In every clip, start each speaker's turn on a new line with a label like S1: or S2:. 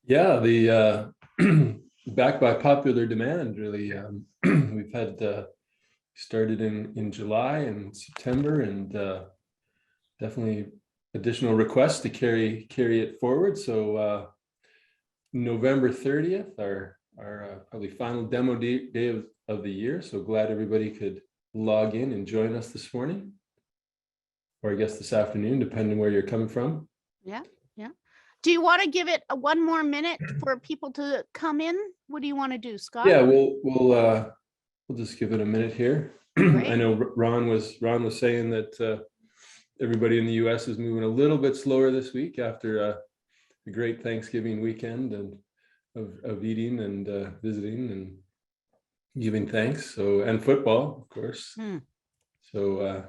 S1: Yeah, the backed by popular demand, really. We've had started in July and September, and definitely additional requests to carry it forward. So November 30th, our probably final demo day of the year. So glad everybody could log in and join us this morning, or I guess this afternoon, depending where you're coming from.
S2: Yeah. Do you want to give it one more minute for people to come in? What do you want to do, Scott?
S1: Yeah, we'll just give it a minute here.
S2: Great.
S1: I know Ron was saying that everybody in the US is moving a little bit slower this week after a great Thanksgiving weekend and of eating and visiting and giving thanks. So, and football, of course. So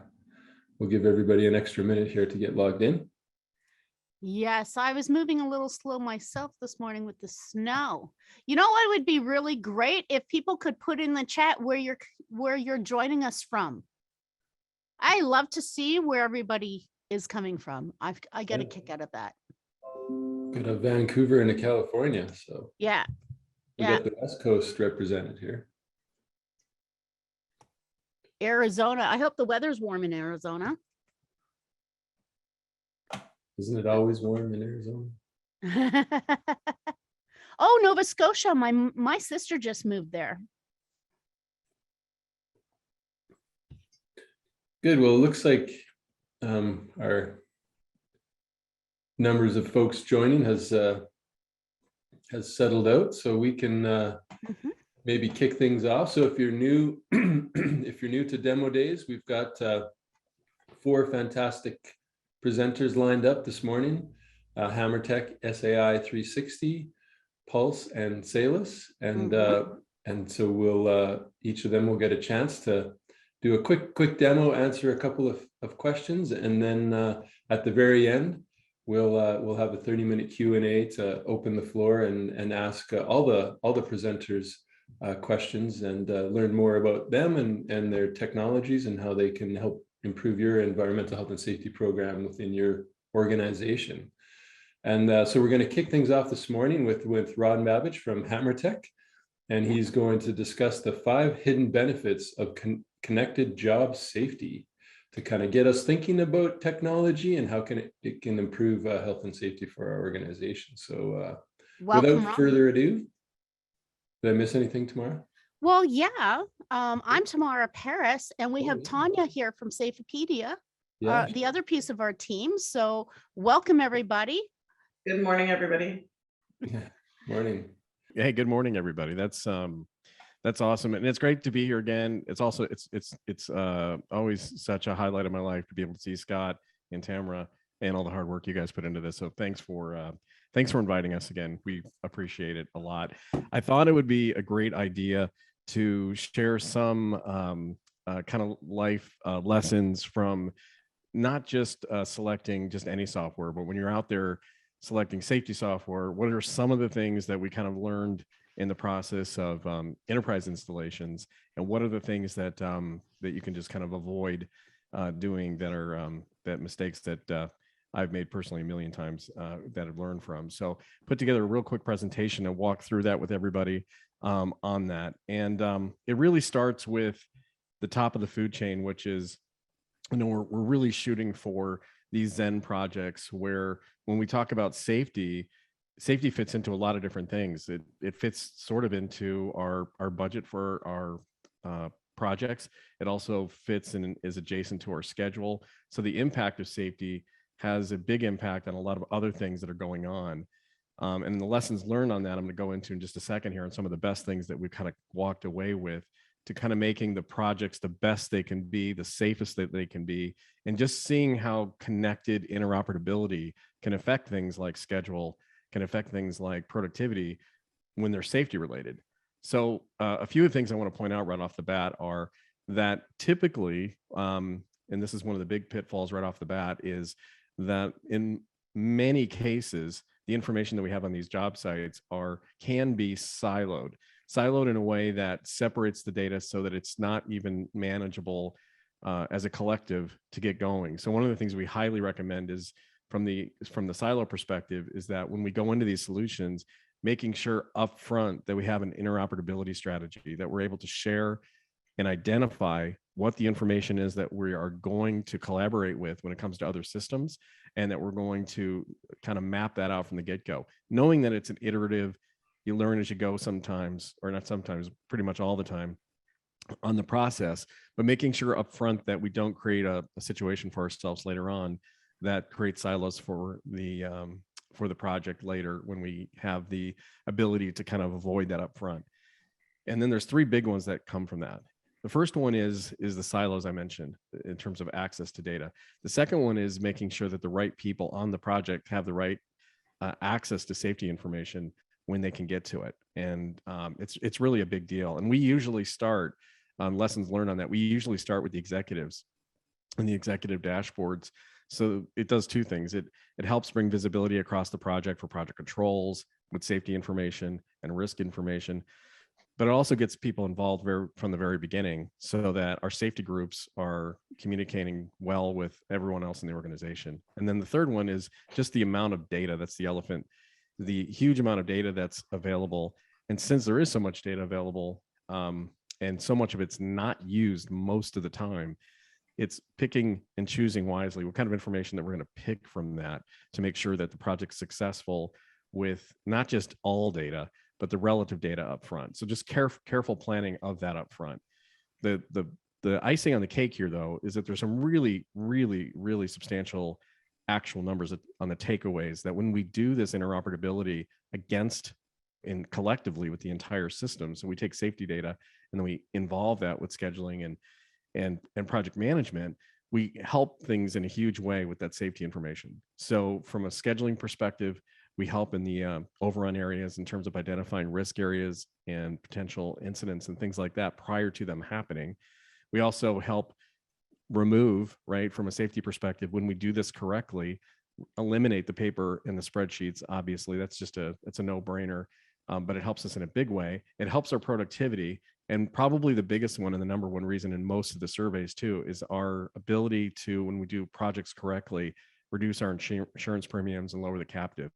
S1: we'll give everybody an extra minute here to get logged in.
S2: Yes, I was moving a little slow myself this morning with the snow. You know what would be really great if people could put in the chat where you're joining us from. I love to see where everybody is coming from. I get a kick out of that.
S1: Got a Vancouver and a California, so
S2: yeah,
S1: we got the West Coast represented here.
S2: Arizona. I hope the weather's warm in Arizona.
S1: Isn't it always warm in Arizona?
S2: Oh, Nova Scotia. My sister just moved there.
S1: Good. Well, it looks like our numbers of folks joining has settled out, so we can maybe kick things off. So if you're new, to demo days, we've got 4 fantastic presenters lined up this morning: Hammertech, SAI 360, Pulse, and Salus, and so we'll each of them will get a chance to do a quick demo, answer a couple of questions, and then at the very end we'll have a 30-minute Q&A to open the floor and ask all the presenters questions and learn more about them and their technologies and how they can help improve your environmental health and safety program within your organization. And so we're going to kick things off this morning with Rod Mabbage from Hammertech, and he's going to discuss the 5 hidden benefits of connected job safety to kind of get us thinking about technology and how it can improve health and safety for our organization. So without further ado, did I miss anything, Tamara?
S2: Well, yeah, I'm Tamara Paris, and we have Tanya here from Safeopedia, the other piece of our team. So welcome, everybody.
S3: Good morning, everybody.
S1: Yeah. Morning.
S4: Hey, good morning, everybody. That's awesome, and it's great to be here again. It's also it's always such a highlight of my life to be able to see Scott and Tamara and all the hard work you guys put into this. So thanks for inviting us again. We appreciate it a lot. I thought it would be a great idea to share some kind of life lessons from not just selecting just any software, but when you're out there selecting safety software, what are some of the things that we kind of learned in the process of enterprise installations, and what are the things that that you can just kind of avoid doing that are that mistakes that I've made personally a million times that I've learned from. So put together a real quick presentation and walk through that with everybody on that. And it really starts with the top of the food chain, which is, you know, we're really shooting for these Zen projects where when we talk about safety fits into a lot of different things. It fits sort of into our budget for our projects. It also fits and is adjacent to our schedule. So the impact of safety has a big impact on a lot of other things that are going on. And the lessons learned on that, I'm going to go into in just a second here, and some of the best things that we've kind of walked away with to kind of making the projects the best they can be, the safest that they can be, and just seeing how connected interoperability can affect things like schedule, can affect things like productivity when they're safety related. So a few of the things I want to point out right off the bat are that typically, and this is one of the big pitfalls right off the bat, is that in many cases, the information that we have on these job sites can be siloed in a way that separates the data so that it's not even manageable as a collective to get going. So one of the things we highly recommend is from the silo perspective is that when we go into these solutions, making sure upfront that we have an interoperability strategy, that we're able to share and identify what the information is that we are going to collaborate with when it comes to other systems, and that we're going to kind of map that out from the get-go, knowing that it's an iterative, you learn as you go sometimes, or not sometimes, pretty much all the time on the process, but making sure upfront that we don't create a situation for ourselves later on that creates silos for the project later, when we have the ability to kind of avoid that upfront. And then there's three big ones that come from that. The first one is the silos I mentioned in terms of access to data. The second one is making sure that the right people on the project have the right access to safety information when they can get to it. And it's really a big deal. And we usually start lessons learned on that. We usually start with the executives and the executive dashboards. So it does two things. It helps bring visibility across the project for project controls with safety information and risk information, but it also gets people involved from the very beginning, so that our safety groups are communicating well with everyone else in the organization. And then the third one is just the amount of data. That's the elephant, the huge amount of data that's available. And since there is so much data available, and so much of it's not used most of the time, it's picking and choosing wisely what kind of information that we're going to pick from that to make sure that the project's successful with not just all data, but the relative data up front. So just careful planning of that up front. The icing on the cake here, though, is that there's some really, really, really substantial actual numbers on the takeaways, that when we do this interoperability against and collectively with the entire system, so we take safety data and then we involve that with scheduling and project management, we help things in a huge way with that safety information. So from a scheduling perspective, we help in the overrun areas in terms of identifying risk areas and potential incidents and things like that prior to them happening. We also help remove, right, from a safety perspective, when we do this correctly, eliminate the paper and the spreadsheets. Obviously, it's a no-brainer, but it helps us in a big way. It helps our productivity. And probably the biggest one, and the number one reason in most of the surveys too, is our ability to, when we do projects correctly, reduce our insurance premiums and lower the captive.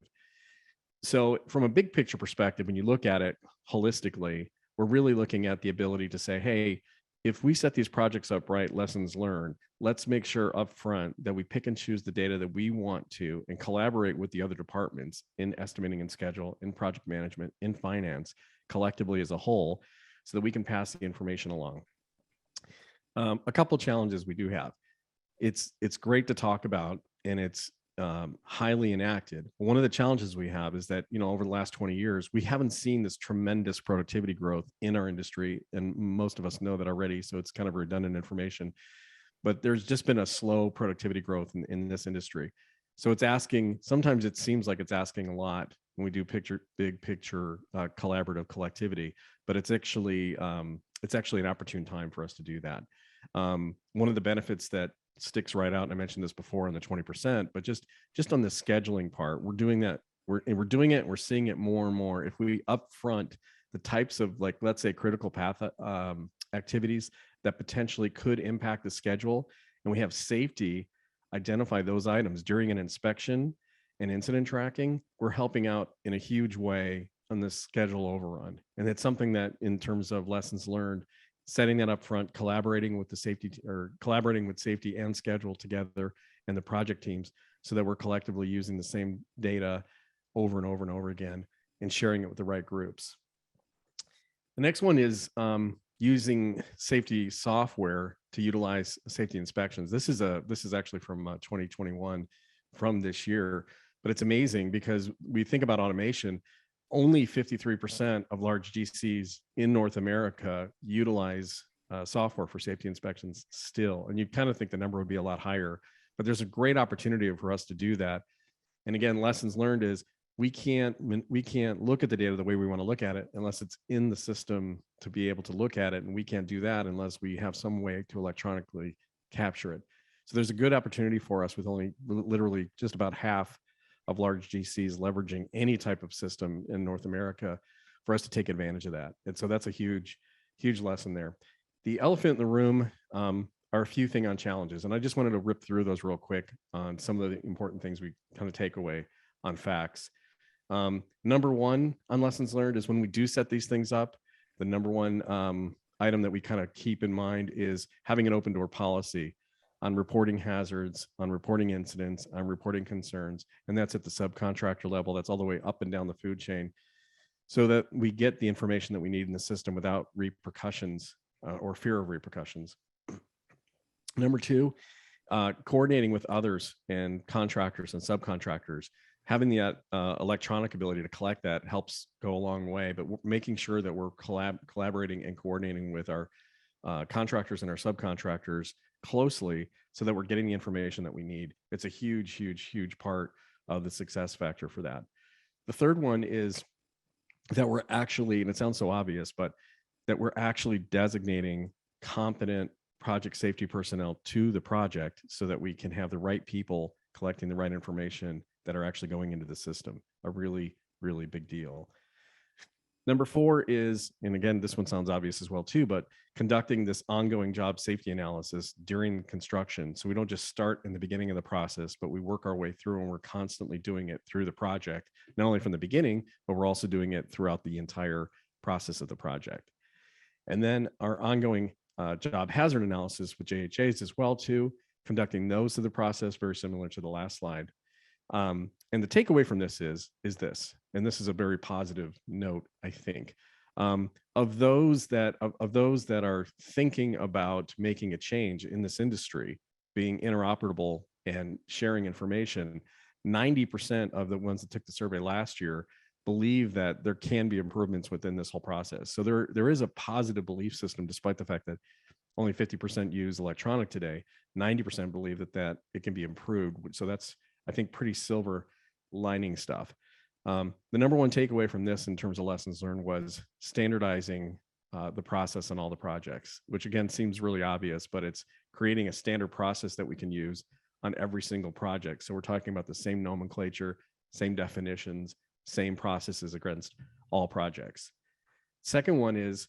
S4: So from a big picture perspective, when you look at it holistically, we're really looking at the ability to say, hey, if we set these projects up right, lessons learned, let's make sure up front that we pick and choose the data that we want to and collaborate with the other departments in estimating and schedule, in project management, in finance, collectively as a whole, so that we can pass the information along. A couple of challenges we do have. It's great to talk about, and it's highly enacted. One of the challenges we have is that, over the last 20 years, we haven't seen this tremendous productivity growth in our industry. And most of us know that already, so it's kind of redundant information. But there's just been a slow productivity growth in this industry. So it's asking, sometimes it seems like it's asking a lot when we do big picture collaborative collectivity, but it's actually an opportune time for us to do that. One of the benefits that sticks right out, and I mentioned this before on the 20%, but just on the scheduling part, we're doing that. We're doing it. We're seeing it more and more. If we upfront the types of, like, let's say, critical path activities that potentially could impact the schedule, and we have safety identify those items during an inspection and incident tracking, we're helping out in a huge way on this schedule overrun. And it's something that, in terms of lessons learned, setting that up front, collaborating with safety and schedule together and the project teams, so that we're collectively using the same data over and over and over again and sharing it with the right groups. The next one is using safety software to utilize safety inspections. This is actually from 2021, from this year, but it's amazing because we think about automation. Only 53% of large GCs in North America utilize software for safety inspections still. And you'd kind of think the number would be a lot higher, but there's a great opportunity for us to do that. And again, lessons learned is we can't look at the data the way we want to look at it unless it's in the system to be able to look at it. And we can't do that unless we have some way to electronically capture it. So there's a good opportunity for us with only literally just about half of large GCs leveraging any type of system in North America for us to take advantage of that. And so that's a huge, huge lesson there. The elephant in the room are a few things on challenges. And I just wanted to rip through those real quick on some of the important things we kind of take away on facts. Number one on lessons learned is when we do set these things up, the number one item that we kind of keep in mind is having an open door policy on reporting hazards, on reporting incidents, on reporting concerns. And that's at the subcontractor level. That's all the way up and down the food chain, so that we get the information that we need in the system without repercussions or fear of repercussions. Number two, coordinating with others and contractors and subcontractors. Having the electronic ability to collect that helps go a long way, but making sure that we're collaborating and coordinating with our contractors and our subcontractors closely so that we're getting the information that we need. It's a huge, huge, huge part of the success factor for that. The third one is that we're actually, and it sounds so obvious, but that we're actually designating competent project safety personnel to the project so that we can have the right people collecting the right information that are actually going into the system. A really, really big deal. Number four is, and again, this one sounds obvious as well too, but conducting this ongoing job safety analysis during construction. So we don't just start in the beginning of the process, but we work our way through, and we're constantly doing it through the project, not only from the beginning, but we're also doing it throughout the entire process of the project. And then our ongoing job hazard analysis with JHAs as well too, conducting those through the process, very similar to the last slide. And the takeaway from this is this, and this is a very positive note, I think, of those that are thinking about making a change in this industry, being interoperable and sharing information. 90% of the ones that took the survey last year believe that there can be improvements within this whole process. So there is a positive belief system, despite the fact that only 50% use electronic today. 90% believe that it can be improved. So that's, I think, pretty silver lining stuff. The number one takeaway from this in terms of lessons learned was standardizing the process on all the projects, which again seems really obvious, but it's creating a standard process that we can use on every single project. So we're talking about the same nomenclature, same definitions, same processes against all projects. Second one is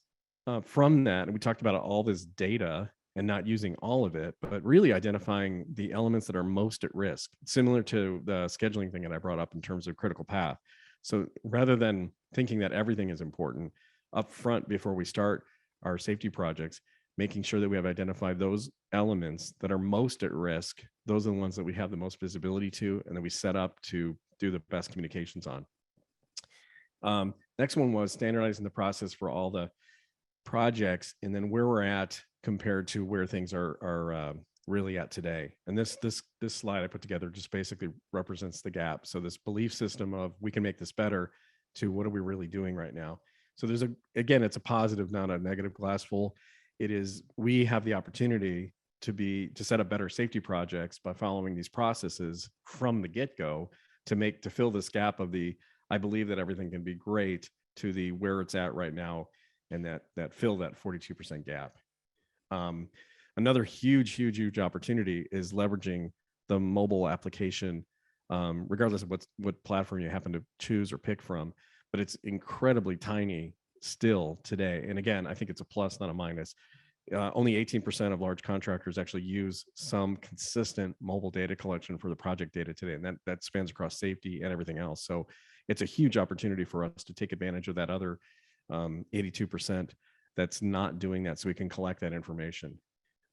S4: from that, and we talked about all this data and not using all of it, but really identifying the elements that are most at risk, similar to the scheduling thing that I brought up in terms of critical path. So rather than thinking that everything is important up front before we start our safety projects, making sure that we have identified those elements that are most at risk, those are the ones that we have the most visibility to, and that we set up to do the best communications on. Next one was standardizing the process for all the projects, and then where we're at compared to where things are really at today. And this slide I put together just basically represents the gap. So this belief system of we can make this better to what are we really doing right now. So there's again, it's a positive, not a negative glass full. It is, we have the opportunity to set up better safety projects by following these processes from the get-go to fill this gap of the, I believe that everything can be great, to the where it's at right now, and that fill that 42% gap. Another huge opportunity is leveraging the mobile application, regardless of what platform you happen to choose or pick from, but it's incredibly tiny still today. And again, I think it's a plus, not a minus. Only 18% of large contractors actually use some consistent mobile data collection for the project data today. And that spans across safety and everything else. So it's a huge opportunity for us to take advantage of that other 82% that's not doing that, so we can collect that information.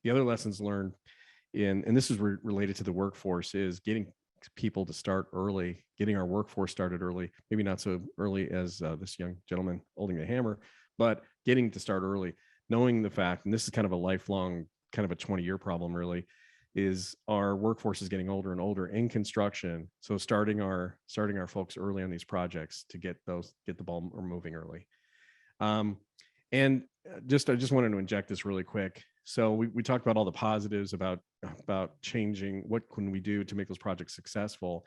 S4: The other lessons learned and this is related to the workforce, is getting people to start early, getting our workforce started early, maybe not so early as this young gentleman holding the hammer, but getting to start early, knowing the fact, and this is kind of a lifelong, kind of a 20-year problem really, is our workforce is getting older and older in construction. So starting our folks early on these projects to get the ball moving early. And I just wanted to inject this really quick. So we talked about all the positives about changing, what can we do to make those projects successful.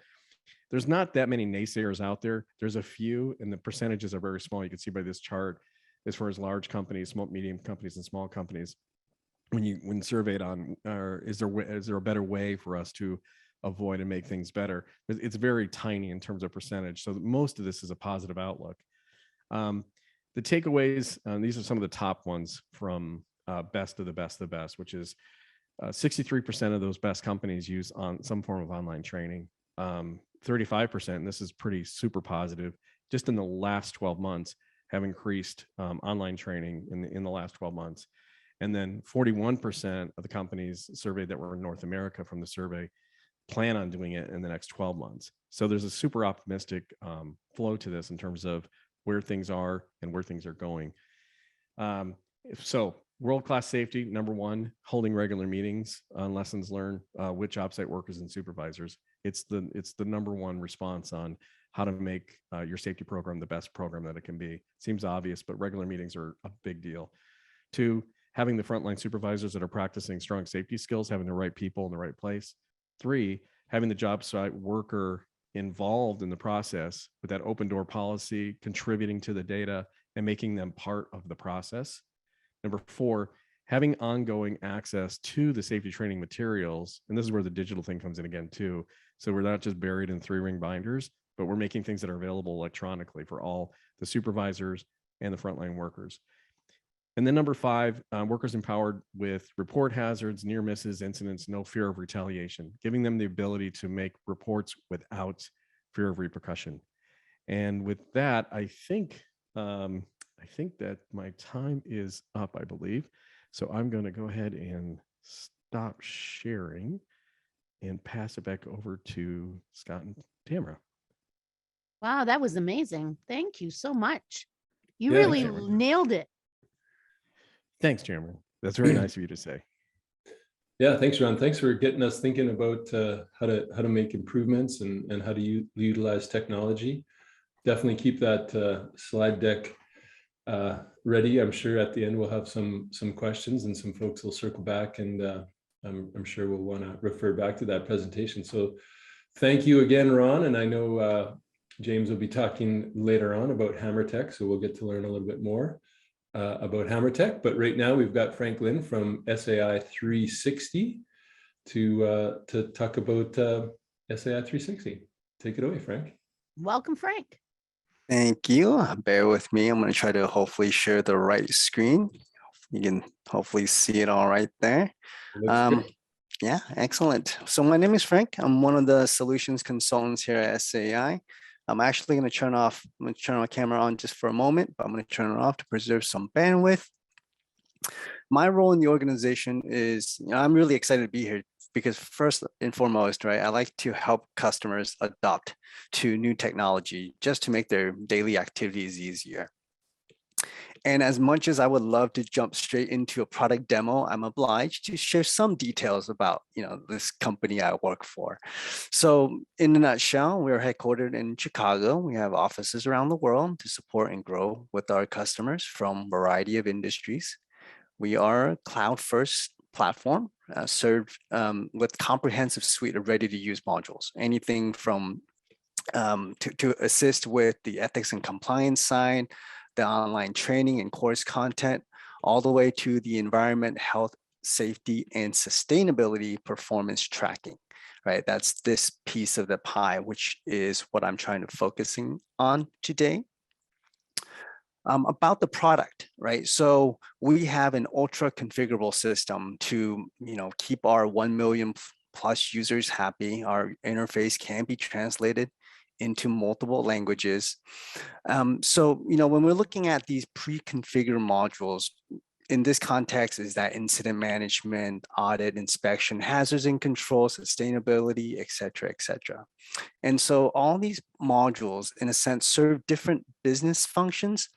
S4: There's not that many naysayers out there. There's a few, and the percentages are very small. You can see by this chart, as far as large companies, small, medium companies, and small companies. When surveyed on, is there a better way for us to avoid and make things better? It's very tiny in terms of percentage. So most of this is a positive outlook. The takeaways, these are some of the top ones from best of the best, which is 63% of those best companies use on some form of online training. 35%, and this is pretty super positive, just in the last 12 months have increased online training in the last 12 months. And then 41% of the companies surveyed that were in North America from the survey plan on doing it in the next 12 months. So there's a super optimistic flow to this in terms of where things are and where things are going. So world-class safety, number one, holding regular meetings on lessons learned with job site workers and supervisors. It's the number one response on how to make your safety program the best program that it can be. Seems obvious, but regular meetings are a big deal. Two, having the frontline supervisors that are practicing strong safety skills, having the right people in the right place. Three, having the job site worker involved in the process with that open door policy, contributing to the data and making them part of the process. Number four, having ongoing access to the safety training materials. And this is where the digital thing comes in again too. So we're not just buried in 3-ring binders, but we're making things that are available electronically for all the supervisors and the frontline workers. And then number five, workers empowered with report hazards, near misses, incidents, no fear of retaliation, giving them the ability to make reports without fear of repercussion. And with that, I think that my time is up, I believe. So I'm going to go ahead and stop sharing and pass it back over to Scott and Tamara.
S2: Wow, that was amazing. Thank you so much. You
S1: Yeah,
S2: really
S4: Tamara.
S2: nailed it.
S4: Thanks, Chairman. That's very nice of you to say.
S1: Yeah, thanks, Ron. Thanks for getting us thinking about how to make improvements and how to utilize technology. Definitely keep that slide deck ready. I'm sure at the end we'll have some questions and some folks will circle back, and I'm sure we'll want to refer back to that presentation. So thank you again, Ron. And I know James will be talking later on about HammerTech, so we'll get to learn a little bit more about HammerTech. But right now we've got Frank Lynn from SAI 360 to talk about SAI 360. Take it away, Frank.
S2: Welcome, Frank.
S5: Thank you. Bear with me. I'm going to try to hopefully share the right screen. You can hopefully see it all right there.
S1: Looks good.
S5: Yeah, excellent. So my name is Frank. I'm one of the solutions consultants here at SAI. I'm actually going to turn my camera on just for a moment, but I'm going to turn it off to preserve some bandwidth. My role in the organization is, I'm really excited to be here because first and foremost, right, I like to help customers adopt to new technology just to make their daily activities easier. And as much as I would love to jump straight into a product demo, I'm obliged to share some details about, this company I work for. So in a nutshell, we're headquartered in Chicago. We have offices around the world to support and grow with our customers from a variety of industries. We are a cloud-first platform served with comprehensive suite of ready-to-use modules, anything from to assist with the ethics and compliance side, the online training and course content, all the way to the environment, health, safety, and sustainability performance tracking, right? That's this piece of the pie, which is what I'm trying to focusing on today. About the product, right? So we have an ultra configurable system to, keep our 1 million plus users happy. Our interface can be translated into multiple languages. So, when we're looking at these pre-configured modules, in this context is that incident management, audit, inspection, hazards and control, sustainability, et cetera, et cetera. And so all these modules, in a sense, serve different business functions.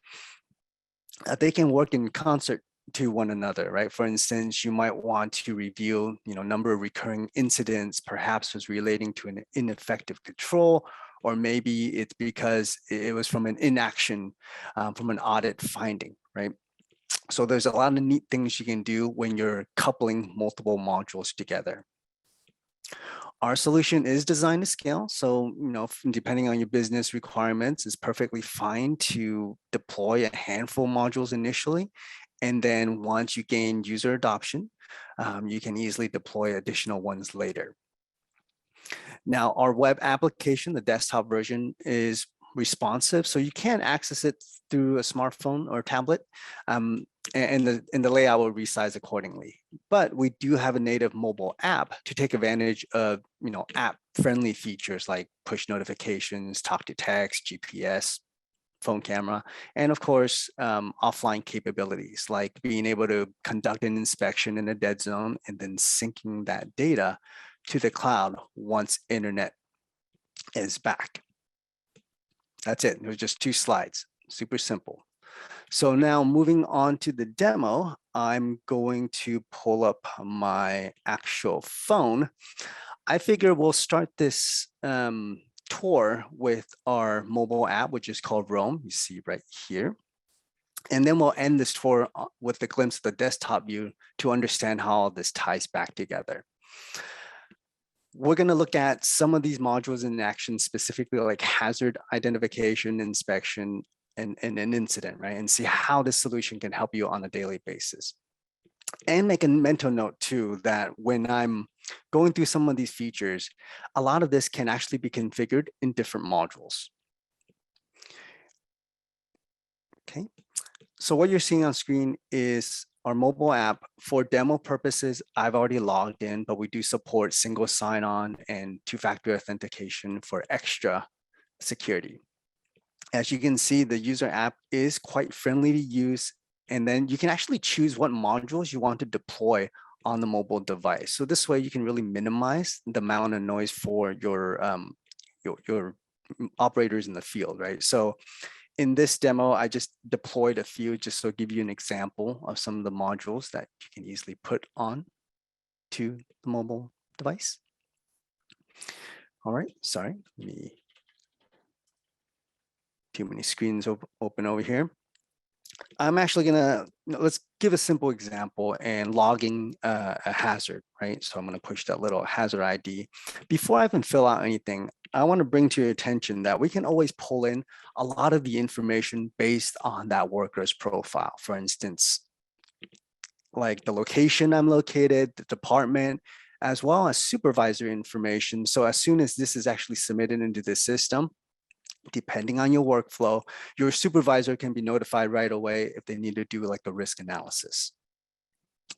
S5: They can work in concert to one another, right? For instance, you might want to review, number of recurring incidents, perhaps was relating to an ineffective control, or maybe it's because it was from an inaction, from an audit finding, right? So there's a lot of neat things you can do when you're coupling multiple modules together. Our solution is designed to scale. So, depending on your business requirements, it's perfectly fine to deploy a handful of modules initially. And then once you gain user adoption, you can easily deploy additional ones later. Now, our web application, the desktop version, is responsive, so you can access it through a smartphone or tablet. and the layout will resize accordingly. But we do have a native mobile app to take advantage of app friendly features like push notifications, talk to text, GPS, phone camera, and of course offline capabilities like being able to conduct an inspection in a dead zone and then syncing that data to the cloud once internet is back. That's it. It was just 2 slides. Super simple. So now moving on to the demo, I'm going to pull up my actual phone. I figure we'll start this tour with our mobile app, which is called Roam. You see right here. And then we'll end this tour with a glimpse of the desktop view to understand how all this ties back together. We're going to look at some of these modules in action, specifically like hazard identification, inspection, and an incident, right? And see how this solution can help you on a daily basis. And make a mental note too, that when I'm going through some of these features, a lot of this can actually be configured in different modules. Okay, so what you're seeing on screen is our mobile app. For demo purposes, I've already logged in, but we do support single sign-on and 2-factor authentication for extra security. As you can see, the user app is quite friendly to use, and then you can actually choose what modules you want to deploy on the mobile device. So this way you can really minimize the amount of noise for your operators in the field, right? So in this demo, I just deployed a few just to give you an example of some of the modules that you can easily put on to the mobile device. All right, sorry, too many screens open over here. I'm actually gonna, let's give a simple example and logging a hazard, right? So I'm gonna push that little hazard ID. Before I even fill out anything, I wanna bring to your attention that we can always pull in a lot of the information based on that worker's profile. For instance, like the location I'm located, the department, as well as supervisor information. So as soon as this is actually submitted into the system, depending on your workflow, your supervisor can be notified right away if they need to do like a risk analysis.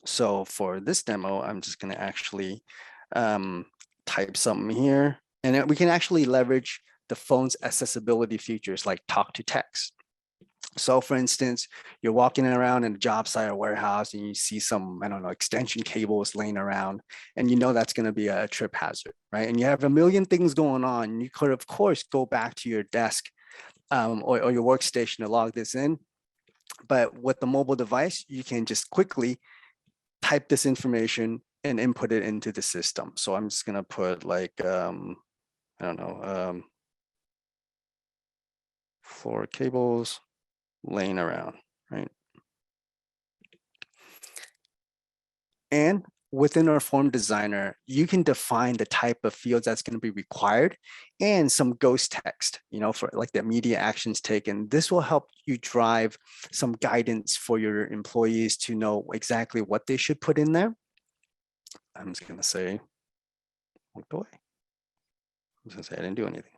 S5: So for this demo, I'm just going to actually type something here, and then we can actually leverage the phone's accessibility features like talk to text. So for instance, you're walking around in a job site or warehouse and you see some, I don't know, extension cables laying around, and you know that's going to be a trip hazard, right? And you have a million things going on. You could, of course, go back to your desk or your workstation to log this in. But with the mobile device, you can just quickly type this information and input it into the system. So I'm just going to put like, I don't know, floor cables laying around, right? And within our form designer, you can define the type of fields that's going to be required and some ghost text, for like the immediate actions taken. This will help you drive some guidance for your employees to know exactly what they should put in there. I'm just going to say, walked away. I'm just going to say I didn't do anything.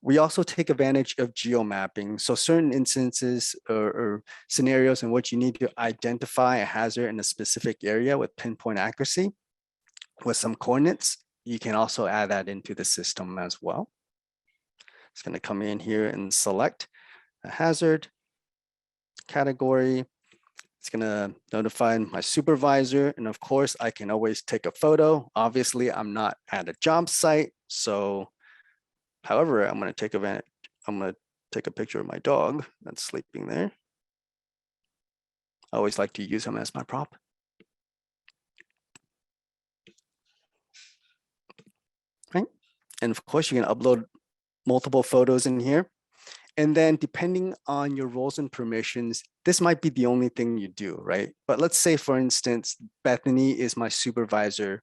S5: We also take advantage of geo mapping. So certain instances or scenarios in which you need to identify a hazard in a specific area with pinpoint accuracy with some coordinates, you can also add that into the system as well. It's going to come in here and select a hazard category. It's going to notify my supervisor. And of course, I can always take a photo. Obviously, I'm not at a job site. So however, I'm going to take a picture of my dog that's sleeping there. I always like to use him as my prop. Right. And of course, you can upload multiple photos in here. And then depending on your roles and permissions, this might be the only thing you do, right? But let's say, for instance, Bethany is my supervisor.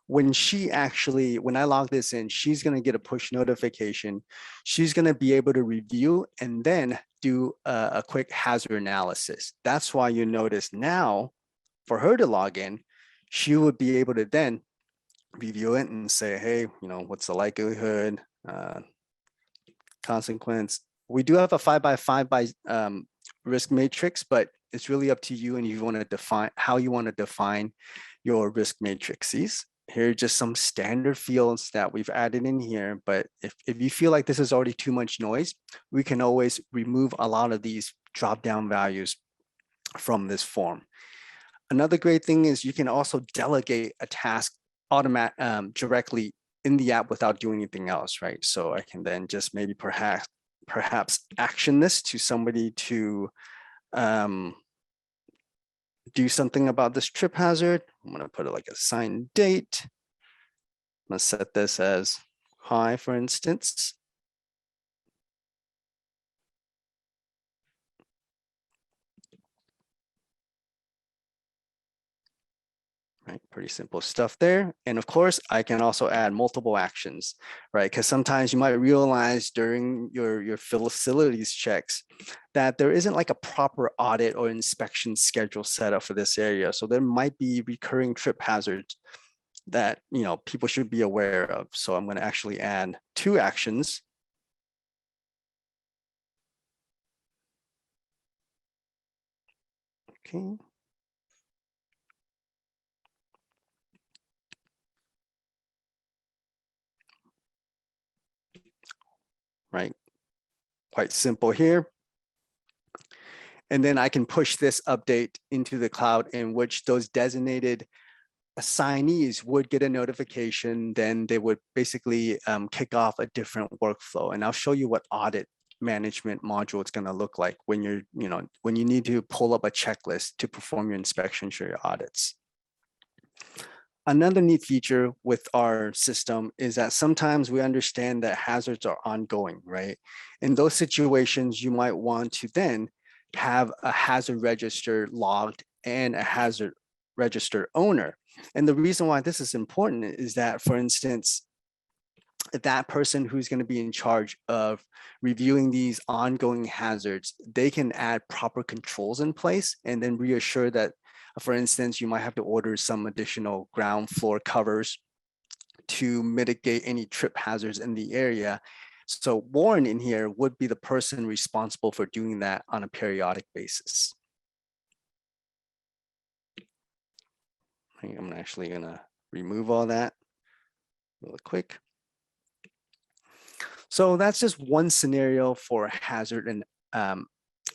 S5: When I log this in, she's going to get a push notification. She's going to be able to review and then do a quick hazard analysis. That's why you notice now for her to log in, she would be able to then review it and say, hey, what's the likelihood, consequence, We do have a 5x5 risk matrix, but it's really up to you and you want to define how you want to define your risk matrices. Here are just some standard fields that we've added in here, but if you feel like this is already too much noise, we can always remove a lot of these drop-down values from this form. Another great thing is you can also delegate a task directly in the app without doing anything else, right? So I can then just maybe perhaps action this to somebody to do something about this trip hazard. I'm gonna put it like a signed date. I'm gonna set this as hi, for instance. Right, pretty simple stuff there. And of course, I can also add multiple actions, right? Because sometimes you might realize during your facilities checks that there isn't like a proper audit or inspection schedule set up for this area. So there might be recurring trip hazards that people should be aware of. So I'm going to actually add 2 actions. Okay. Right, quite simple here. And then I can push this update into the cloud in which those designated assignees would get a notification. Then they would basically kick off a different workflow. And I'll show you what audit management module it's going to look like when when you need to pull up a checklist to perform your inspections or your audits. Another neat feature with our system is that sometimes we understand that hazards are ongoing, right? In those situations, you might want to then have a hazard register logged and a hazard register owner. And the reason why this is important is that, for instance, that person who's going to be in charge of reviewing these ongoing hazards, they can add proper controls in place and then reassure that, for instance, you might have to order some additional ground floor covers to mitigate any trip hazards in the area. So Warren in here would be the person responsible for doing that on a periodic basis. I'm actually going to remove all that real quick. So that's just one scenario for hazard and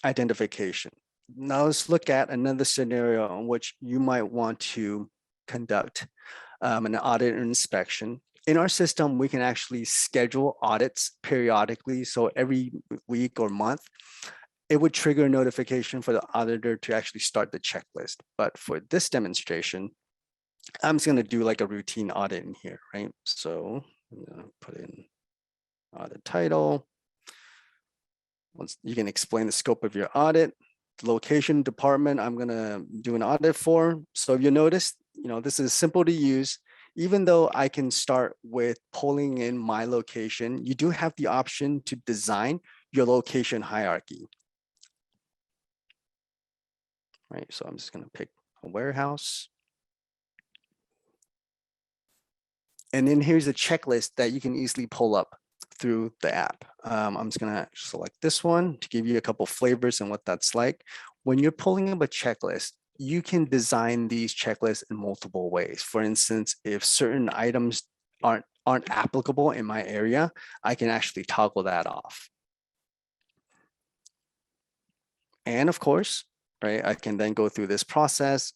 S5: identification. Now let's look at another scenario in which you might want to conduct an audit or inspection. In our system, we can actually schedule audits periodically. So every week or month, it would trigger a notification for the auditor to actually start the checklist. But for this demonstration, I'm just going to do like a routine audit in here, right? So I'm going to put in audit title. Once you can explain the scope of your audit. The location department I'm going to do an audit for. So if you notice, this is simple to use. Even though I can start with pulling in my location, you do have the option to design your location hierarchy. Right, so I'm just going to pick a warehouse. And then here's a checklist that you can easily pull up through the app. I'm just going to select this one to give you a couple flavors and what that's like. When you're pulling up a checklist, you can design these checklists in multiple ways. For instance, if certain items aren't applicable in my area, I can actually toggle that off. And of course, right, I can then go through this process.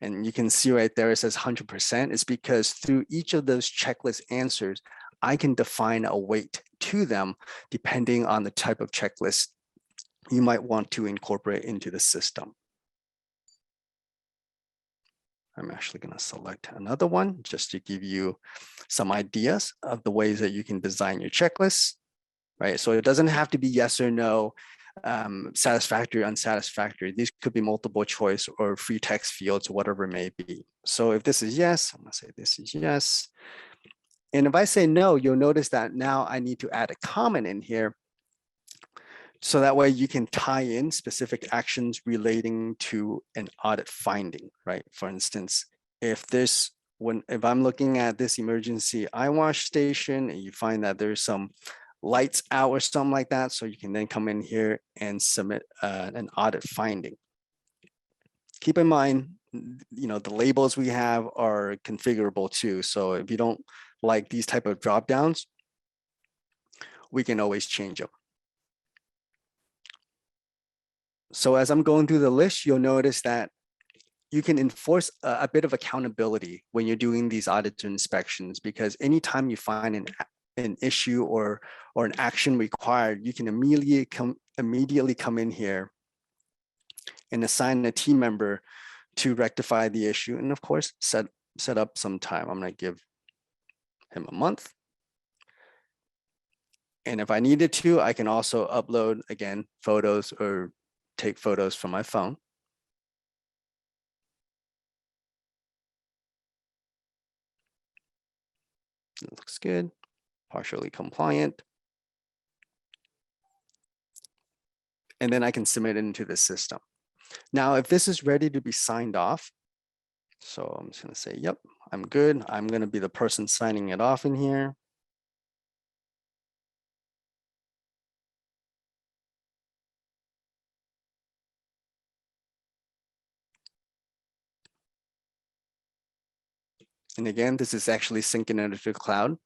S5: And you can see right there, it says 100%. It's because through each of those checklist answers, I can define a weight to them depending on the type of checklist you might want to incorporate into the system. I'm actually going to select another one just to give you some ideas of the ways that you can design your checklists, right? So it doesn't have to be yes or no, satisfactory, unsatisfactory. These could be multiple choice or free text fields or whatever it may be. So if this is yes, I'm going to say this is yes. And if I say no, you'll notice that now I need to add a comment in here. So that way you can tie in specific actions relating to an audit finding, right? For instance, if I'm looking at this emergency eye wash station and you find that there's some lights out or something like that. So you can then come in here and submit an audit finding. Keep in mind, the labels we have are configurable too. So if you don't like these type of drop downs, we can always change them. So as I'm going through the list, you'll notice that you can enforce a bit of accountability when you're doing these audits or inspections, because anytime you find an issue or an action required, you can immediately come in here and assign a team member to rectify the issue. And of course, set up some time. I'm going to give him a month. And if I needed to, I can also upload, again, photos or take photos from my phone. It looks good, partially compliant. And then I can submit it into the system. Now, if this is ready to be signed off, so I'm just going to say, yep, I'm good. I'm going to be the person signing it off in here. And again, this is actually syncing into the cloud.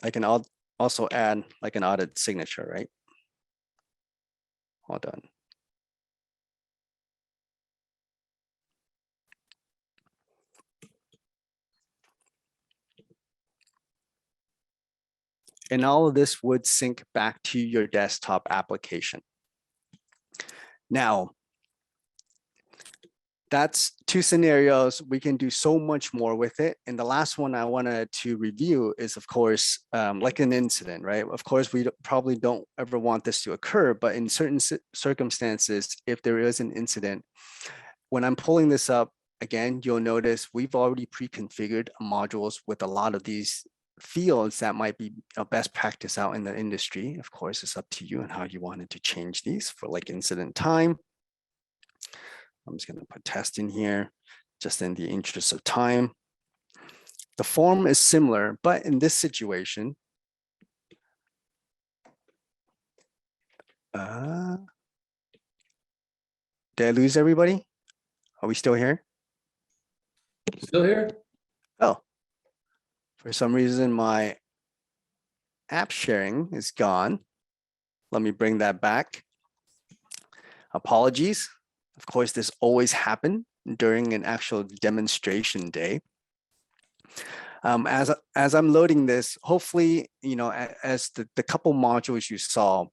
S5: I can also add like an audit signature, right? All done. And all of this would sync back to your desktop application. Now, that's two scenarios. We can do so much more with it. And the last one I wanted to review is, of course, like an incident, right? Of course, we probably don't ever want this to occur, but in certain circumstances, if there is an incident, when I'm pulling this up, again, you'll notice we've already pre-configured modules with a lot of these fields that might be a best practice out in the industry. Of course, it's up to you and how you wanted to change these for like incident time. I'm just going to put test in here, just in the interest of time. The form is similar, but in this situation, did I lose everybody? Are we still here?
S1: Still here?
S5: Oh, for some reason, my app sharing is gone. Let me bring that back. Apologies. Of course, this always happens during an actual demonstration day. As I'm loading this, hopefully, as the couple modules you saw,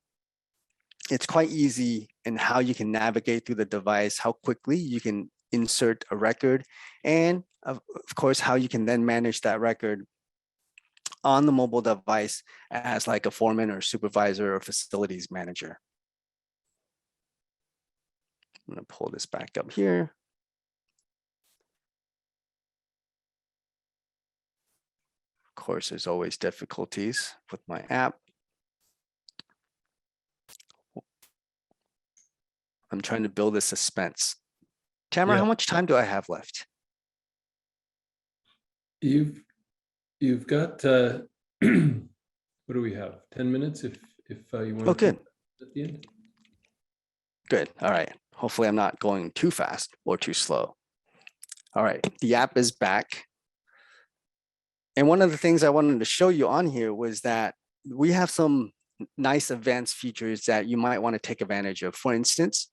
S5: it's quite easy in how you can navigate through the device, how quickly you can insert a record, and of course, how you can then manage that record on the mobile device as like a foreman or supervisor or facilities manager. I'm going to pull this back up here. Of course, there's always difficulties with my app. I'm trying to build a suspense. Tamara, how much time do I have left?
S1: You've got what do we have? 10 minutes if you want.
S5: Oh, good.
S1: At the end.
S5: Good. All right. Hopefully I'm not going too fast or too slow. All right. The app is back. And one of the things I wanted to show you on here was that we have some nice advanced features that you might want to take advantage of. For instance,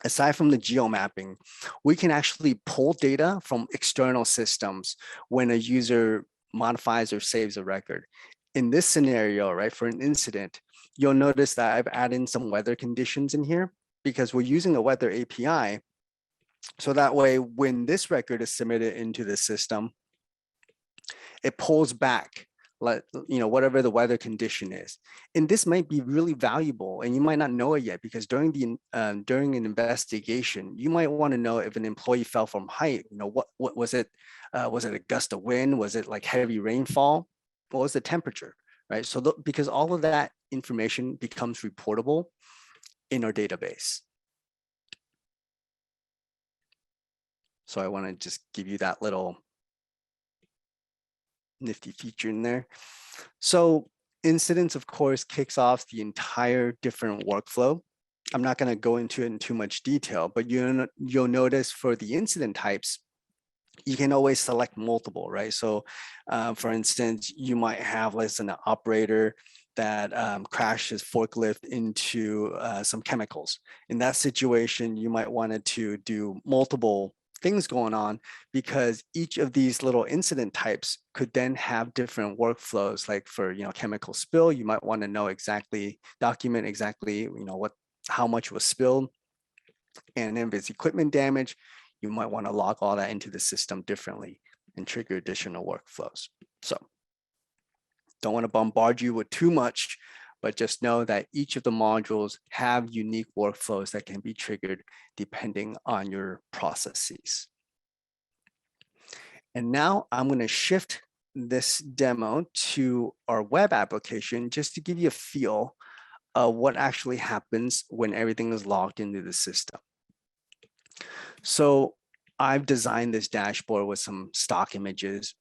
S5: aside from the geo mapping, we can actually pull data from external systems when a user modifies or saves a record. In this scenario, right, for an incident, you'll notice that I've added in some weather conditions in here because we're using a weather API. So that way, when this record is submitted into the system, it pulls back, whatever the weather condition is. And this might be really valuable, and you might not know it yet because during an investigation, you might want to know if an employee fell from height. What was it? Was it a gust of wind? Was it like heavy rainfall? What was the temperature? Right. So because all of that information becomes reportable in our database. So I want to just give you that little nifty feature in there. So incidents, of course, kicks off the entire different workflow. I'm not going to go into it in too much detail, but you'll notice for the incident types, you can always select multiple, right? So for instance, you might have less than an operator that crashes forklift into some chemicals. In that situation, you might want to do multiple things going on, because each of these little incident types could then have different workflows. Like for chemical spill, you might want to know exactly, document exactly how much was spilled. And if it's equipment damage, you might want to log all that into the system differently and trigger additional workflows. So don't want to bombard you with too much, but just know that each of the modules have unique workflows that can be triggered depending on your processes. And now I'm going to shift this demo to our web application just to give you a feel of what actually happens when everything is logged into the system. So I've designed this dashboard with some stock images,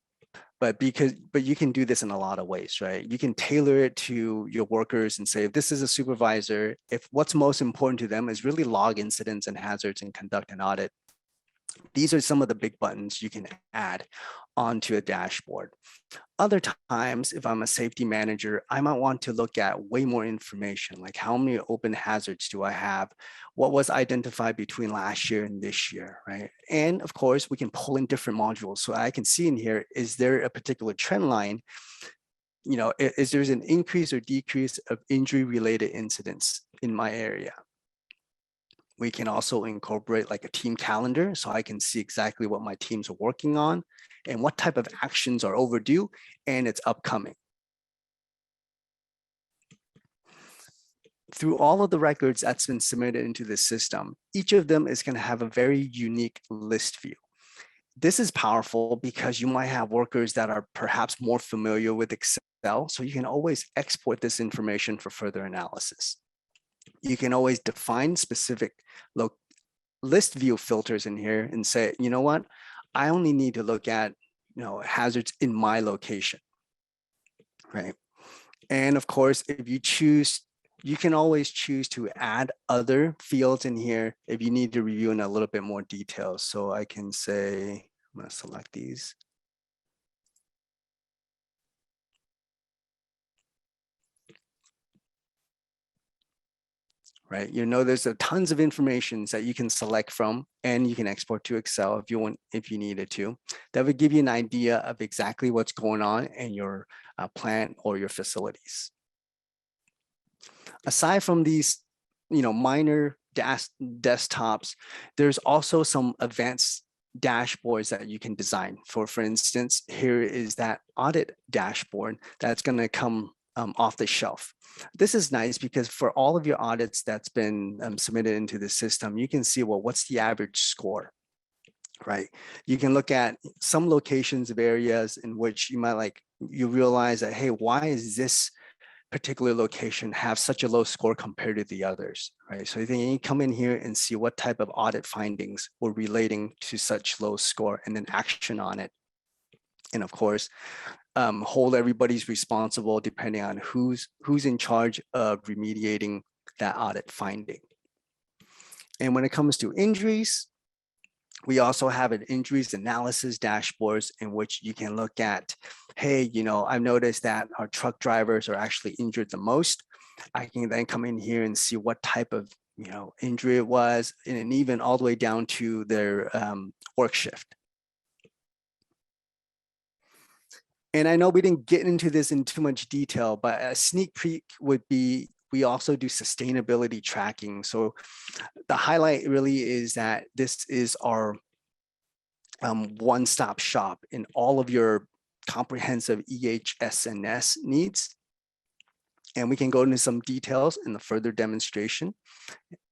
S5: but you can do this in a lot of ways, right? You can tailor it to your workers and say, if this is a supervisor, if what's most important to them is really log incidents and hazards and conduct an audit, these are some of the big buttons you can add onto a dashboard. Other times, if I'm a safety manager, I might want to look at way more information, like how many open hazards do I have? What was identified between last year and this year, right? And of course, we can pull in different modules. So I can see in here, is there a particular trend line? Is there an increase or decrease of injury-related incidents in my area? We can also incorporate like a team calendar, so I can see exactly what my teams are working on and what type of actions are overdue and it's upcoming. Through all of the records that's been submitted into the system, each of them is going to have a very unique list view. This is powerful because you might have workers that are perhaps more familiar with Excel, so you can always export this information for further analysis. You can always define specific list view filters in here and say, you know what, I only need to look at hazards in my location, right? And of course, if you choose, you can always choose to add other fields in here if you need to review in a little bit more detail. So I can say, I'm going to select these. Right, there's tons of information that you can select from, and you can export to Excel if you needed to. That would give you an idea of exactly what's going on in your plant or your facilities. Aside from these, minor desktops, there's also some advanced dashboards that you can design. For instance, here is that audit dashboard that's going to come off the shelf. This is nice because for all of your audits that's been submitted into the system, you can see, well, what's the average score, right? You can look at some locations of areas in which you might you realize that, hey, why is this particular location have such a low score compared to the others, right? So then you come in here and see what type of audit findings were relating to such low score and then action on it. And of course, hold everybody's responsible depending on who's in charge of remediating that audit finding. And when it comes to injuries, we also have an injuries analysis dashboards in which you can look at, hey, I've noticed that our truck drivers are actually injured the most. I can then come in here and see what type of injury it was, and even all the way down to their work shift. And I know we didn't get into this in too much detail, but a sneak peek would be, we also do sustainability tracking. So the highlight really is that this is our one-stop shop in all of your comprehensive EH&S needs. And we can go into some details in the further demonstration.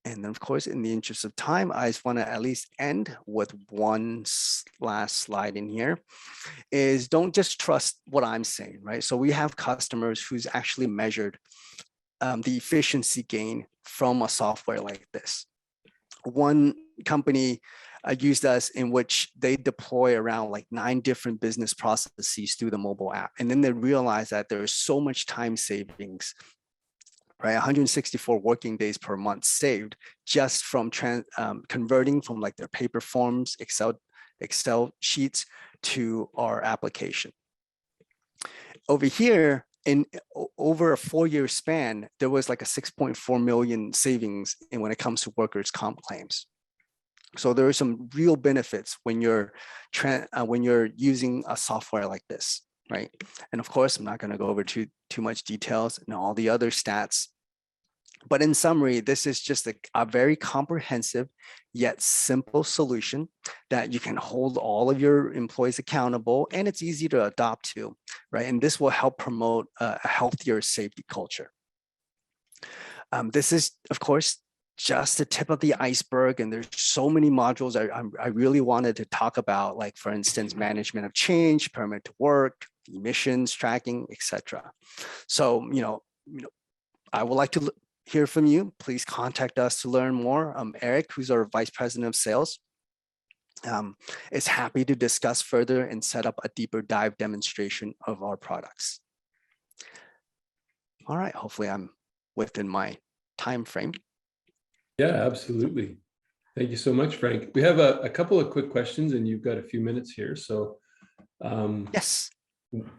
S5: And then, of course, in the interest of time, I just want to at least end with one last slide in here, is don't just trust what I'm saying, right? So we have customers who's actually measured the efficiency gain from a software like this. One company used us, in which they deploy around like 9 different business processes through the mobile app. And then they realize that there is so much time savings, right? 164 working days per month saved just from converting from like their paper forms, Excel sheets to our application. Over here, in over a 4-year span, there was like a 6.4 million savings in when it comes to workers' comp claims. So there are some real benefits when you're using a software like this, right? And of course, I'm not going to go over too much details and all the other stats. But in summary, this is just a very comprehensive yet simple solution that you can hold all of your employees accountable, and it's easy to adopt to, right? And this will help promote a healthier safety culture. This is, of course, just the tip of the iceberg, and there's so many modules I really wanted to talk about, like for instance, management of change, permit to work, emissions tracking, etc. So, I would like to hear from you. Please contact us to learn more. Eric, who's our Vice President of Sales, is happy to discuss further and set up a deeper dive demonstration of our products. All right, hopefully I'm within my time frame.
S1: Yeah, absolutely. Thank you so much, Frank. We have a couple of quick questions, and you've got a few minutes here. So
S5: yes.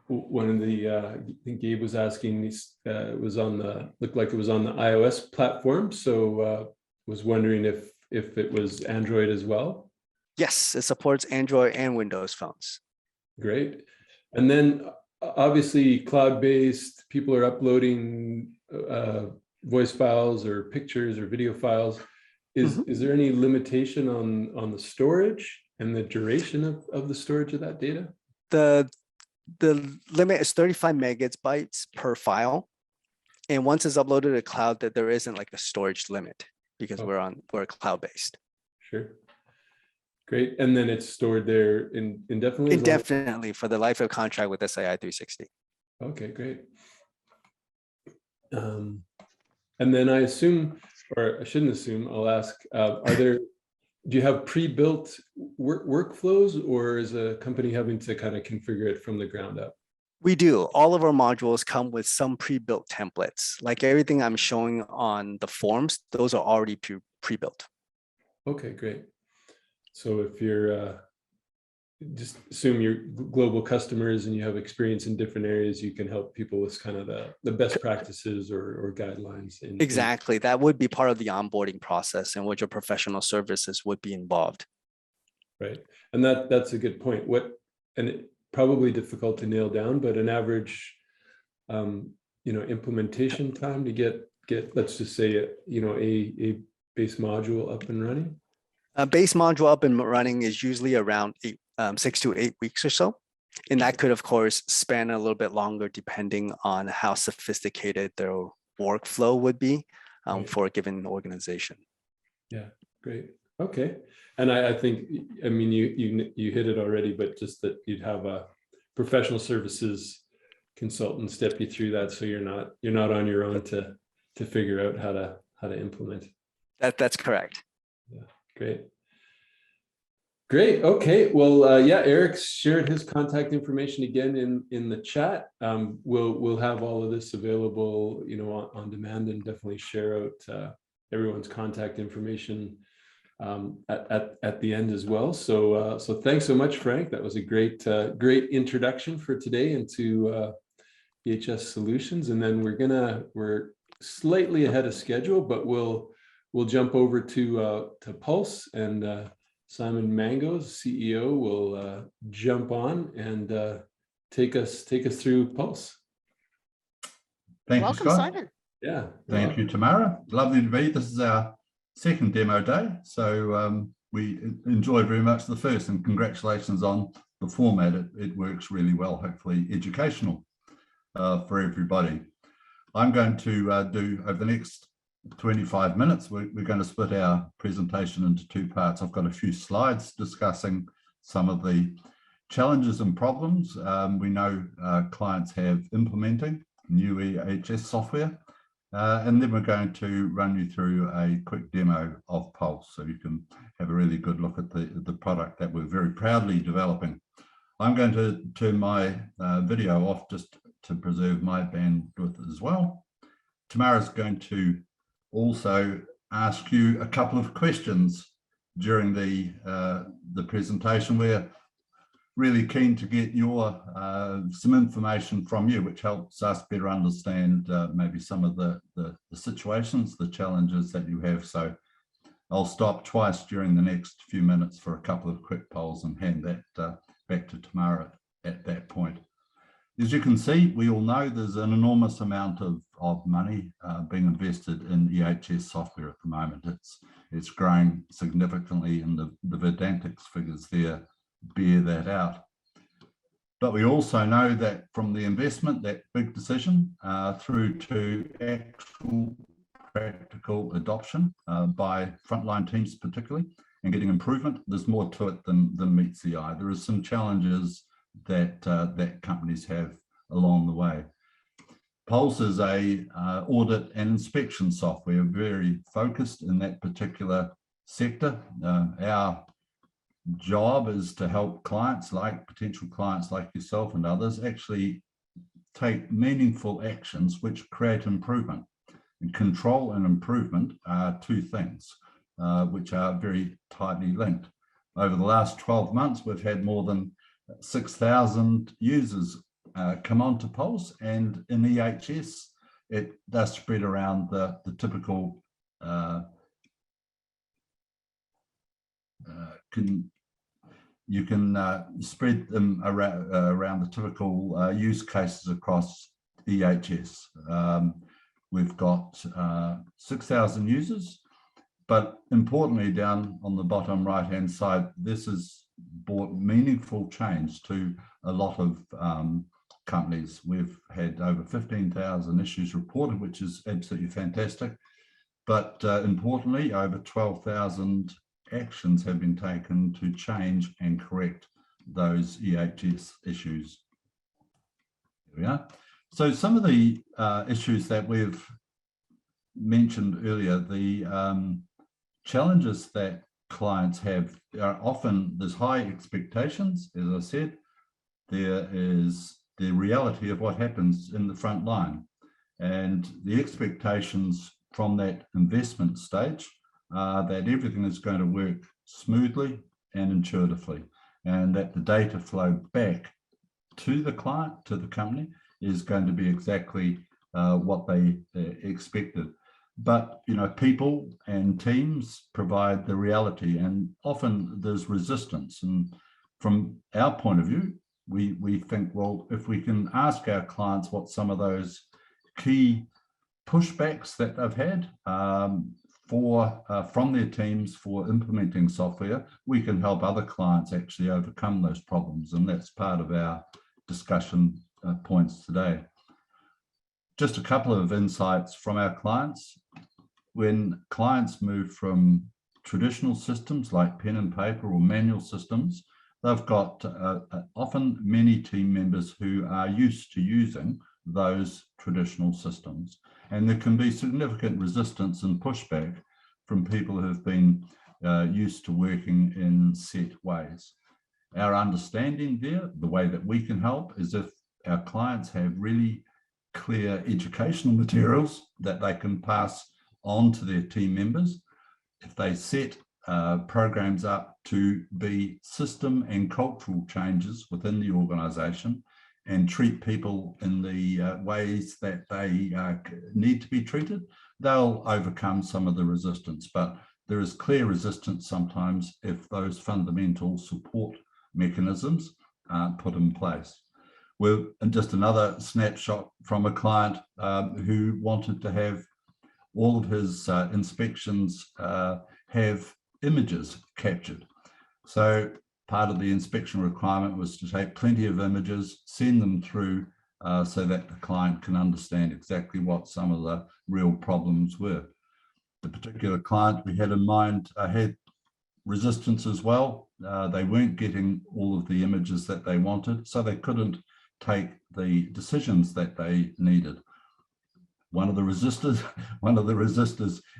S1: One of the, I think Gabe was asking, it was on the, looked like it was on the iOS platform. So was wondering if it was Android as well.
S5: Yes, it supports Android and Windows phones. Great.
S1: And then obviously cloud-based, people are uploading voice files or pictures or video files. Is there any limitation on the storage and the duration of the storage of that data?
S5: The limit is 35 megabytes per file. And once it's uploaded to the cloud, that there isn't like a storage limit because we're cloud-based.
S1: Sure. Great. And then it's stored there indefinitely?
S5: Indefinitely for the life of contract with SAI 360.
S1: Okay, great. And then I assume, or I shouldn't assume, I'll ask, do you have pre-built workflows, or is a company having to kind of configure it from the ground up?
S5: We do. All of our modules come with some pre-built templates. Like everything I'm showing on the forms, those are already pre-built.
S1: Okay, great. So if you're, just assume you're global customers and you have experience in different areas, you can help people with kind of the best practices or guidelines.
S5: Exactly. That would be part of the onboarding process in which your professional services would be involved.
S1: Right. And that's a good point. And it probably difficult to nail down, but an average, implementation time to get, let's just say, a base module up and running?
S5: A base module up and running is usually around 6 to 8 weeks or so. And that could, of course, span a little bit longer depending on how sophisticated their workflow would be for a given organization.
S1: Yeah, great. Okay. And I think, I mean, you hit it already, but just that you'd have a professional services consultant step you through that, so you're not on your own to figure out how to implement. That's
S5: correct.
S1: Yeah, great. Great. Okay. Well, yeah, Eric's shared his contact information again in the chat. We'll have all of this available, on demand, and definitely share out everyone's contact information at the end as well. So thanks so much, Frank. That was a great introduction for today into EH&S solutions. And then we're slightly ahead of schedule, but we'll jump over to Pulse, and Simon Mangos, CEO, will jump on and take us through Pulse.
S6: Thank
S2: Welcome,
S6: you, Scott.
S2: Simon.
S1: Yeah.
S6: Thank you, Tamara. Lovely to be. This is our second demo day, so we enjoyed very much the first, and congratulations on the format. It works really well, hopefully educational for everybody. I'm going to do, over the next 25 minutes, we're going to split our presentation into 2 parts. I've got a few slides discussing some of the challenges and problems we know clients have implementing new EH&S software, And then we're going to run you through a quick demo of Pulse so you can have a really good look at the product that we're very proudly developing. I'm going to turn my video off just to preserve my bandwidth as well. Tamara's going to also ask you a couple of questions during the presentation. We're really keen to get your some information from you, which helps us better understand maybe some of the situations, the challenges that you have. So I'll stop twice during the next few minutes for a couple of quick polls and hand that back to Tamara at that point. As you can see, we all know there's an enormous amount of money being invested in EH&S software at the moment. It's growing significantly, and the Vedantics figures there bear that out. But we also know that from the investment, that big decision, through to actual practical adoption by frontline teams particularly, and getting improvement, there's more to it than meets the eye. There are some challenges that companies have along the way. Pulse is a audit and inspection software, very focused in that particular sector. Our job is to help clients, like potential clients like yourself and others, actually take meaningful actions which create improvement. And control and improvement are two things which are very tightly linked. Over the last 12 months, we've had more than 6,000 users come onto Pulse, and in EH&S, it does spread around the typical you can spread them around the typical use cases across EH&S. We've got 6,000 users, but importantly, down on the bottom right-hand side, this has brought meaningful change to a lot of companies. We've had over 15,000 issues reported, which is absolutely fantastic. But importantly, over 12,000 actions have been taken to change and correct those EH&S issues. Here we are. So some of the issues that we've mentioned earlier, the challenges that clients have are often, there's high expectations, as I said, there is the reality of what happens in the front line, and the expectations from that investment stage that everything is going to work smoothly and intuitively, and that the data flow back to the client, to the company, is going to be exactly what they expected. But people and teams provide the reality, and often there's resistance. And from our point of view, we think, well, if we can ask our clients what some of those key pushbacks that they've had from their teams for implementing software, we can help other clients actually overcome those problems. And that's part of our discussion points today. Just a couple of insights from our clients. When clients move from traditional systems like pen and paper or manual systems, they've got often many team members who are used to using those traditional systems. And there can be significant resistance and pushback from people who have been used to working in set ways. Our understanding there, the way that we can help, is if our clients have really clear educational materials that they can pass on to their team members, if they set programs up to be system and cultural changes within the organization and treat people in the ways that they need to be treated, they'll overcome some of the resistance. But there is clear resistance sometimes if those fundamental support mechanisms aren't put in place. Well, and just another snapshot from a client who wanted to have all of his inspections have images captured. So part of the inspection requirement was to take plenty of images, send them through so that the client can understand exactly what some of the real problems were. The particular client we had in mind had resistance as well. They weren't getting all of the images that they wanted, so they couldn't take the decisions that they needed. one of the resistors,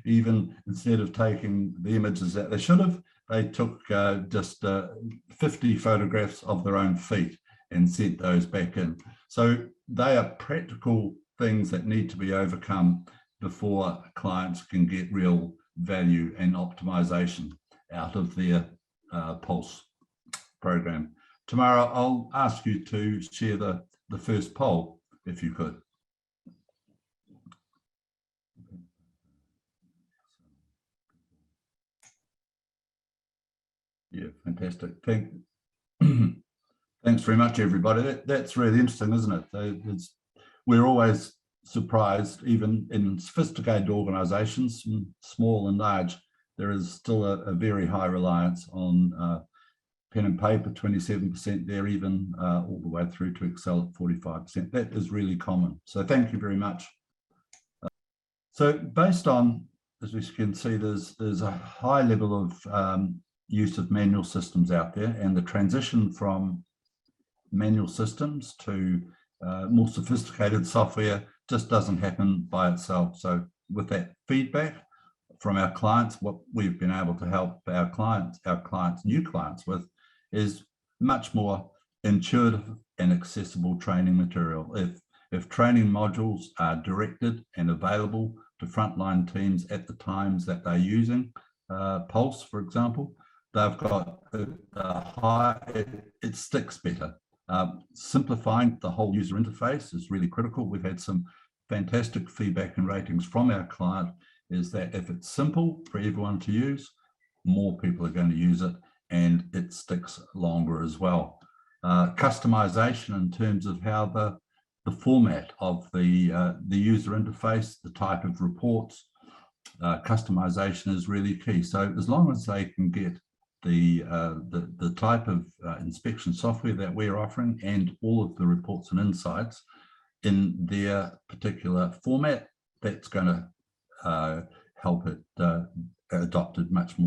S6: even instead of taking the images that they should have, they took just 50 photographs of their own feet and sent those back in. So they are practical things that need to be overcome before clients can get real value and optimization out of their Pulse program. Tamara, I'll ask you to share the first poll, if you could. Yeah, fantastic. Thanks very much, everybody. That's really interesting, isn't it? We're always surprised, even in sophisticated organizations, small and large, there is still a very high reliance on pen and paper, 27% there, even all the way through to Excel at 45%. That is really common. So thank you very much. So based on, as we can see, there's a high level of use of manual systems out there, and the transition from manual systems to more sophisticated software just doesn't happen by itself. So with that feedback from our clients, what we've been able to help our clients, new clients with, is much more intuitive and accessible training material. If training modules are directed and available to frontline teams at the times that they're using Pulse, for example, they've got it sticks better. Simplifying the whole user interface is really critical. We've had some fantastic feedback and ratings from our client, is that if it's simple for everyone to use, more people are going to use it, and it sticks longer as well. Customization in terms of how the format of the user interface, the type of reports, customization is really key. So as long as they can get the type of inspection software that we're offering and all of the reports and insights in their particular format, that's going to help it adopted much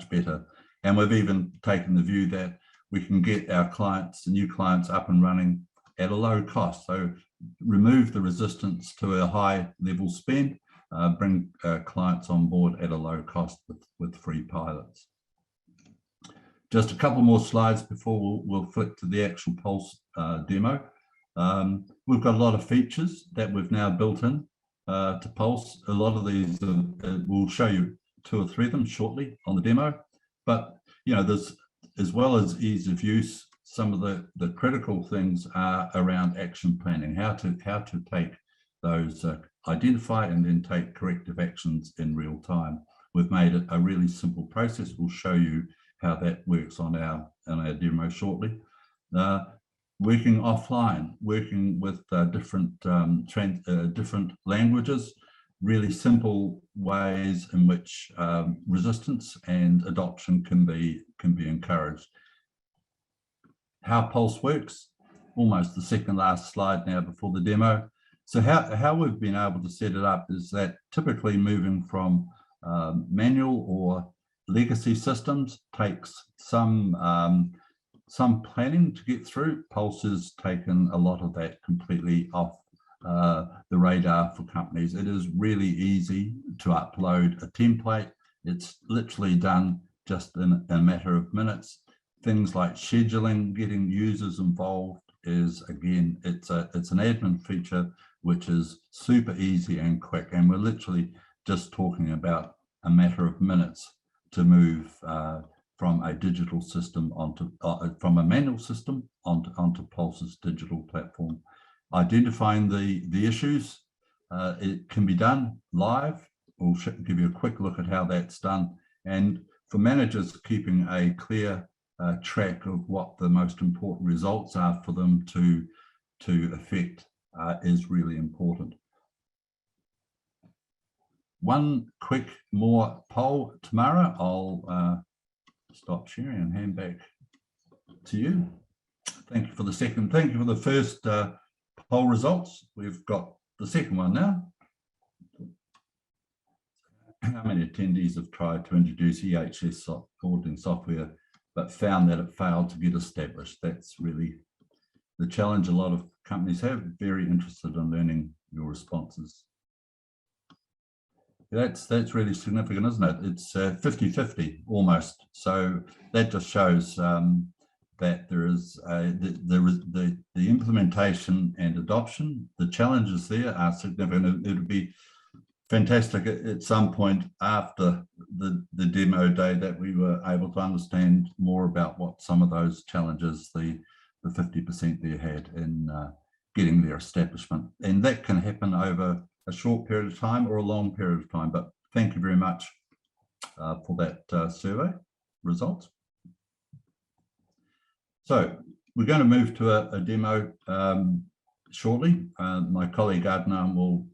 S6: better. And we've even taken the view that we can get our clients, the new clients, up and running at a low cost. So remove the resistance to a high level spend, bring clients on board at a low cost with free pilots. Just a couple more slides before we'll flick to the actual Pulse demo. We've got a lot of features that we've now built in to Pulse. A lot of these we'll show you 2 or 3 of them shortly on the demo. But there's, as well as ease of use, some of the critical things are around action planning, how to take those, identify and then take corrective actions in real time. We've made it a really simple process. We'll show you how that works on our demo shortly. Working offline, working with different languages, really simple ways in which resistance and adoption can be encouraged. How Pulse works, almost the second last slide now before the demo. So how we've been able to set it up is that typically moving from manual or legacy systems takes some planning to get through. Pulse has taken a lot of that completely off the radar for companies. It is really easy to upload a template. It's literally done just in a matter of minutes. Things like scheduling, getting users involved is, again, it's an admin feature which is super easy and quick. And we're literally just talking about a matter of minutes to move from a digital system from a manual system onto Pulse's digital platform. Identifying the issues, it can be done live. We'll give you a quick look at how that's done. And for managers, keeping a clear track of what the most important results are for them to affect is really important. One quick more poll, Tamara. I'll stop sharing and hand back to you. Thank you for the second. Thank you for the first poll results. We've got the second one now. How many attendees have tried to introduce EH&S auditing software but found that it failed to get established? That's really the challenge a lot of companies have. Very interested in learning your responses. That's really significant, isn't it? It's 50-50 almost. So that just shows that there is the implementation and adoption. The challenges there are significant. It would be fantastic at some point after the demo day that we were able to understand more about what some of those challenges the 50% there had in getting their establishment. And that can happen over a short period of time or a long period of time. But thank you very much for that survey result. So we're going to move to a demo shortly. My colleague Adnan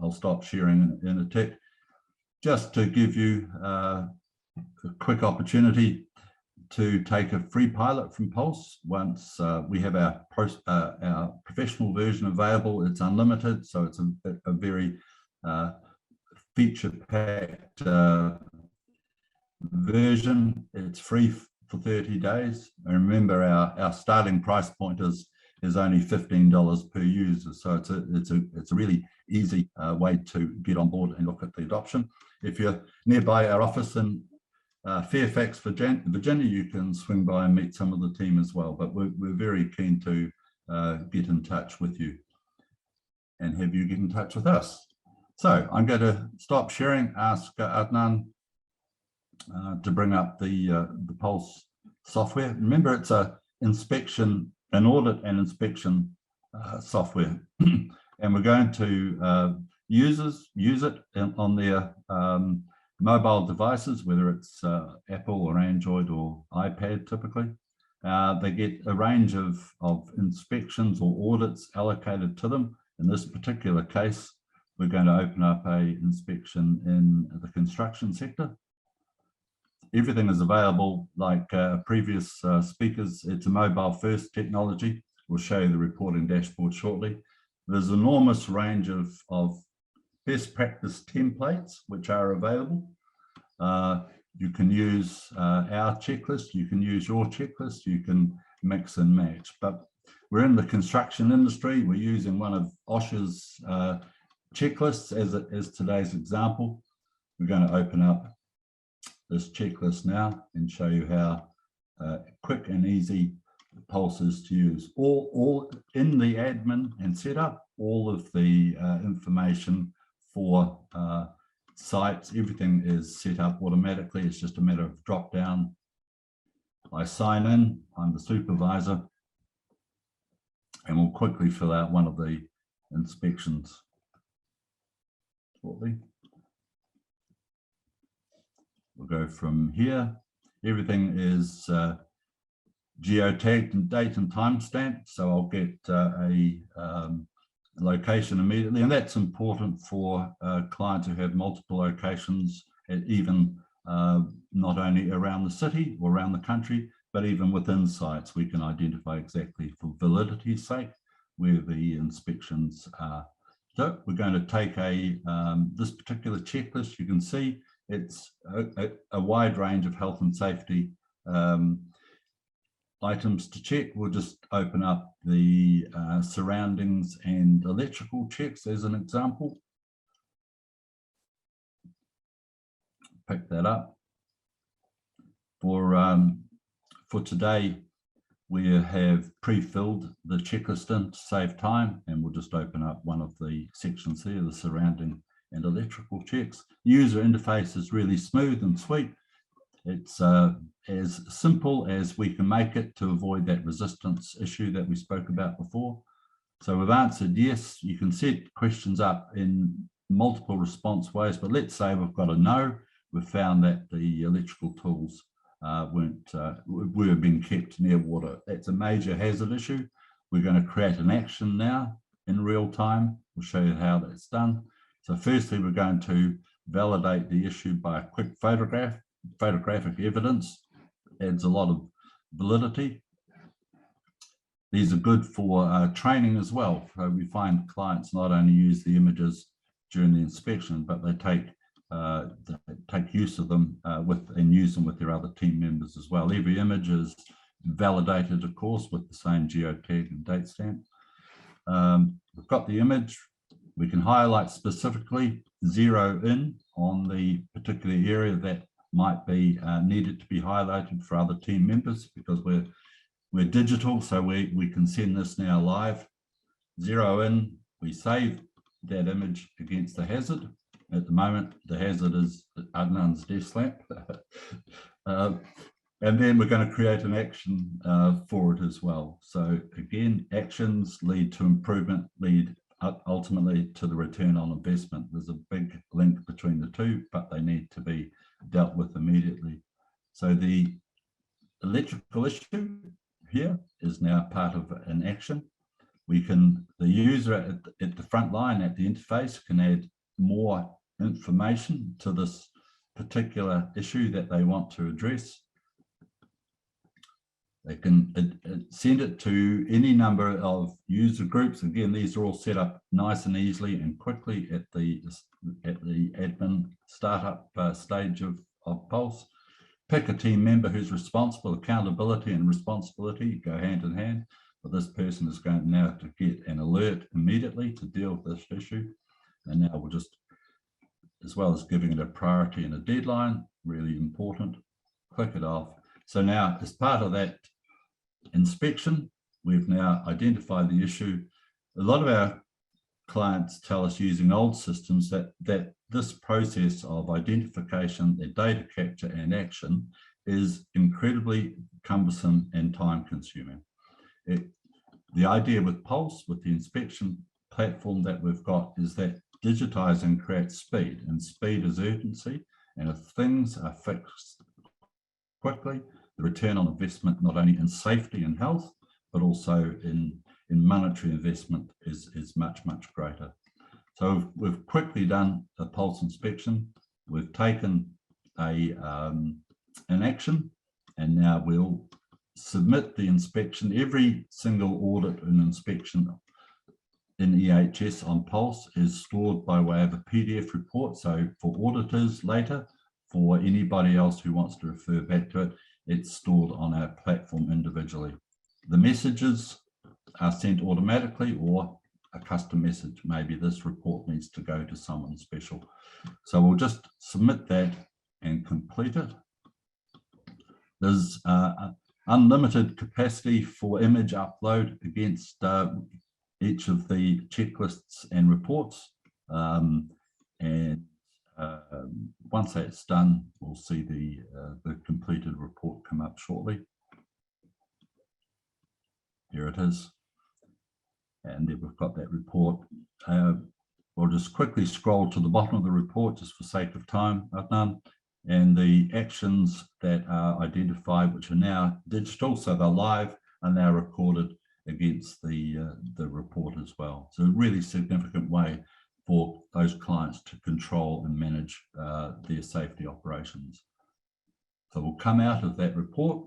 S6: I'll stop sharing in a tick, just to give you a quick opportunity to take a free pilot from Pulse. Once we have our professional version available, it's unlimited, so it's a very feature-packed version. It's free for 30 days. And remember, our starting price point is only $15 per user, so it's a really easy way to get on board and look at the adoption. If you're nearby our office in Fairfax, Virginia, you can swing by and meet some of the team as well. But we're very keen to get in touch with you and have you get in touch with us. So I'm going to stop sharing, ask Adnan to bring up the Pulse software. Remember, it's an audit and inspection software, and we're going to use it on their mobile devices, whether it's Apple or Android or iPad typically. They get a range of inspections or audits allocated to them. In this particular case, we're going to open up an inspection in the construction sector. Everything is available like previous speakers. It's a mobile first technology. We'll show you the reporting dashboard shortly. There's an enormous range of best practice templates which are available. You can use our checklist, you can use your checklist, you can mix and match. But we're in the construction industry. We're using one of OSHA's checklists as today's example. We're going to open up this checklist now and show you how quick and easy Pulse is to use. All in the admin and setup, all of the information for sites, everything is set up automatically. It's just a matter of drop down. I sign in, I'm the supervisor, and we'll quickly fill out one of the inspections shortly. We'll go from here. Everything is geotagged and date and time stamped, so I'll get a location immediately, and that's important for clients who have multiple locations, and even not only around the city or around the country, but even within sites. We can identify exactly, for validity's sake, where the inspections are. So we're going to take this particular checklist. You can see it's a wide range of health and safety items to check. We'll just open up the surroundings and electrical checks as an example. Pick that up. For today, we have pre-filled the checklist in to save time, and we'll just open up one of the sections here, the surrounding and electrical checks. User interface is really smooth and sweet. It's as simple as we can make it to avoid that resistance issue that we spoke about before. So we've answered yes. You can set questions up in multiple response ways, but let's say we've got a no. We've found that the electrical tools were being kept near water. That's a major hazard issue. We're going to create an action now in real time. We'll show you how that's done. So firstly, we're going to validate the issue by a quick photograph. Photographic evidence adds a lot of validity. These are good for training as well. So we find clients not only use the images during the inspection, but they take use of them and use them with their other team members as well. Every image is validated, of course, with the same geotag and date stamp. We've got the image. We can highlight specifically, zero in on the particular area that might be needed to be highlighted for other team members, because we're digital, so we can send this now live. Zero in, we save that image against the hazard. At the moment, the hazard is Adnan's desk lamp. And then we're going to create an action for it as well. So again, actions lead to improvement, lead ultimately to the return on investment. There's a big link between the two, but they need to be dealt with immediately. So the electrical issue here is now part of an action. The user at the front line, at the interface, can add more information to this particular issue that they want to address. They can send it to any number of user groups. Again, these are all set up nice and easily and quickly at the admin startup stage of Pulse. Pick a team member who's responsible. Accountability and responsibility go hand in hand. But this person is going now to get an alert immediately to deal with this issue. And now we'll just, as well as giving it a priority and a deadline, really important, click it off. So now, as part of that inspection, we've now identified the issue. A lot of our clients tell us, using old systems, that this process of identification, their data capture and action is incredibly cumbersome and time consuming. The idea with Pulse, with the inspection platform that we've got, is that digitizing creates speed, and speed is urgency. And if things are fixed quickly, the return on investment, not only in safety and health, but also in monetary investment is much, much greater. So we've quickly done a Pulse inspection. We've taken an action, and now we'll submit the inspection. Every single audit and inspection in EH&S on Pulse is stored by way of a PDF report. So for auditors later, for anybody else who wants to refer back to it, it's stored on our platform individually. The messages are sent automatically, or a custom message. Maybe this report needs to go to someone special. So we'll just submit that and complete it. There's unlimited capacity for image upload against each of the checklists and reports. Once that's done, we'll see the completed report come up shortly. Here it is. And then we've got that report. We'll just quickly scroll to the bottom of the report, just for sake of time, Adnan. And the actions that are identified, which are now digital, so they're live, are now recorded against the report as well. So a really significant way for those clients to control and manage their safety operations. So we'll come out of that report.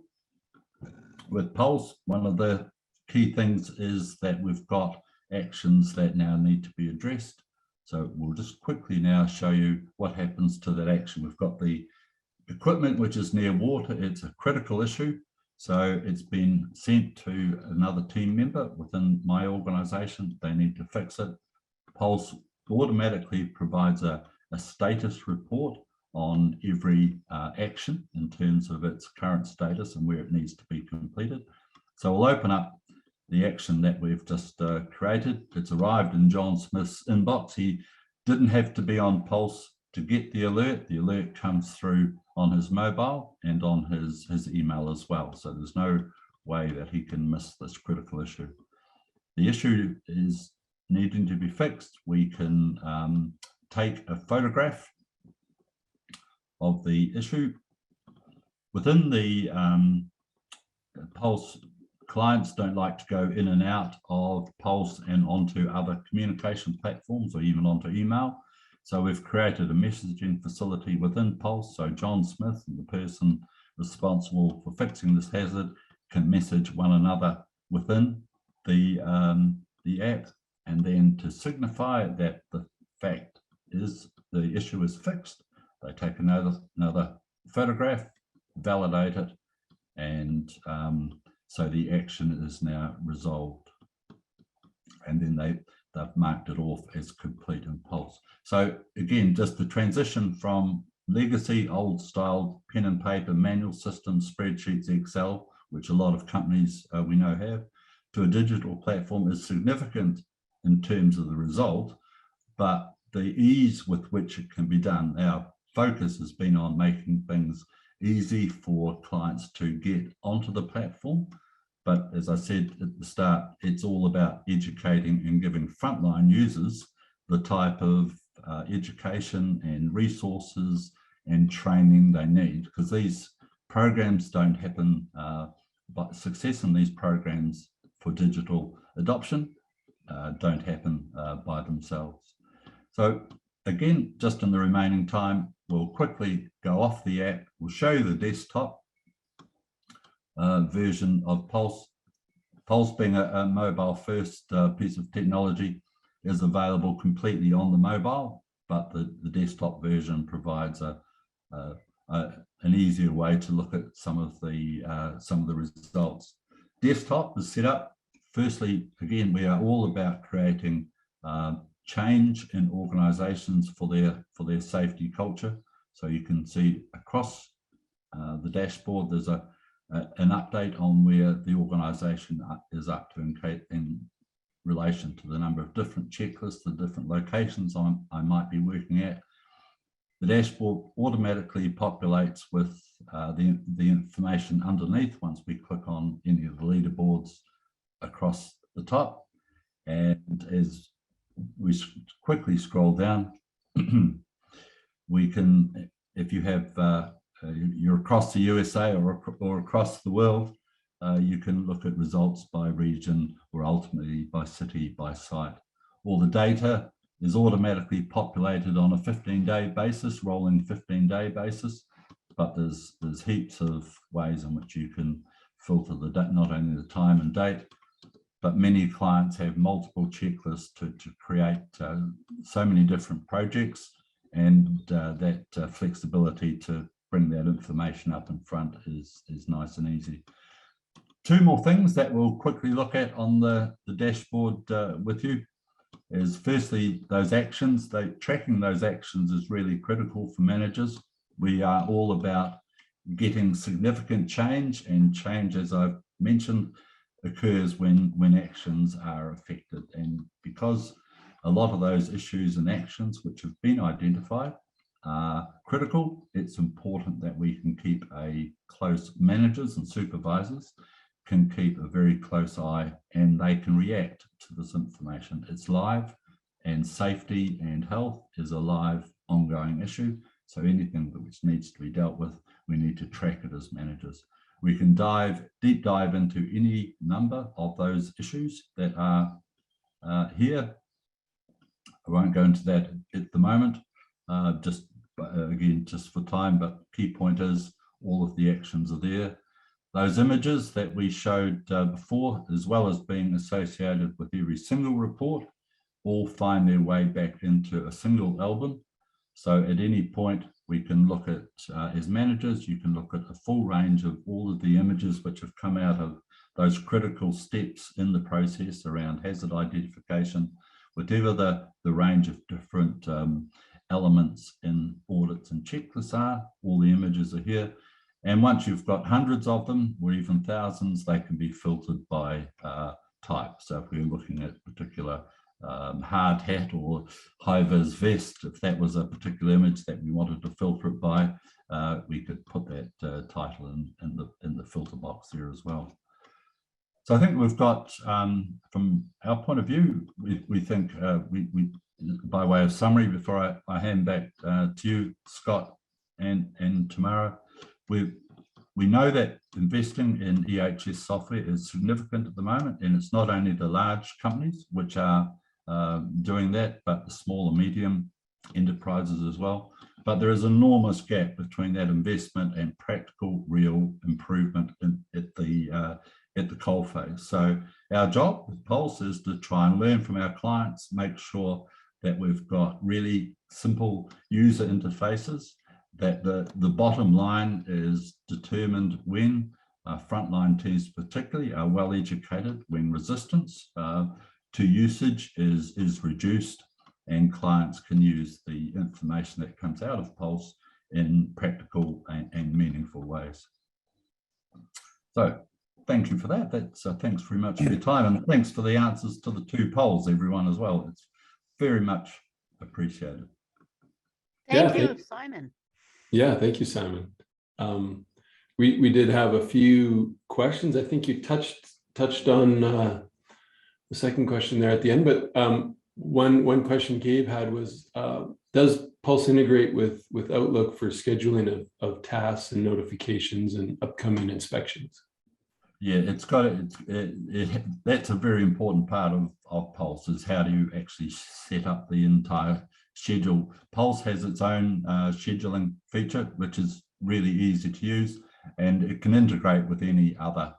S6: With Pulse, one of the key things is that we've got actions that now need to be addressed. So we'll just quickly now show you what happens to that action. We've got the equipment which is near water. It's a critical issue. So it's been sent to another team member within my organization. They need to fix it. Pulse automatically provides a status report on every action in terms of its current status and where it needs to be completed. So we'll open up the action that we've just created. It's arrived in John Smith's inbox. He didn't have to be on Pulse to get the alert. The alert comes through on his mobile and on his email as well. So there's no way that he can miss this critical issue. The issue is needing to be fixed. We can take a photograph of the issue. Within the Pulse, clients don't like to go in and out of Pulse and onto other communication platforms or even onto email. So we've created a messaging facility within Pulse. So John Smith and the person responsible for fixing this hazard can message one another within the app, and then to signify that the fact is the issue is fixed, they take another photograph, validate it, and so the action is now resolved. And then they've marked it off as complete in Pulse. So again, just the transition from legacy, old style pen and paper manual systems, spreadsheets, Excel, which a lot of companies we know have, to a digital platform is significant in terms of the result, but the ease with which it can be done. Our focus has been on making things easy for clients to get onto the platform. But as I said at the start, it's all about educating and giving frontline users the type of education and resources and training they need, because these programs don't happen, but success in these programs for digital adoption don't happen by themselves. So again, just in the remaining time, we'll quickly go off the app. We'll show you the desktop version of Pulse. Pulse, being a mobile first piece of technology, is available completely on the mobile, but the desktop version provides an easier way to look at some of the results. Desktop is set up. Firstly, again, we are all about creating change in organizations for their safety culture. So you can see across the dashboard, there's an update on where the organization is up to in relation to the number of different checklists, the different locations I might be working at. The dashboard automatically populates with the information underneath once we click on any of the leaderboards across the top. And as we quickly scroll down, we can, if you have, you're across the USA or across the world, you can look at results by region or ultimately by city, by site. All the data is automatically populated on a 15-day basis, rolling 15-day basis, but there's heaps of ways in which you can filter the not only the time and date, but many clients have multiple checklists to create so many different projects, and that flexibility to bring that information up in front is nice and easy. Two more things that we'll quickly look at on the dashboard with you is firstly, those actions. Tracking those actions is really critical for managers. We are all about getting significant change, and change, as I've mentioned, occurs when actions are affected. And because a lot of those issues and actions which have been identified are critical, it's important that we can keep managers and supervisors can keep a very close eye, and they can react to this information. It's live, and safety and health is a live ongoing issue. So anything which needs to be dealt with, we need to track it as managers. We can deep dive into any number of those issues that are here. I won't go into that at the moment, again, just for time, but key point is all of the actions are there. Those images that we showed before, as well as being associated with every single report, all find their way back into a single album. So at any point, we can look at, as managers, you can look at a full range of all of the images which have come out of those critical steps in the process around hazard identification, whatever the range of different elements in audits and checklists are, all the images are here. And once you've got hundreds of them, or even thousands, they can be filtered by type. So if we're looking at particular hard hat or high-vis vest, if that was a particular image that we wanted to filter it by, we could put that title in the filter box there as well. So I think we've got, from our point of view, we think, by way of summary, before I hand back to you, Scott and Tamara, we know that investing in EH&S software is significant at the moment, and it's not only the large companies which are doing that, but the small and medium enterprises as well. But there is an enormous gap between that investment and practical, real improvement at the coalface. So our job with Pulse is to try and learn from our clients, make sure that we've got really simple user interfaces, that the bottom line is determined when frontline teams particularly are well educated when resistance to usage is reduced, and clients can use the information that comes out of Pulse in practical and meaningful ways. So thank you for that. That's thanks very much for your time, and thanks for the answers to the 2 polls, everyone, as well. It's very much appreciated.
S2: Thank you, Simon.
S1: Yeah, thank you, Simon. We did have a few questions. I think you touched on the second question there at the end, but one question Gabe had was, does Pulse integrate with Outlook for scheduling of tasks and notifications and upcoming inspections?
S6: Yeah, it's got that's a very important part of Pulse, is how do you actually set up the entire schedule. Pulse has its own scheduling feature, which is really easy to use, and it can integrate with any other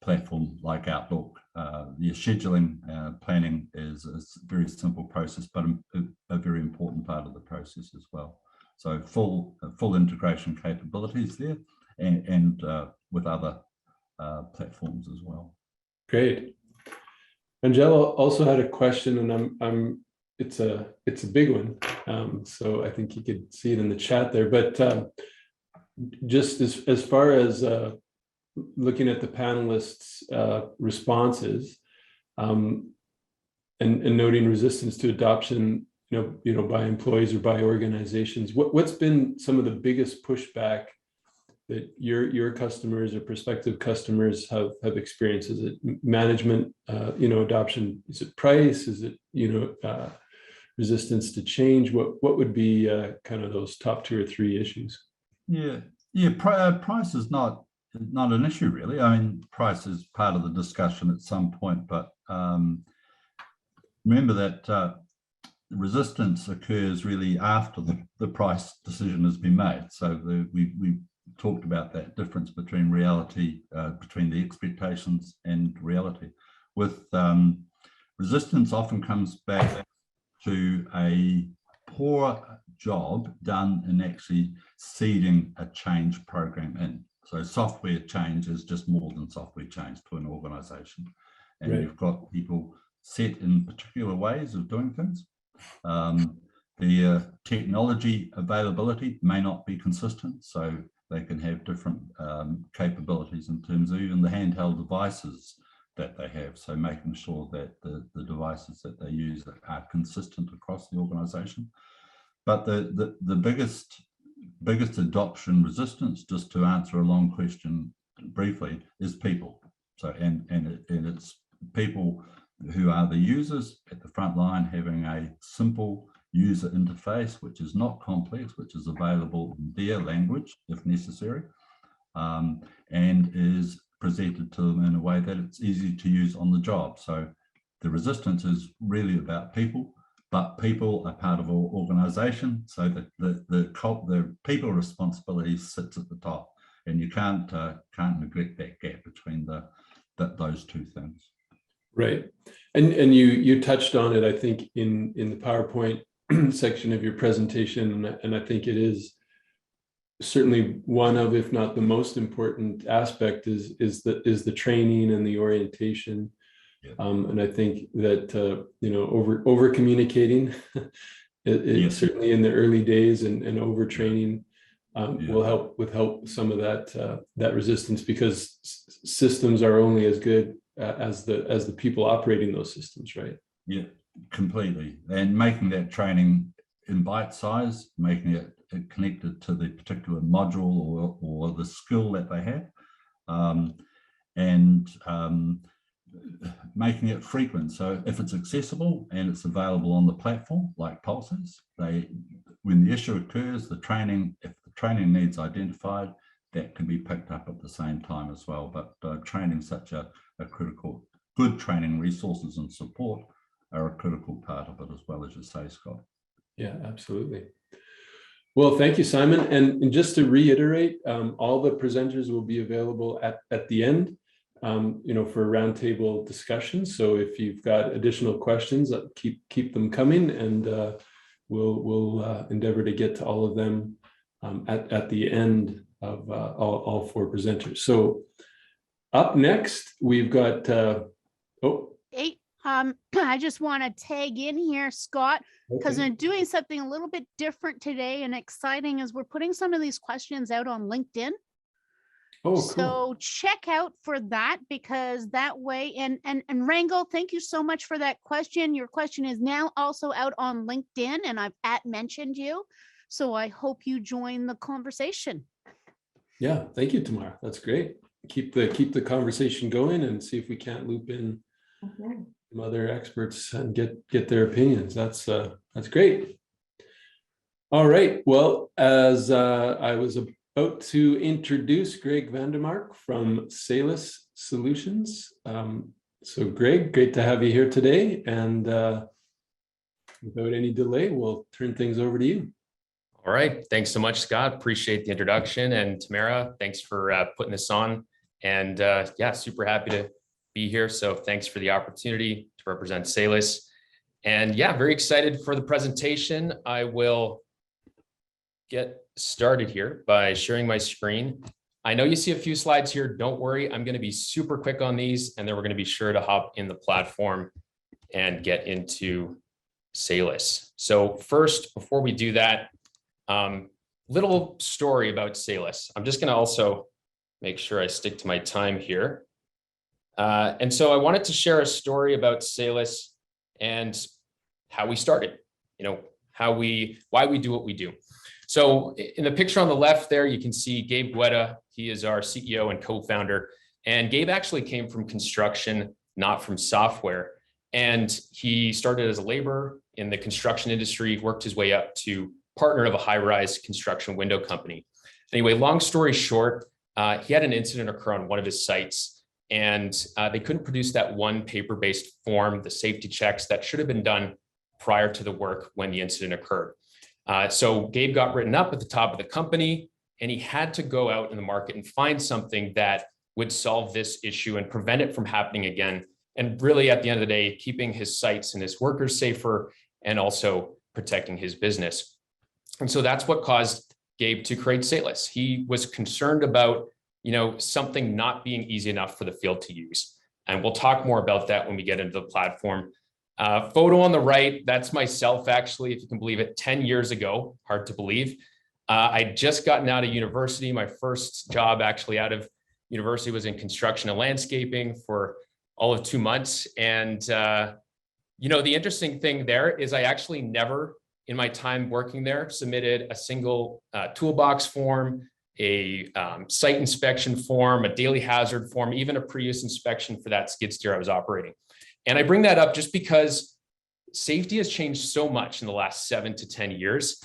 S6: platform like Outlook. The scheduling planning is a very simple process, but a very important part of the process as well. So full integration capabilities there, and with other platforms as well.
S1: Great. Angela also had a question, and it's a big one, so I think you could see it in the chat there. But just as far as looking at the panelists' responses, and noting resistance to adoption, by employees or by organizations, what's been some of the biggest pushback that your customers or prospective customers have experienced? Is it management, adoption? Is it price? Is it, resistance to change? What would be kind of those top 2 or 3 issues?
S6: Yeah. Price is not an issue, really. I mean, price is part of the discussion at some point, but remember that resistance occurs really after the price decision has been made. So we talked about that difference between reality, between the expectations and reality. With resistance often comes back to a poor job done in actually seeding a change program in. So software change is just more than software change to an organization. And
S1: right.
S6: You've got people set in particular ways of doing things. The technology availability may not be consistent, so they can have different capabilities in terms of even the handheld devices that they have. So making sure that the devices that they use are consistent across the organization. But the biggest adoption resistance, just to answer a long question briefly, is people. So and it's people who are the users at the front line having a simple user interface, which is not complex, which is available in their language if necessary, and is presented to them in a way that it's easy to use on the job. So the resistance is really about people, but people are part of our organization, so that the people responsibility sits at the top, and you can't neglect that gap between those 2 things.
S1: Right, and you touched on it, I think, in the PowerPoint section of your presentation, and I think it is certainly one of, if not the most important aspect, is the training and the orientation.
S6: Yeah.
S1: And I think that over communicating, certainly in the early days, and overtraining will help some of that resistance, because systems are only as good as the people operating those systems, right?
S6: Yeah, completely. And making that training in bite size, making it connected to the particular module or the skill that they have, and making it frequent. So if it's accessible and it's available on the platform like Pulse is, when the issue occurs, if the training needs identified, that can be picked up at the same time as well. But training such a critical, good training resources and support are a critical part of it as well, as you say, Scott.
S1: Yeah, absolutely. Well, thank you, Simon. And just to reiterate, all the presenters will be available at the end, for roundtable discussions. So if you've got additional questions, keep them coming, and we'll endeavor to get to all of them at the end of all four presenters. So up next, we've got,
S2: Hey, I just want to tag in here, Scott, because
S1: okay.
S2: I'm doing something a little bit different today and exciting is we're putting some of these questions out on LinkedIn.
S1: Oh, cool.
S2: So check out for that, because that way, and Rango, thank you so much for that question. Your question is now also out on LinkedIn, and I've mentioned you. So I hope you join the conversation.
S1: Yeah, thank you, Tamara. That's great. Keep the conversation going and see if we can't loop in some other experts and get their opinions. That's great. All right. Well, as I was about to introduce Greg Vandermark from Salus Solutions. So Greg, great to have you here today. And without any delay, we'll turn things over to you.
S7: All right. Thanks so much, Scott. Appreciate the introduction. And Tamara, thanks for putting this on. And yeah, super happy to be here. So thanks for the opportunity to represent Salus. And yeah, very excited for the presentation. I will get started here by sharing my screen. I know you see a few slides here. Don't worry. I'm going to be super quick on these, and then we're going to be sure to hop in the platform and get into Salus. So first, before we do that, little story about Salus. I'm just going to also make sure I stick to my time here. And so I wanted to share a story about Salus and how we started, why we do what we do. So in the picture on the left there, you can see Gabe Guetta. He is our CEO and co-founder. And Gabe actually came from construction, not from software. And he started as a laborer in the construction industry, worked his way up to partner of a high-rise construction window company. Anyway, long story short, he had an incident occur on one of his sites, and they couldn't produce that one paper-based form, the safety checks that should have been done prior to the work when the incident occurred. So Gabe got written up at the top of the company, and he had to go out in the market and find something that would solve this issue and prevent it from happening again. And really, at the end of the day, keeping his sites and his workers safer and also protecting his business. And so that's what caused Gabe to create Salus. He was concerned about, something not being easy enough for the field to use. And we'll talk more about that when we get into the platform. Photo on the right, that's myself, actually, if you can believe it, 10 years ago, hard to believe. I'd just gotten out of university. My first job actually out of university was in construction and landscaping for all of 2 months. And, the interesting thing there is I actually never, in my time working there, submitted a single toolbox form, a site inspection form, a daily hazard form, even a pre-use inspection for that skid steer I was operating. And I bring that up just because safety has changed so much in the last 7 to 10 years.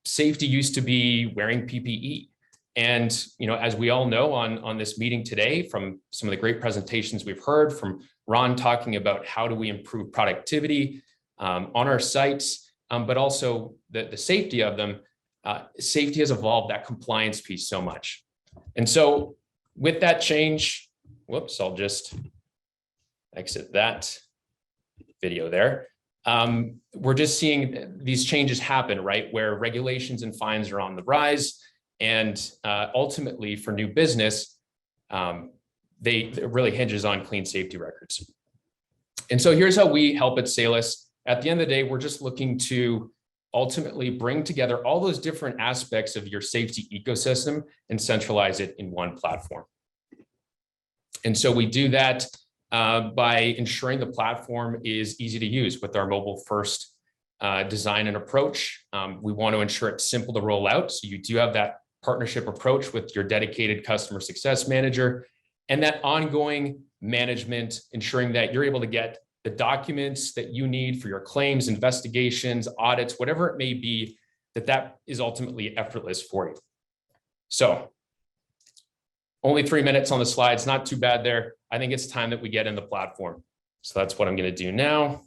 S7: Safety used to be wearing PPE. And, as we all know on this meeting today, from some of the great presentations we've heard from Ron talking about how do we improve productivity on our sites, but also the safety of them, safety has evolved, that compliance piece so much. And so with that change, whoops, I'll just exit that video there. We're just seeing these changes happen, right? Where regulations and fines are on the rise. And ultimately for new business, it really hinges on clean safety records. And so here's how we help at Salus. At the end of the day, we're just looking to ultimately bring together all those different aspects of your safety ecosystem and centralize it in one platform. And so we do that by ensuring the platform is easy to use with our mobile first design and approach. We want to ensure it's simple to roll out. So you do have that partnership approach with your dedicated customer success manager and that ongoing management, ensuring that you're able to get the documents that you need for your claims, investigations, audits, whatever it may be, that is ultimately effortless for you. So only 3 minutes on the slides, not too bad there. I think it's time that we get in the platform. So that's what I'm going to do now.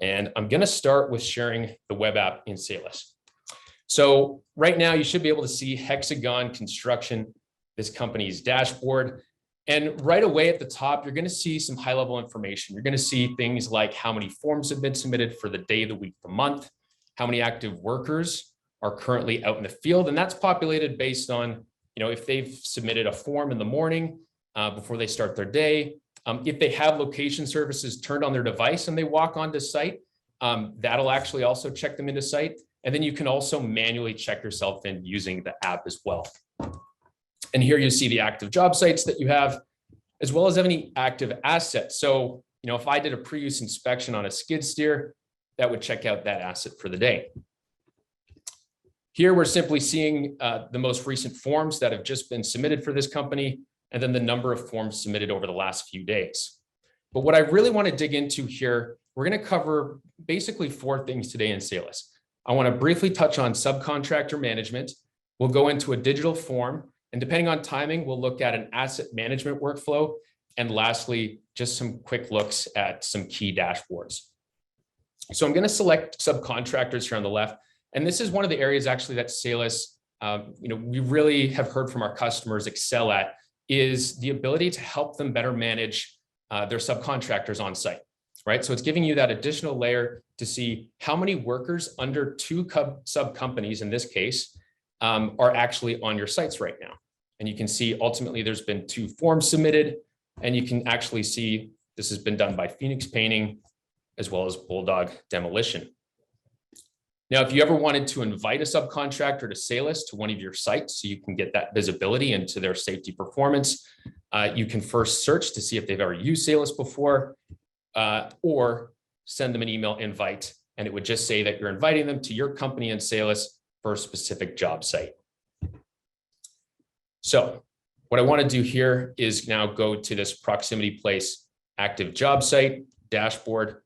S7: And I'm going to start with sharing the web app in Salus. So right now you should be able to see Hexagon Construction, this company's dashboard. And right away at the top, you're going to see some high-level information. You're going to see things like how many forms have been submitted for the day, the week, the month, how many active workers are currently out in the field. And that's populated based on, if they've submitted a form in the morning before they start their day, if they have location services turned on their device and they walk onto site, that'll actually also check them into site. And then you can also manually check yourself in using the app as well. And here you see the active job sites that you have, as well as any active assets. So, if I did a pre-use inspection on a skid steer, that would check out that asset for the day. Here we're simply seeing the most recent forms that have just been submitted for this company, and then the number of forms submitted over the last few days. But what I really want to dig into here, we're going to cover basically 4 things today in Salus. I want to briefly touch on subcontractor management. We'll go into a digital form, and depending on timing, we'll look at an asset management workflow. And lastly, just some quick looks at some key dashboards. So I'm going to select subcontractors here on the left. And this is one of the areas actually that Salus, we really have heard from our customers excel at, is the ability to help them better manage their subcontractors on site, right? So it's giving you that additional layer to see how many workers under 2 sub companies, in this case, are actually on your sites right now. And you can see ultimately there's been 2 forms submitted, and you can actually see this has been done by Phoenix Painting as well as Bulldog Demolition. Now, if you ever wanted to invite a subcontractor to Salus to one of your sites so you can get that visibility into their safety performance, you can first search to see if they've ever used Salus before, or send them an email invite, and it would just say that you're inviting them to your company in Salus for a specific job site. So what I want to do here is now go to this proximity place active job site dashboard.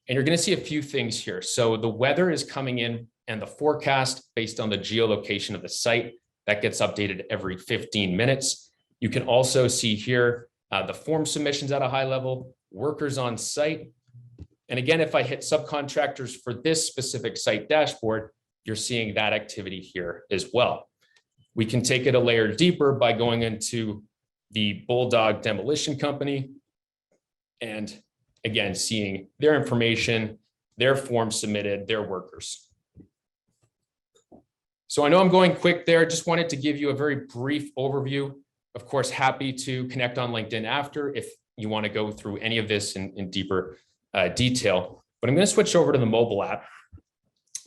S7: And you're going to see a few things here. So the weather is coming in and the forecast based on the geolocation of the site that gets updated every 15 minutes. You can also see here the form submissions at a high level, workers on site. And again, if I hit subcontractors for this specific site dashboard, you're seeing that activity here as well. We can take it a layer deeper by going into the Bulldog Demolition Company and again, seeing their information, their forms submitted, their workers. So I know I'm going quick there. Just wanted to give you a very brief overview. Of course, happy to connect on LinkedIn after if you want to go through any of this in deeper detail. But I'm going to switch over to the mobile app.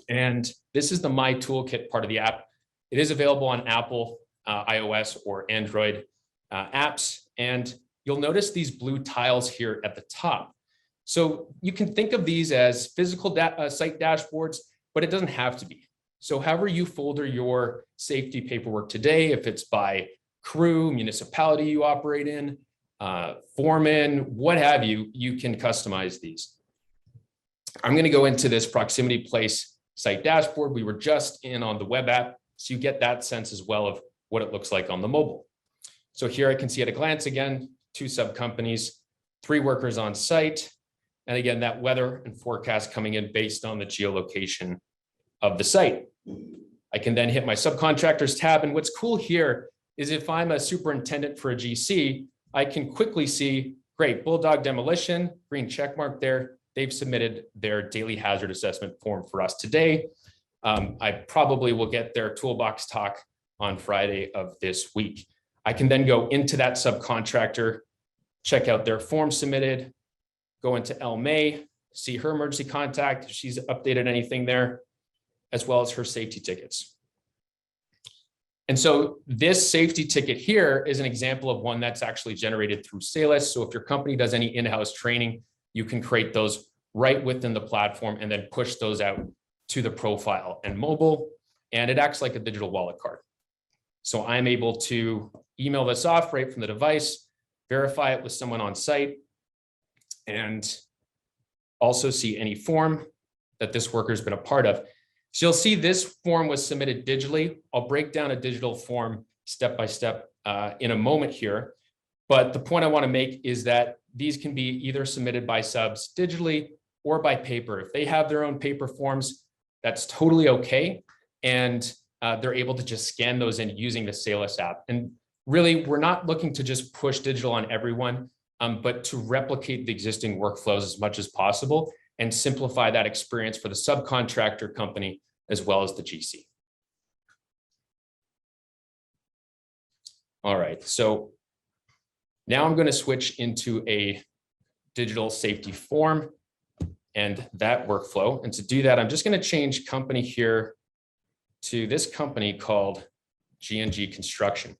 S7: And this is the My Toolkit part of the app. It is available on Apple, iOS, or Android apps. And you'll notice these blue tiles here at the top. So you can think of these as physical site dashboards, but it doesn't have to be. So however you folder your safety paperwork today, if it's by crew, municipality you operate in, foreman, what have you, you can customize these. I'm going to go into this proximity place site dashboard. We were just in on the web app, so you get that sense as well of what it looks like on the mobile. So here I can see at a glance, again, 2 sub companies, 3 workers on site. And again, that weather and forecast coming in based on the geolocation of the site. I can then hit my subcontractors tab. And what's cool here is if I'm a superintendent for a GC, I can quickly see, great, Bulldog Demolition, green check mark there. They've submitted their daily hazard assessment form for us today. I probably will get their toolbox talk on Friday of this week. I can then go into that subcontractor, check out their form submitted, go into El May, see her emergency contact, if she's updated anything there, as well as her safety tickets. And so this safety ticket here is an example of one that's actually generated through Salus. So if your company does any in-house training, you can create those right within the platform and then push those out to the profile and mobile. And it acts like a digital wallet card. So I'm able to email this off right from the device, verify it with someone on site, and also see any form that this worker's been a part of. So you'll see this form was submitted digitally. I'll break down a digital form step by step in a moment here. But the point I want to make is that these can be either submitted by subs digitally or by paper. If they have their own paper forms, that's totally okay. And they're able to just scan those in using the Salus app. And really, we're not looking to just push digital on everyone, but to replicate the existing workflows as much as possible and simplify that experience for the subcontractor company as well as the GC. All right, so now I'm going to switch into a digital safety form and that workflow. And to do that, I'm just going to change company here to this company called G&G Construction.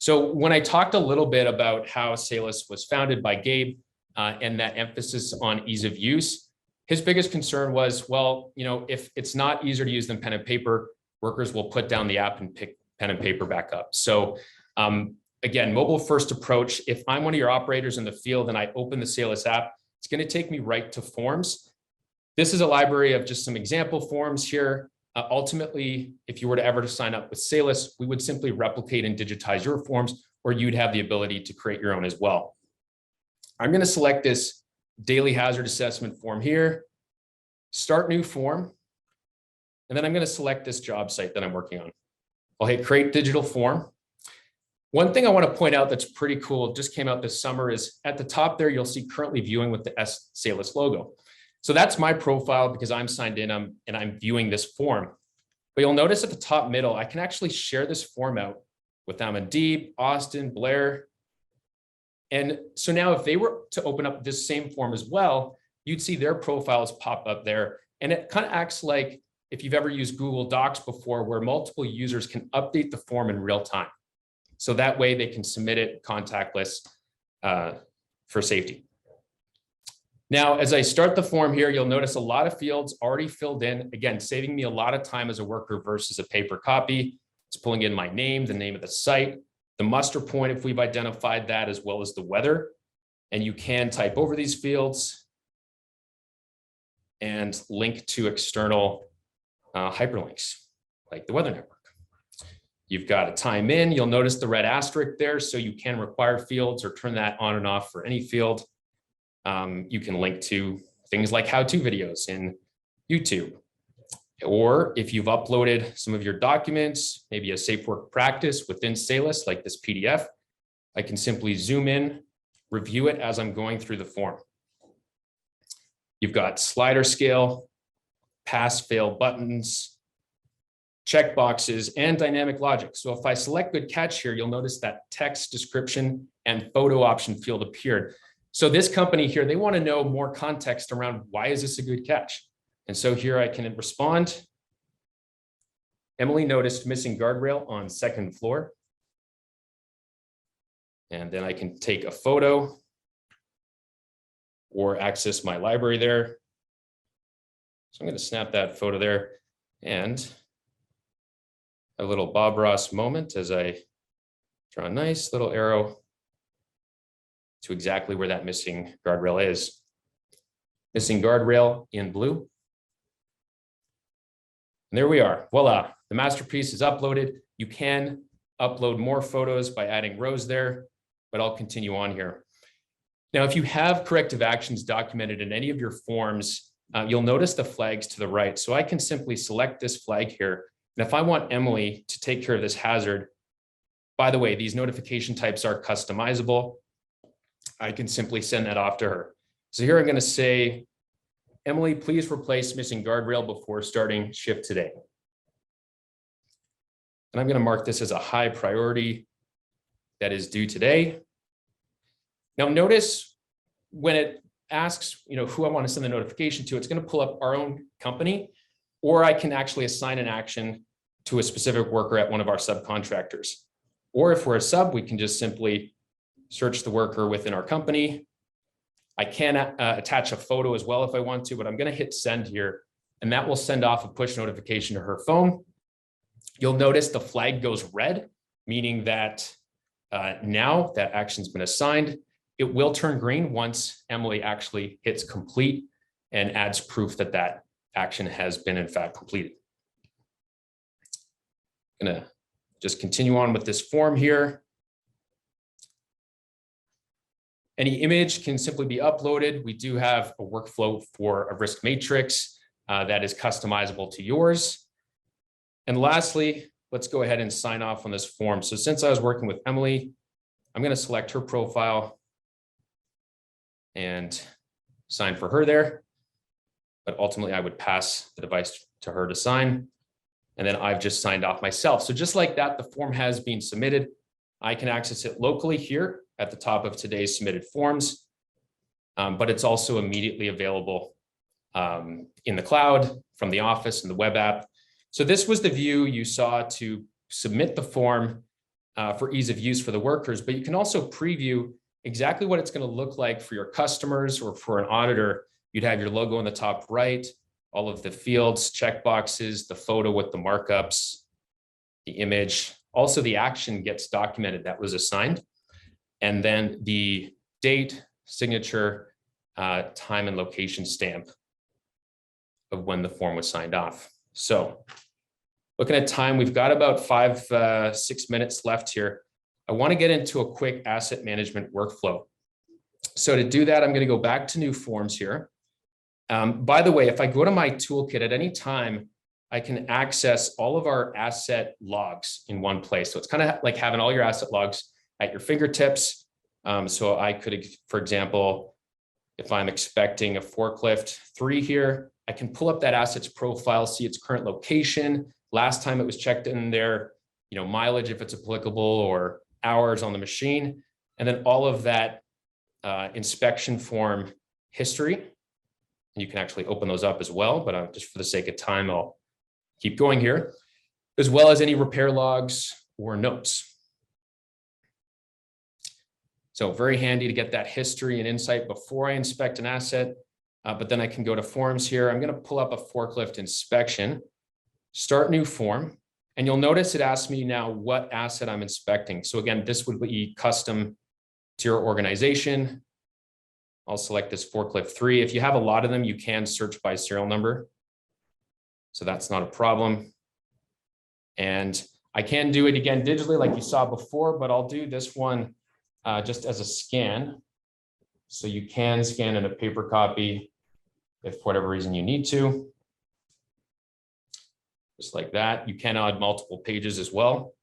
S7: So when I talked a little bit about how Salus was founded by Gabe and that emphasis on ease of use, his biggest concern was, well, you know, if it's not easier to use than pen and paper, workers will put down the app and pick pen and paper back up. So again, mobile first approach. If I'm one of your operators in the field and I open the Salus app, it's going to take me right to forms. This is a library of just some example forms here. Ultimately, if you were to ever sign up with Salus, we would simply replicate and digitize your forms, or you'd have the ability to create your own as well. I'm going to select this daily hazard assessment form here, start new form, and then I'm going to select this job site that I'm working on. I'll hit create digital form. One thing I want to point out that's pretty cool, just came out this summer, is at the top there, you'll see currently viewing with the Salus logo. So that's my profile because I'm signed in and I'm viewing this form. But you'll notice at the top middle, I can actually share this form out with Amandeep, Austin, Blair. And so now if they were to open up this same form as well, you'd see their profiles pop up there. And it kind of acts like if you've ever used Google Docs before, where multiple users can update the form in real time. So that way they can submit it contactless for safety. Now, as I start the form here, you'll notice a lot of fields already filled in, again, saving me a lot of time as a worker versus a paper copy. It's pulling in my name, the name of the site, the muster point if we've identified that, as well as the weather. And you can type over these fields and link to external hyperlinks, like the weather network. You've got a time in, you'll notice the red asterisk there, so you can require fields or turn that on and off for any field. You can link to things like how-to videos in YouTube. Or if you've uploaded some of your documents, maybe a safe work practice within Salus, like this PDF, I can simply zoom in, review it as I'm going through the form. You've got slider scale, pass, fail buttons, checkboxes, and dynamic logic. So if I select good catch here, you'll notice that text description and photo option field appeared. So this company here, they want to know more context around why is this a good catch? And so here I can respond. Emily noticed missing guardrail on second floor. And then I can take a photo or access my library there. So I'm going to snap that photo there and a little Bob Ross moment as I draw a nice little arrow to exactly where that missing guardrail is. Missing guardrail in blue. And there we are, voila, the masterpiece is uploaded. You can upload more photos by adding rows there, but I'll continue on here. Now, if you have corrective actions documented in any of your forms, you'll notice the flags to the right. So I can simply select this flag here. And if I want Emily to take care of this hazard, by the way, these notification types are customizable. I can simply send that off to her. So here I'm going to say, Emily, please replace missing guardrail before starting shift today. And I'm going to mark this as a high priority that is due today. Now notice when it asks, who I want to send the notification to, it's going to pull up our own company, or I can actually assign an action to a specific worker at one of our subcontractors. Or if we're a sub, we can just simply search the worker within our company. I can attach a photo as well if I want to, but I'm going to hit send here, and that will send off a push notification to her phone. You'll notice the flag goes red, meaning that now that action's been assigned. It will turn green once Emily actually hits complete and adds proof that that action has been in fact completed. I'm going to just continue on with this form here. Any image can simply be uploaded. We do have a workflow for a risk matrix that is customizable to yours. And lastly, let's go ahead and sign off on this form. So since I was working with Emily, I'm going to select her profile and sign for her there. but ultimately I would pass the device to her to sign. And then I've just signed off myself. So just like that, the form has been submitted. I can access it locally here at the top of today's submitted forms, but it's also immediately available in the cloud, from the office and the web app. So this was the view you saw to submit the form for ease of use for the workers, but you can also preview exactly what it's going to look like for your customers, or for an auditor. You'd have your logo in the top right, all of the fields, check boxes, the photo with the markups, the image. Also, the action gets documented that was assigned. And then the date, signature, time and location stamp of when the form was signed off. So looking at time, we've got about 6 minutes left here. I want to get into a quick asset management workflow. So to do that, I'm going to go back to new forms here. By the way, if I go to my toolkit at any time, I can access all of our asset logs in one place. So it's kind of like having all your asset logs at your fingertips. So I could, for example, if I'm expecting a forklift 3 here, I can pull up that assets profile, see its current location, last time it was checked in there, mileage if it's applicable, or hours on the machine, and then all of that inspection form history. You can actually open those up as well, but just for the sake of time, I'll keep going here, as well as any repair logs or notes. So very handy to get that history and insight before I inspect an asset, but then I can go to forms here. I'm going to pull up a forklift inspection, start new form, and you'll notice it asks me now what asset I'm inspecting. So again, this would be custom to your organization. I'll select this forklift 3. If you have a lot of them, you can search by serial number. So that's not a problem. And I can do it again digitally like you saw before, but I'll do this one just as a scan. So you can scan in a paper copy if for whatever reason you need to. Just like that. You can add multiple pages as well.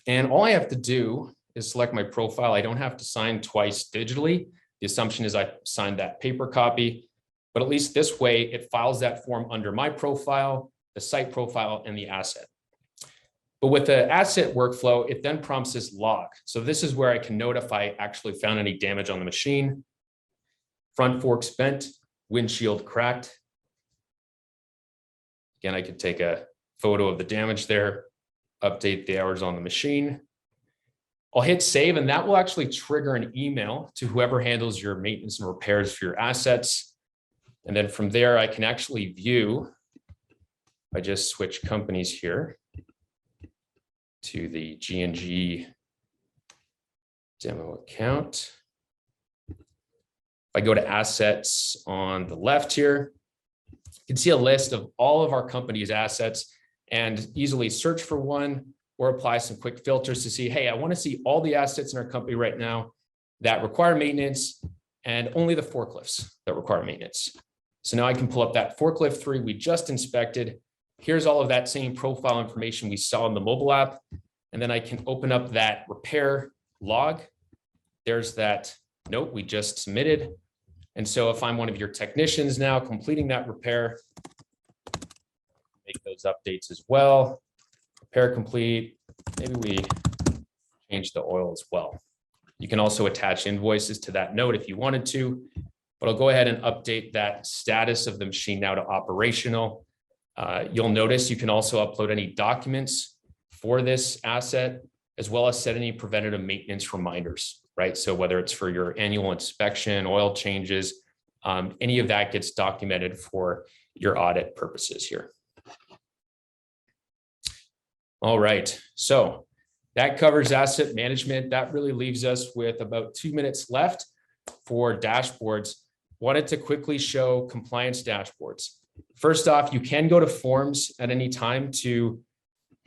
S7: And all I have to do is select my profile. I don't have to sign twice digitally. The assumption is I signed that paper copy, but at least this way it files that form under my profile, the site profile, and the asset. But with the asset workflow, it then prompts this log. So this is where I can note if I actually found any damage on the machine. Front forks bent, windshield cracked. Again, I could take a photo of the damage there, update the hours on the machine. I'll hit save, and that will actually trigger an email to whoever handles your maintenance and repairs for your assets. And then from there, I can actually view, I just switch companies here to the G&G demo account. If I go to assets on the left here, you can see a list of all of our company's assets and easily search for one or apply some quick filters to see, hey, I want to see all the assets in our company right now that require maintenance and only the forklifts that require maintenance. So now I can pull up that forklift 3 we just inspected. Here's all of that same profile information we saw in the mobile app. And then I can open up that repair log. There's that note we just submitted. And so if I'm one of your technicians now completing that repair, make those updates as well. Repair complete. Maybe we change the oil as well. You can also attach invoices to that note if you wanted to, but I'll go ahead and update that status of the machine now to operational. You'll notice you can also upload any documents for this asset, as well as set any preventative maintenance reminders, right? So whether it's for your annual inspection, oil changes, any of that gets documented for your audit purposes here. All right, so that covers asset management. That really leaves us with about 2 minutes left for dashboards. Wanted to quickly show compliance dashboards. First off, you can go to forms at any time to,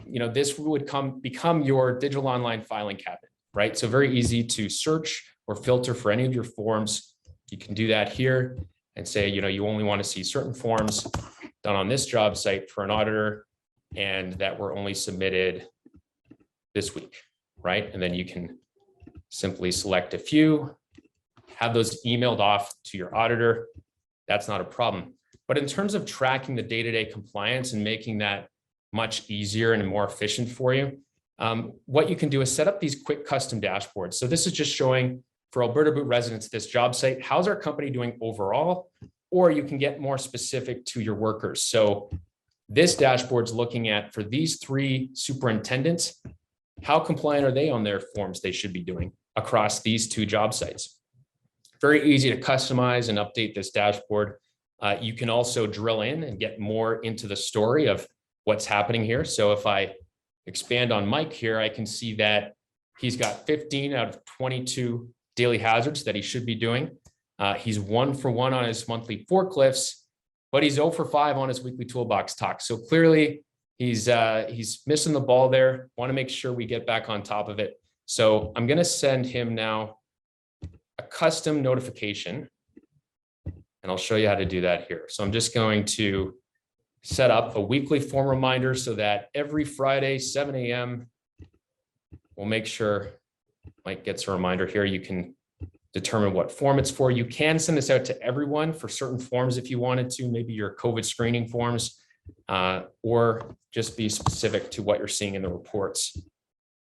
S7: this would become your digital online filing cabinet, right? So very easy to search or filter for any of your forms. You can do that here and say, you only want to see certain forms done on this job site for an auditor and that were only submitted this week, right? And then you can simply select a few, have those emailed off to your auditor. that's not a problem. But in terms of tracking the day-to-day compliance and making that much easier and more efficient for you, what you can do is set up these quick custom dashboards. So this is just showing for Alberta Boot residents, this job site, how's our company doing overall? Or you can get more specific to your workers. So this dashboard's looking at, for these 3 superintendents, how compliant are they on their forms they should be doing across these 2 job sites? Very easy to customize and update this dashboard. You can also drill in and get more into the story of what's happening here. So if I expand on Mike here, I can see that he's got 15 out of 22 daily hazards that he should be doing. He's 1 for 1 on his monthly forklifts, but he's 0 for 5 on his weekly toolbox talk. So clearly he's missing the ball there. Want to make sure we get back on top of it. So I'm going to send him now a custom notification, and I'll show you how to do that here. So I'm just going to set up a weekly form reminder so that every Friday, 7 a.m., we'll make sure Mike gets a reminder here. You can determine what form it's for. You can send this out to everyone for certain forms if you wanted to, maybe your COVID screening forms, or just be specific to what you're seeing in the reports.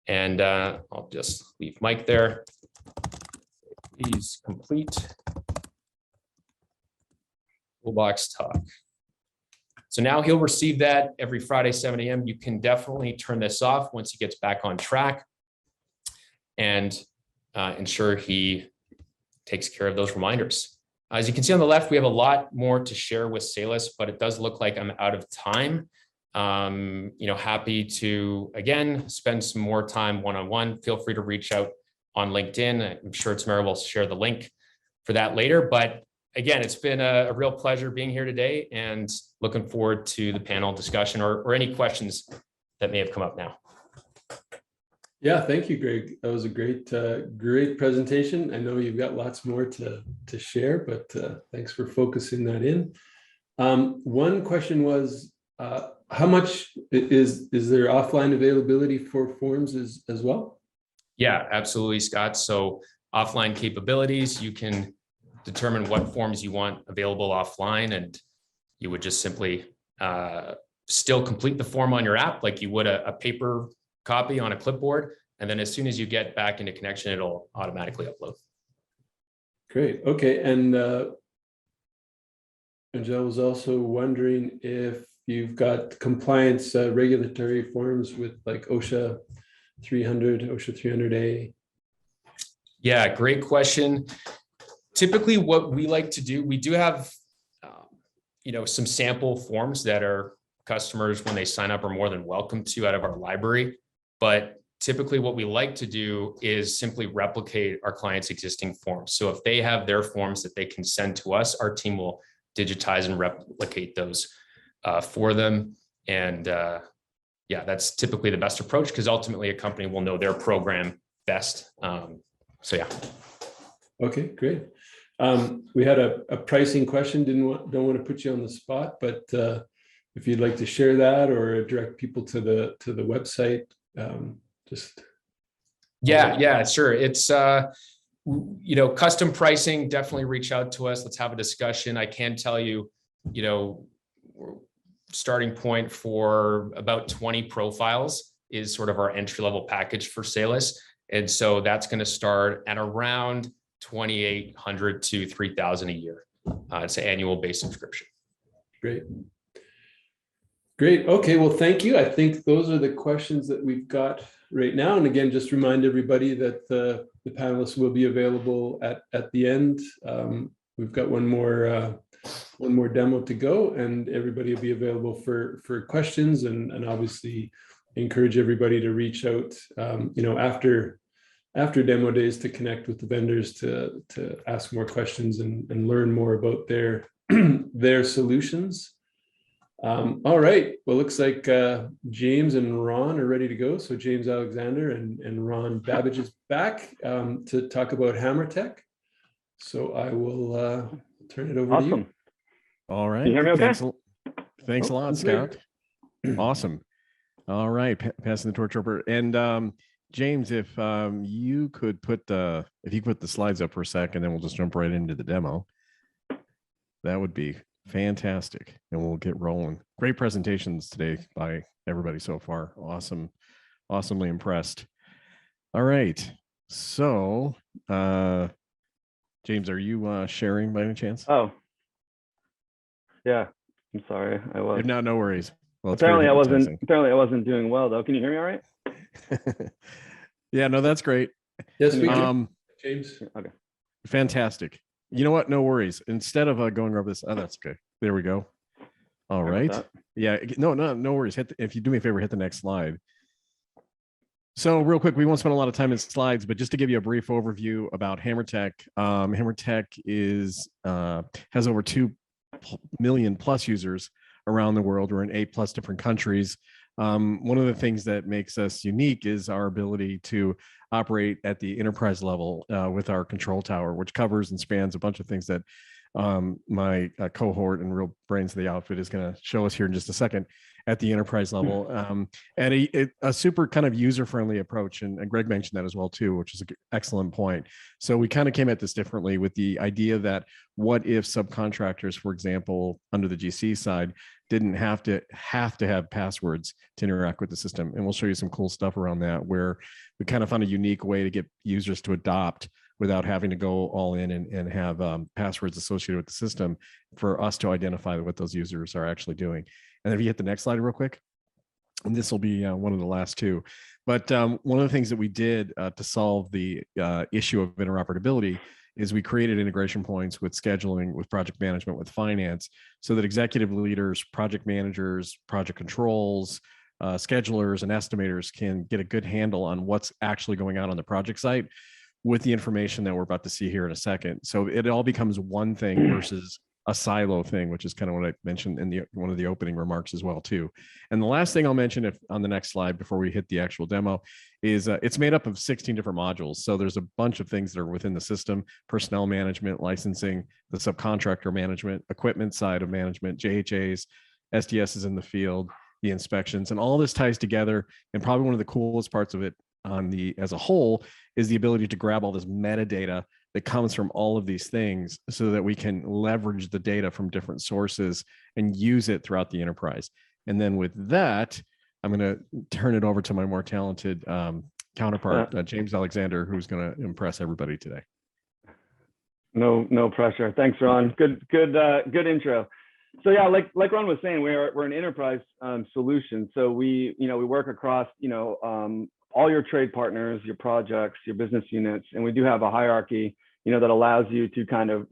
S7: And I'll just leave Mike there. Please complete toolbox talk. So now he'll receive that every Friday, 7 a.m. You can definitely turn this off once he gets back on track and ensure he takes care of those reminders. As you can see on the left, we have a lot more to share with Salus, but it does look like I'm out of time. Happy to, again, spend some more time one-on-one. Feel free to reach out on LinkedIn. I'm sure Tamara will share the link for that later. But again, it's been a real pleasure being here today and looking forward to the panel discussion or any questions that may have come up now.
S1: Yeah, thank you, Greg. That was a great presentation. I know you've got lots more to share, but thanks for focusing that in. One question was, how much is there offline availability for forms as well?
S7: Yeah, absolutely, Scott. So offline capabilities, you can determine what forms you want available offline, and you would just simply still complete the form on your app like you would a paper copy on a clipboard. And then as soon as you get back into connection, it'll automatically upload. Great.
S1: Okay. And Angel was also wondering if you've got compliance regulatory forms with like OSHA 300, OSHA 300A.
S7: Yeah, great question. Typically what we like to do, we do have, some sample forms that our customers, when they sign up, are more than welcome to out of our library. But typically what we like to do is simply replicate our clients' existing forms. So if they have their forms that they can send to us, our team will digitize and replicate those for them. And that's typically the best approach, because ultimately a company will know their program best. So yeah.
S1: Okay, great. We had a pricing question. Don't want to put you on the spot, but if you'd like to share that or direct people to the website, just.
S7: Yeah, sure. It's custom pricing. Definitely reach out to us. Let's have a discussion. I can tell you, starting point for about 20 profiles is sort of our entry-level package for Salus. And so that's going to start at around $2,800 to $3,000 a year. It's an annual base subscription.
S1: Great. Okay. Well, thank you. I think those are the questions that we've got right now. And again, just remind everybody that the panelists will be available at the end. We've got one more demo to go, and everybody will be available for questions, and obviously encourage everybody to reach out, after demo days to connect with the vendors to ask more questions and learn more about their solutions. All right. Well, looks like James and Ron are ready to go. So James Alexander and Ron Babbage is back to talk about Hammer Tech. So I will turn it over to you.
S4: All right.
S8: Can you hear me okay?
S4: Thanks a lot, Scott. Awesome. All right. Passing the torch over. And James, if you could put the slides up for a second, then we'll just jump right into the demo. That would be fantastic. And we'll get rolling. Great presentations today by everybody so far. Awesome. Awesomely impressed. All right. So, James, are you sharing by any chance?
S8: Oh, yeah. I'm sorry. I was.
S4: If not, no worries. Well, it's
S8: apparently
S4: very
S8: I wasn't.
S4: hypnotizing.
S8: Apparently I wasn't doing well though. Can you hear me all right?
S4: Yeah, no, that's great.
S1: Yes, we can,
S4: Um,
S1: James.
S8: Okay.
S4: fantastic. You know what? No worries. Instead of going over this, oh, that's okay. There we go. All
S8: Sorry about
S4: right.
S8: that.
S4: Yeah, no worries. If you do me a favor, hit the next slide. So real quick, we won't spend a lot of time in slides, but just to give you a brief overview about HammerTech, HammerTech is has over 2 million plus users around the world. We're in 8+ different countries. One of the things that makes us unique is our ability to operate at the enterprise level with our control tower, which covers and spans a bunch of things that my cohort and real brains of the outfit is going to show us here in just a second at the enterprise level, at a super kind of user-friendly approach. And Greg mentioned that as well too, which is an excellent point. So we kind of came at this differently with the idea that what if subcontractors, for example, under the GC side, didn't have to have passwords to interact with the system. And we'll show you some cool stuff around that, where we kind of found a unique way to get users to adopt without having to go all in and have passwords associated with the system for us to identify what those users are actually doing. And if you hit the next slide real quick, and this will be one of the last two. But one of the things that we did to solve the issue of interoperability is we created integration points with scheduling, with project management, with finance, so that executive leaders, project managers, project controls, schedulers, and estimators can get a good handle on what's actually going on the project site with the information that we're about to see here in a second. So it all becomes one thing versus a silo thing, which is kind of what I mentioned in one of the opening remarks as well too. And the last thing I'll mention on the next slide before we hit the actual demo is it's made up of 16 different modules. So there's a bunch of things that are within the system: personnel management, licensing, the subcontractor management, equipment side of management, JHAs, SDSs in the field, the inspections, and all this ties together. And probably one of the coolest parts of it as a whole is the ability to grab all this metadata that comes from all of these things so that we can leverage the data from different sources and use it throughout the enterprise. And then with that, I'm going to turn it over to my more talented counterpart, James Alexander, who's going to impress everybody today.
S8: No pressure. Thanks, Ron. Good intro. So yeah, like Ron was saying, we're an enterprise solution. So we work across all your trade partners, your projects, your business units, and we do have a hierarchy that allows you to kind of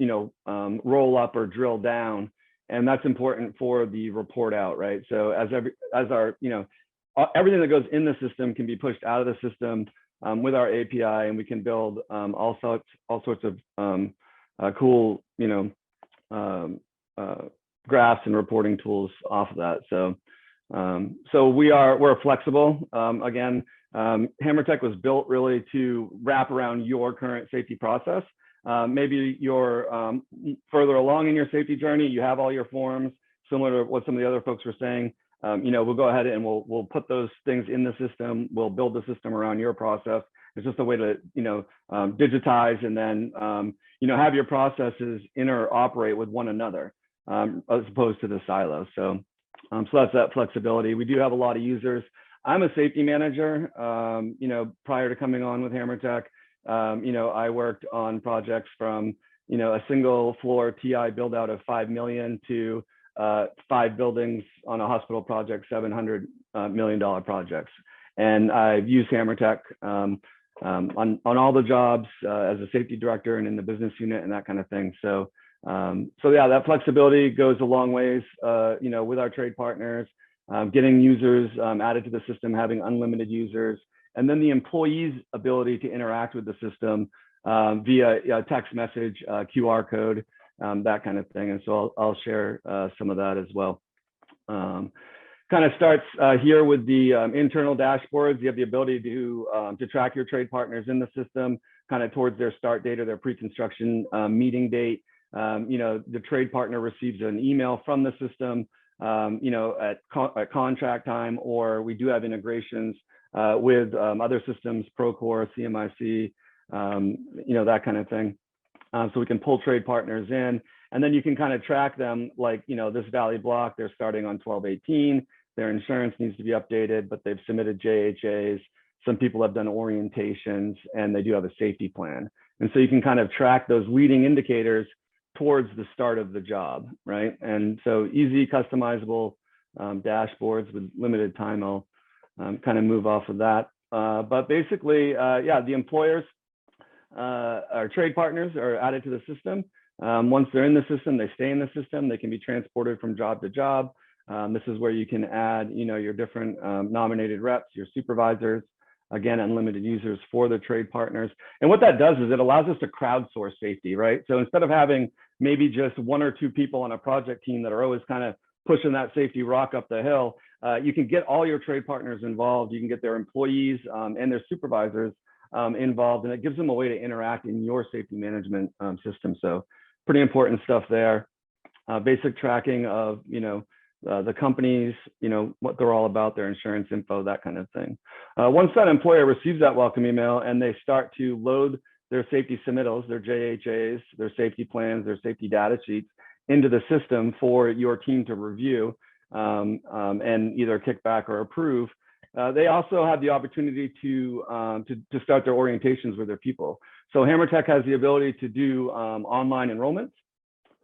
S8: roll up or drill down, and that's important for the report out, right? So everything that goes in the system can be pushed out of the system with our API, and we can build all sorts of cool graphs and reporting tools off of that. So we're flexible. Again, HammerTech was built really to wrap around your current safety process. Maybe you're further along in your safety journey, you have all your forms, similar to what some of the other folks were saying. We'll go ahead and we'll put those things in the system. We'll build the system around your process. It's just a way to digitize and then have your processes interoperate with one another as opposed to the silos. So that's that flexibility. We do have a lot of users. I'm a safety manager. Prior to coming on with HammerTech, I worked on projects from a single floor TI build out of 5 million to 5 buildings on a hospital project, $700 million projects. And I've used HammerTech on all the jobs as a safety director and in the business unit and that kind of thing. So yeah, that flexibility goes a long ways, with our trade partners, getting users added to the system, having unlimited users, and then the employees' ability to interact with the system via text message, QR code, that kind of thing. And so I'll share some of that as well. Kind of starts here with the internal dashboards. You have the ability to track your trade partners in the system, kind of towards their start date or their pre-construction meeting date. The trade partner receives an email from the system, at contract time, or we do have integrations with other systems, Procore, CMIC, that kind of thing. So we can pull trade partners in. And then you can kind of track them like, this Valley block, they're starting on 12/18. Their insurance needs to be updated, but they've submitted JHAs. Some people have done orientations and they do have a safety plan. And so you can kind of track those leading indicators towards the start of the job, right? And so easy customizable dashboards with limited time. I'll kind of move off of that. But basically, the employers, our trade partners are added to the system. Once they're in the system, they stay in the system. They can be transported from job to job. This is where you can add, your different nominated reps, your supervisors, again, unlimited users for the trade partners. And what that does is it allows us to crowdsource safety, right? So instead of having maybe just one or two people on a project team that are always kind of pushing that safety rock up the hill, you can get all your trade partners involved. You can get their employees and their supervisors involved, and it gives them a way to interact in your safety management system. So pretty important stuff there. Basic tracking of, the companies, what they're all about, their insurance info, that kind of thing. Once that employer receives that welcome email and they start to load their safety submittals, their JHAs, their safety plans, their safety data sheets into the system for your team to review and either kick back or approve, they also have the opportunity to start their orientations with their people. So HammerTech has the ability to do online enrollments.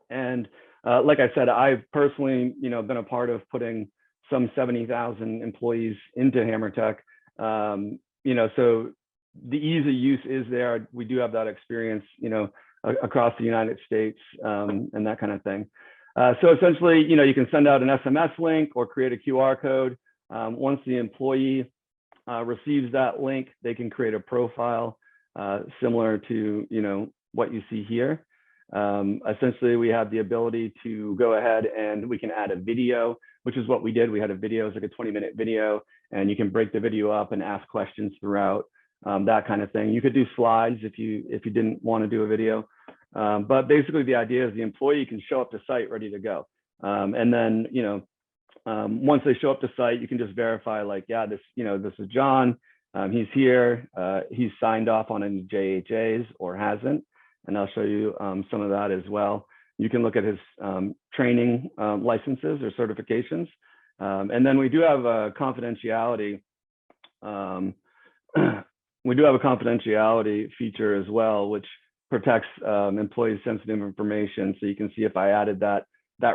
S8: And like I said, I've personally, been a part of putting some 70,000 employees into HammerTech. So the ease of use is there. We do have that experience, across the United States and that kind of thing. So essentially, you can send out an SMS link or create a QR code. Once the employee receives that link, they can create a profile similar to, what you see here. Essentially, we have the ability to go ahead and we can add a video, which is what we did. We had a video, it's like a 20-minute video, and you can break the video up and ask questions throughout, that kind of thing. You could do slides if you didn't want to do a video. But basically, the idea is the employee can show up to site ready to go. And then, once they show up to site, you can just verify like, yeah, this is John. He's here. He's signed off on any JHAs or hasn't. And I'll show you some of that as well. You can look at his training licenses or certifications. And then we do have a confidentiality. We do have a confidentiality feature as well, which protects employee sensitive information. So you can see if I added that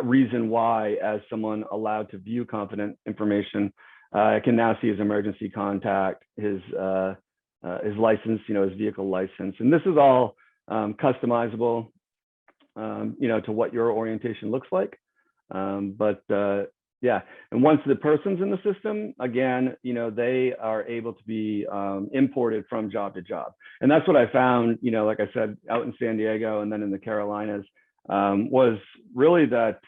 S8: reason why as someone allowed to view confident information, I can now see his emergency contact, his license, his vehicle license. And this is all customizable, to what your orientation looks like. Yeah, and once the person's in the system, again, they are able to be imported from job to job. And that's what I found, like I said, out in San Diego and then in the Carolinas, was really that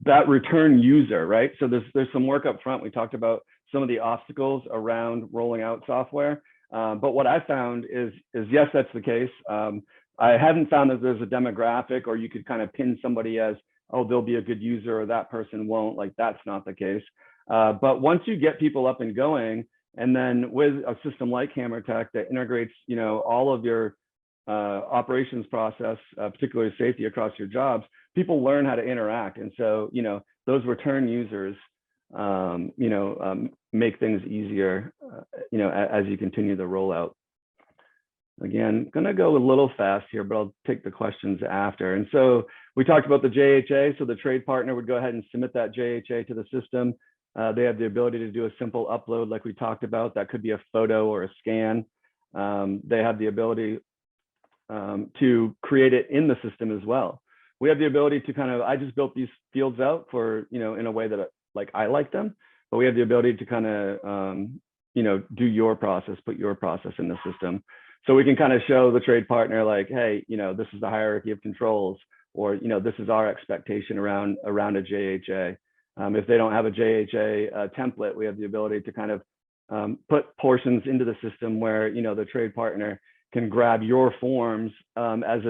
S8: that return user, right? So there's some work up front. We talked about some of the obstacles around rolling out software. But what I found is yes, that's the case. I haven't found that there's a demographic or you could kind of pin somebody as, oh, they'll be a good user or that person won't. Like, that's not the case. But once you get people up and going, and then with a system like HammerTech that integrates, all of your operations process, particularly safety across your jobs, people learn how to interact. And so, those return users, make things easier, as you continue the rollout. Again, gonna go a little fast here, but I'll take the questions after. And so we talked about the JHA. So the trade partner would go ahead and submit that JHA to the system. They have the ability to do a simple upload like we talked about. That could be a photo or a scan. They have the ability to create it in the system as well. We have the ability to I just built these fields out for, in a way that I like them, but we have the ability to do your process, put your process in the system. So we can show the trade partner like, hey, this is the hierarchy of controls, or, this is our expectation around a JHA. If they don't have a JHA template, we have the ability to put portions into the system where, the trade partner can grab your forms as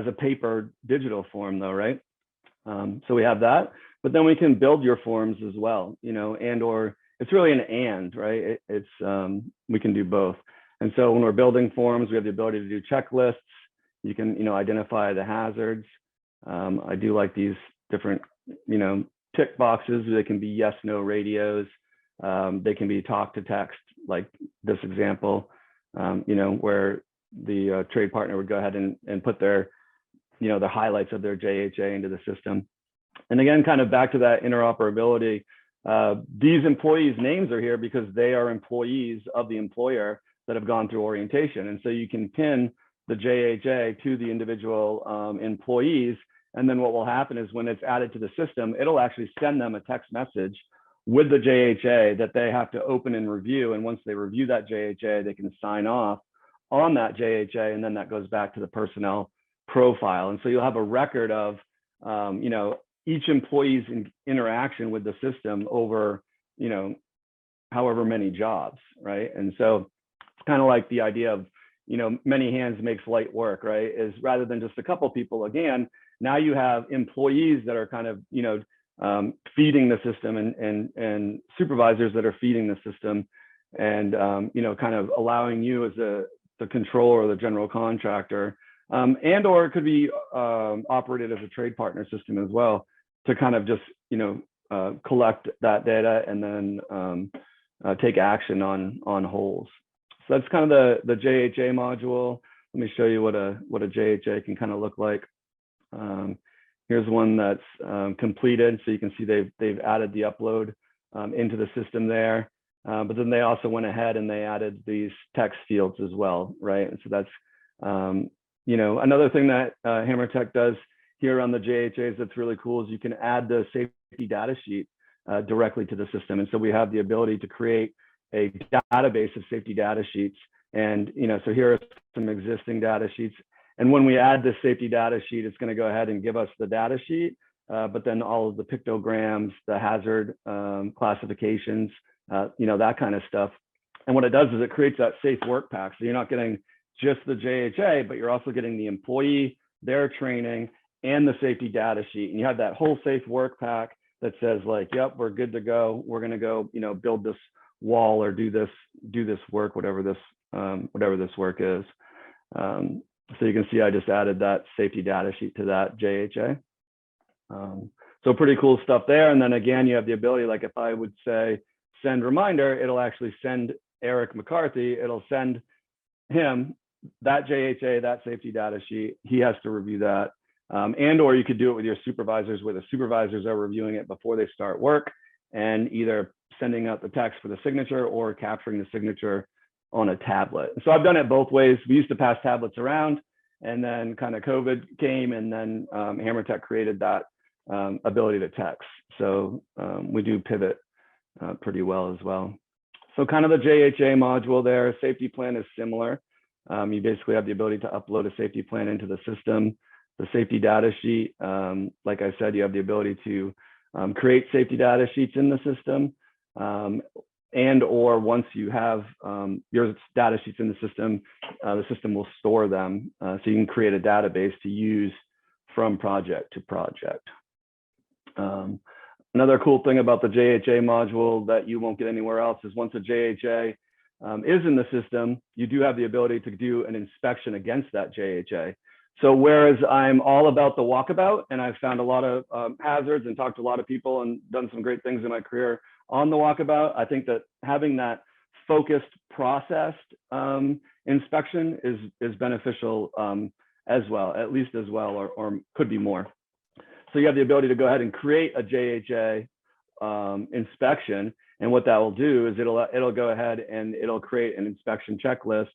S8: a paper digital form though, right? So we have that, but then we can build your forms as well, and, or it's really an and, right? We can do both. And so when we're building forms, we have the ability to do checklists, You can, identify the hazards. I do like these different, tick boxes. They can be yes, no radios. They can be talk to text, like this example, where the trade partner would go ahead and put their, the highlights of their JHA into the system. And again, kind of back to that interoperability, these employees' names are here because they are employees of the employer that have gone through orientation. And so you can pin the JHA to the individual employees. And then what will happen is when it's added to the system, it'll actually send them a text message with the JHA that they have to open and review. And once they review that JHA, they can sign off on that JHA, and then that goes back to the personnel profile. And so you'll have a record of, each employee's interaction with the system over, however many jobs, right? And so it's kind of like the idea of, many hands makes light work, right? Is rather than just a couple people, again, now you have employees that are kind of, feeding the system and supervisors that are feeding the system and, kind of allowing you as the controller or the general contractor, and or it could be operated as a trade partner system as well to kind of just, collect that data and then take action on holes. So that's kind of the JHA module. Let me show you what a JHA can kind of look like. Here's one that's completed. So you can see they've added the upload into the system there. But then they also went ahead and they added these text fields as well, right? And so that's, another thing that HammerTech does here on the JHAs that's really cool is you can add the safety data sheet directly to the system. And so we have the ability to create a database of safety data sheets. And, so here are some existing data sheets. And when we add this safety data sheet, it's going to go ahead and give us the data sheet, but then all of the pictograms, the hazard classifications, that kind of stuff. And what it does is it creates that safe work pack. So you're not getting just the JHA, but you're also getting the employee, their training, and the safety data sheet. And you have that whole safe work pack that says like, yep, we're good to go. We're going to go, build this wall or do this work, whatever this work is. So you can see I just added that safety data sheet to that JHA. So pretty cool stuff there. And then again, you have the ability, like if I would say send reminder, it'll actually send Eric McCarthy, it'll send him that JHA, that safety data sheet. He has to review that. And or you could do it with your supervisors where the supervisors are reviewing it before they start work and either sending out the text for the signature or capturing the signature on a tablet. So I've done it both ways. We used to pass tablets around and then kind of COVID came and then HammerTech created that ability to text. So we do pivot pretty well as well. So kind of the JHA module there, safety plan is similar. You basically have the ability to upload a safety plan into the system. The safety data sheet, like I said, you have the ability to create safety data sheets in the system. And or once you have your data sheets in the system will store them. So you can create a database to use from project to project. Another cool thing about the JHA module that you won't get anywhere else is once a JHA is in the system, you do have the ability to do an inspection against that JHA. So whereas I'm all about the walkabout and I've found a lot of hazards and talked to a lot of people and done some great things in my career on the walkabout, I think that having that focused, processed inspection is beneficial as well, at least as well, or could be more. So you have the ability to go ahead and create a JHA inspection. And what that will do is it'll go ahead and it'll create an inspection checklist.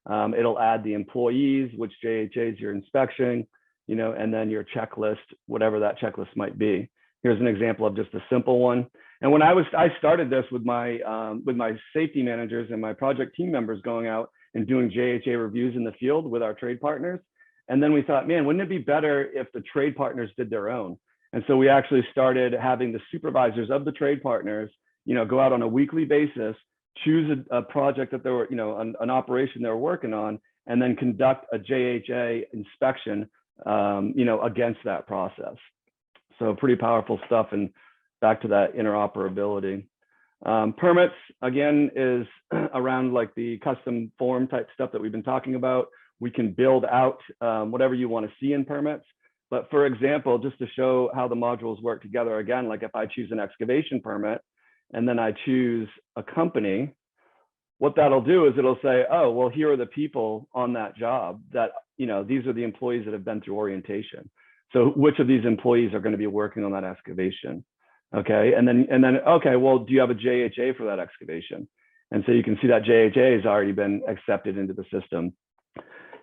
S8: It'll add the employees, which JHAs you're inspecting, and then your checklist, whatever that checklist might be. Here's an example of just a simple one. And when I started this with my safety managers and my project team members going out and doing JHA reviews in the field with our trade partners. And then we thought, man, wouldn't it be better if the trade partners did their own? And so we actually started having the supervisors of the trade partners, go out on a weekly basis, choose a project that they were, an operation they were working on, and then conduct a JHA inspection, against that process. So pretty powerful stuff. And back to that interoperability. Permits, again, is around like the custom form type stuff that we've been talking about. we can build out whatever you want to see in permits. But for example, just to show how the modules work together, again, like if I choose an excavation permit and then I choose a company, what that'll do is it'll say, oh, well, here are the people on that job that, you know, these are the employees that have been through orientation. So which of these employees are going to be working on that excavation? Okay, and then okay, well, do you have a JHA for that excavation? And so you can see that JHA has already been accepted into the system.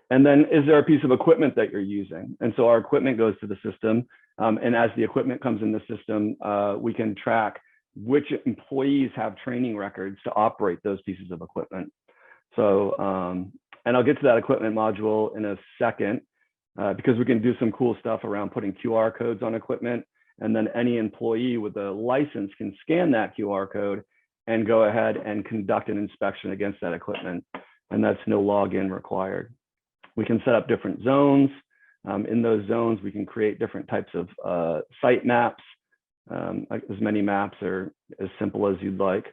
S8: And then is there a piece of equipment that you're using? And so our equipment goes to the system. And as the equipment comes in the system, we can track which employees have training records to operate those pieces of equipment. So, and I'll get to that equipment module in a second, because we can do some cool stuff around putting QR codes on equipment. And then any employee with a license can scan that QR code and go ahead and conduct an inspection against that equipment. And that's no login required. We can set up different zones. In those zones, we can create different types of site maps. As many maps are as simple as you'd like.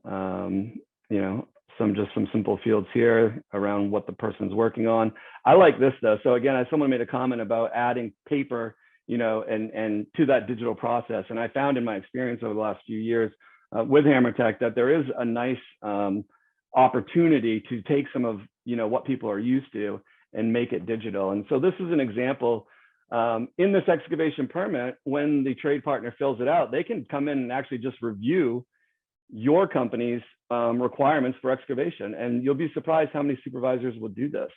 S8: You know, some simple fields here around what the person's working on. I like this though. So again, someone made a comment about adding paper, you know, and to that digital process. And I found in my experience over the last few years with HammerTech that there is a nice opportunity to take some of, you know, what people are used to and make it digital. And so this is an example. In this excavation permit, when the trade partner fills it out, they can come in and actually just review your company's requirements for excavation. And you'll be surprised how many supervisors will do this.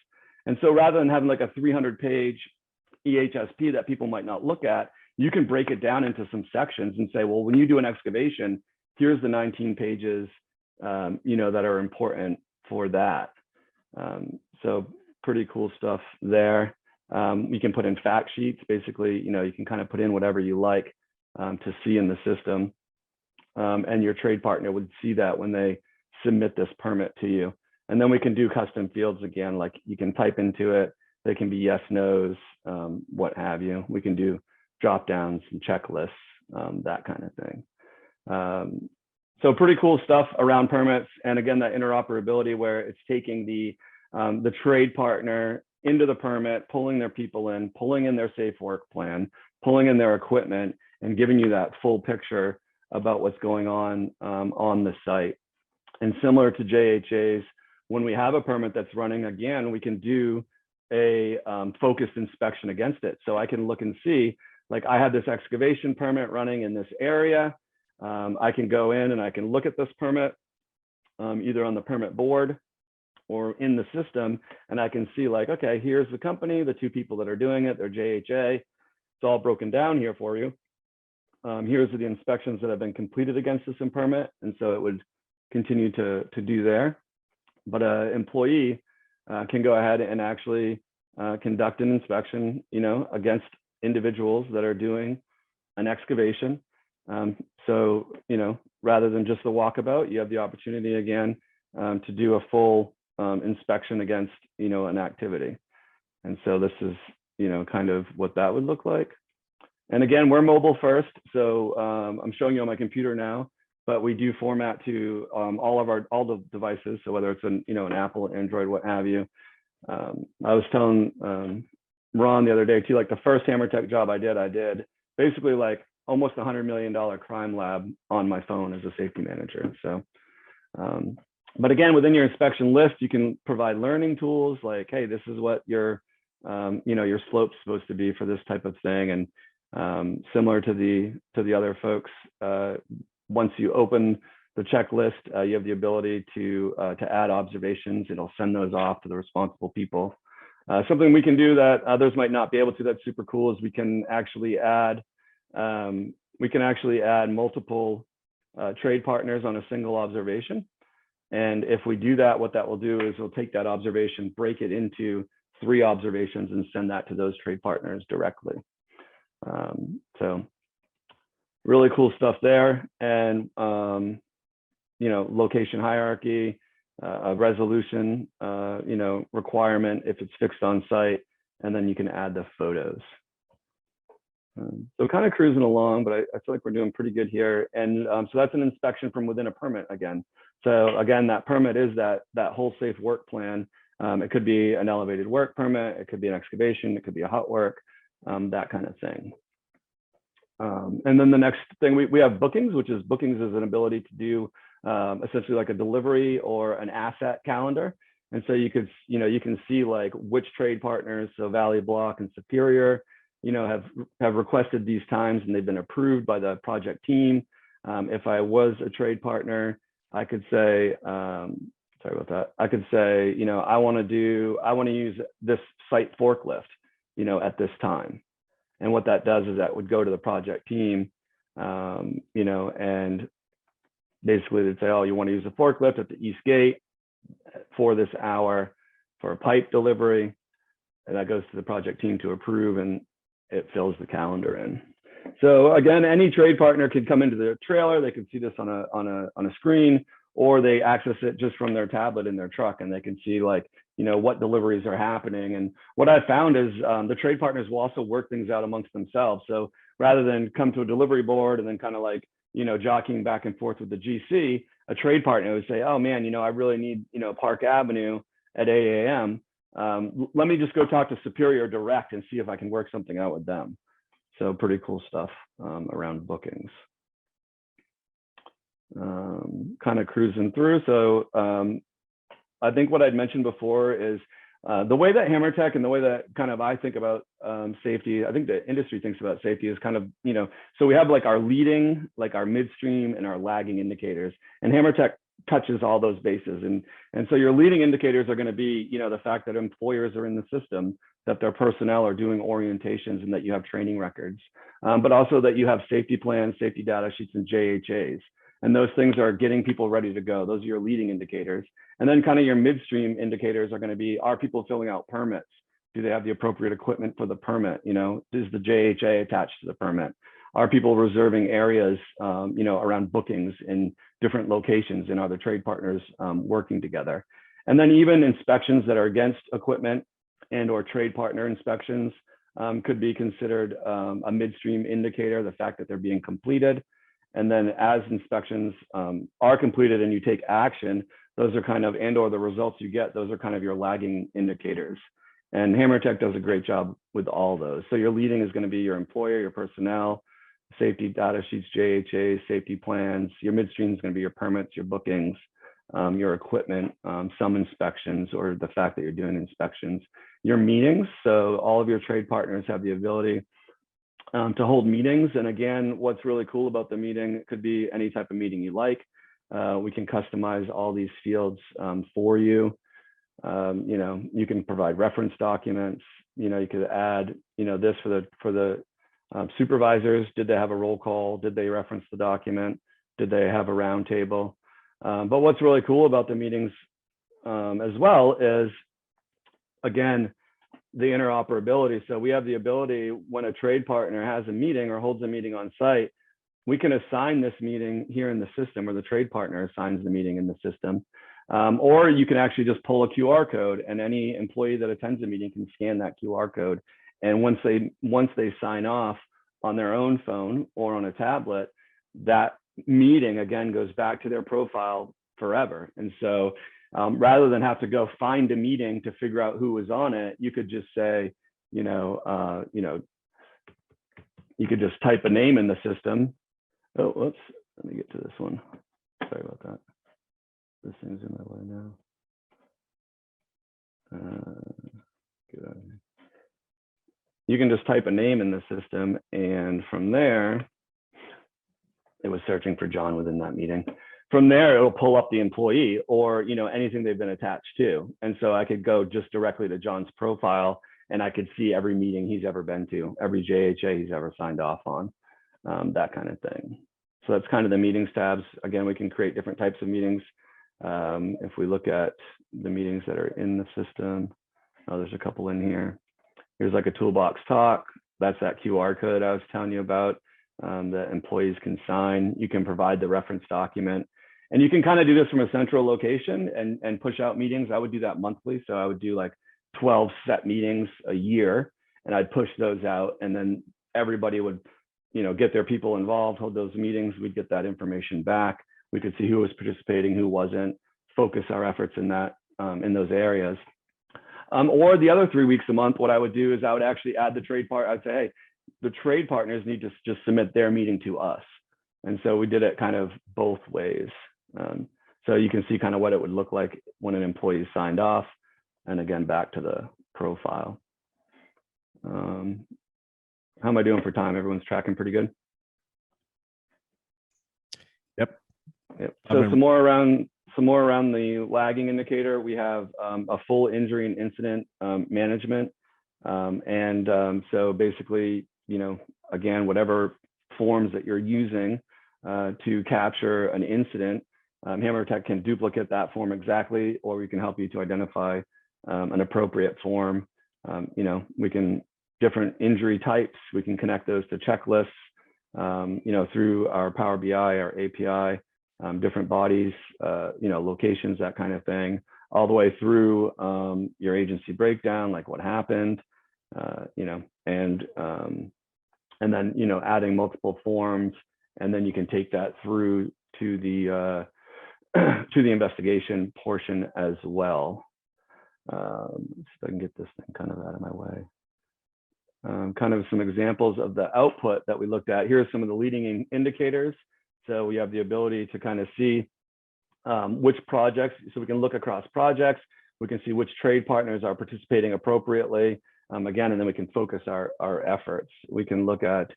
S8: And so rather than having like a 300-page EH&S that people might not look at, you can break it down into some sections and say, well, when you do an excavation, here's the 19 pages, you know, that are important for that. So pretty cool stuff there. We can put in fact sheets. Basically, you know, you can kind of put in whatever you like to see in the system. And your trade partner would see that when they submit this permit to you. And then we can do custom fields again, like you can type into it. They can be yes, no's, what have you. We can do drop downs and checklists, that kind of thing. So pretty cool stuff around permits. And again, that interoperability where it's taking the trade partner into the permit, pulling their people in, pulling in their safe work plan, pulling in their equipment, and giving you that full picture about what's going on the site. And similar to JHAs, when we have a permit that's running, again, we can do a focused inspection against it. So I can look and see, like I have this excavation permit running in this area. I can go in and I can look at this permit either on the permit board or in the system, and I can see like, okay, here's the company, the two people that are doing it, they're JHA. It's all broken down here for you. Here's the inspections that have been completed against this permit, and so it would continue to do there. But an employee can go ahead and actually conduct an inspection, you know, against individuals that are doing an excavation. So, you know, rather than just the walkabout, you have the opportunity again to do a full inspection against, you know, an activity. And so this is, you know, kind of what that would look like. And again, we're mobile first. So I'm showing you on my computer now, but we do format to all the devices. So whether it's an Apple, Android, what have you. I was telling Ron the other day too, like the first HammerTech job I did basically like almost $100 million crime lab on my phone as a safety manager. So, but again, within your inspection list, you can provide learning tools like, hey, this is what your slope's supposed to be for this type of thing. And similar to the other folks, once you open the checklist, you have the ability to add observations. It'll send those off to the responsible people. Something we can do that others might not be able to, that's super cool, is we can actually add multiple trade partners on a single observation. And if we do that, what that will do is we'll take that observation, break it into 3 observations, and send that to those trade partners directly. So really cool stuff there. And location hierarchy, a resolution, requirement if it's fixed on site, and then you can add the photos. So kind of cruising along, but I feel like we're doing pretty good here. And so that's an inspection from within a permit again. So again, that permit is that whole safe work plan. It could be an elevated work permit, it could be an excavation, it could be a hot work, that kind of thing. And then the next thing, we have bookings, which is bookings is an ability to do essentially like a delivery or an asset calendar. And so you could, you can see like which trade partners, so Valley Block and Superior, have requested these times and they've been approved by the project team. If I was a trade partner, I could say, sorry about that. I could say, I want to use this site forklift, at this time. And what that does is that would go to the project team, and basically they'd say, oh, you want to use a forklift at the East Gate for this hour for a pipe delivery. And that goes to the project team to approve, and it fills the calendar in. So again, any trade partner could come into the trailer. They can see this on a screen, or they access it just from their tablet in their truck, and they can see like, what deliveries are happening. And what I found is the trade partners will also work things out amongst themselves. So rather than come to a delivery board and then kind of like, jockeying back and forth with the GC, a trade partner would say, oh man, I really need, Park Avenue at 8 a.m. Let me just go talk to Superior direct and see if I can work something out with them. So pretty cool stuff around bookings. Kind of cruising through. So I think what I'd mentioned before is the way that HammerTech and the way that kind of I think about safety, I think the industry thinks about safety is kind of, so we have like our leading, like our midstream and our lagging indicators, and HammerTech touches all those bases. And so your leading indicators are going to be, the fact that employers are in the system, that their personnel are doing orientations and that you have training records, but also that you have safety plans, safety data sheets, and JHAs. And those things are getting people ready to go. Those are your leading indicators. And then kind of your midstream indicators are going to be, are people filling out permits? Do they have the appropriate equipment for the permit? Is the JHA attached to the permit? Are people reserving areas, around bookings in different locations, and are the trade partners working together? And then even inspections that are against equipment and or trade partner inspections could be considered a midstream indicator, the fact that they're being completed. And then as inspections are completed and you take action, those are kind of, and or the results you get, those are kind of your lagging indicators. And HammerTech does a great job with all those. So your leading is going to be your employer, your personnel, safety data sheets, JHAs, safety plans. Your midstream is going to be your permits, your bookings, your equipment, some inspections, or the fact that you're doing inspections. Your meetings, so all of your trade partners have the ability to hold meetings. And again, what's really cool about the meeting, it could be any type of meeting you like. We can customize all these fields for you. You can provide reference documents. You could add, this for the supervisors. Did they have a roll call? Did they reference the document? Did they have a round table? But what's really cool about the meetings as well is, again, the interoperability. So we have the ability, when a trade partner has a meeting or holds a meeting on site, we can assign this meeting here in the system, or the trade partner assigns the meeting in the system. Or you can actually just pull a QR code, and any employee that attends a meeting can scan that QR code. And once they sign off on their own phone or on a tablet, that meeting again goes back to their profile forever. And so rather than have to go find a meeting to figure out who was on it, you could just say, you could just type a name in the system. Oh, whoops, let me get to this one. Sorry about that. This thing's in my way now. Get out of here. You can just type a name in the system, and from there, it was searching for John within that meeting. From there, it'll pull up the employee or anything they've been attached to. And so I could go just directly to John's profile, and I could see every meeting he's ever been to, every JHA he's ever signed off on, that kind of thing. So that's kind of the meetings tabs. Again, we can create different types of meetings. If we look at the meetings that are in the system, there's a couple in here. Here's like a toolbox talk. That's that QR code I was telling you about that employees can sign. You can provide the reference document, and you can kind of do this from a central location and push out meetings. I would do that monthly. So I would do like 12 set meetings a year, and I'd push those out, and then everybody would, get their people involved, hold those meetings. We'd get that information back. We could see who was participating, who wasn't, focus our efforts in that, in those areas. Or the other 3 weeks a month, what I would do is I would actually add the trade part. I'd say, hey, the trade partners need to just submit their meeting to us. And so we did it kind of both ways. So you can see kind of what it would look like when an employee signed off. And again, back to the profile. How am I doing for time? Everyone's tracking pretty good?
S4: Yep.
S8: So some more around the lagging indicator. We have a full injury and incident management. So basically, you know, again, whatever forms that you're using to capture an incident, HammerTech can duplicate that form exactly, or we can help you to identify an appropriate form. You know, we can different injury types. We can connect those to checklists, you know, through our Power BI, our API, different bodies, you know, locations, that kind of thing, all the way through your agency breakdown, like what happened, you know, and then, you know, adding multiple forms, and then you can take that through to the investigation portion as well. Let's see if I can get this thing kind of out of my way. Kind of some examples of the output that we looked at. Here are some of the leading indicators. So we have the ability to kind of see which projects, so we can look across projects. We can see which trade partners are participating appropriately. Again, and then we can focus our efforts. We can look at,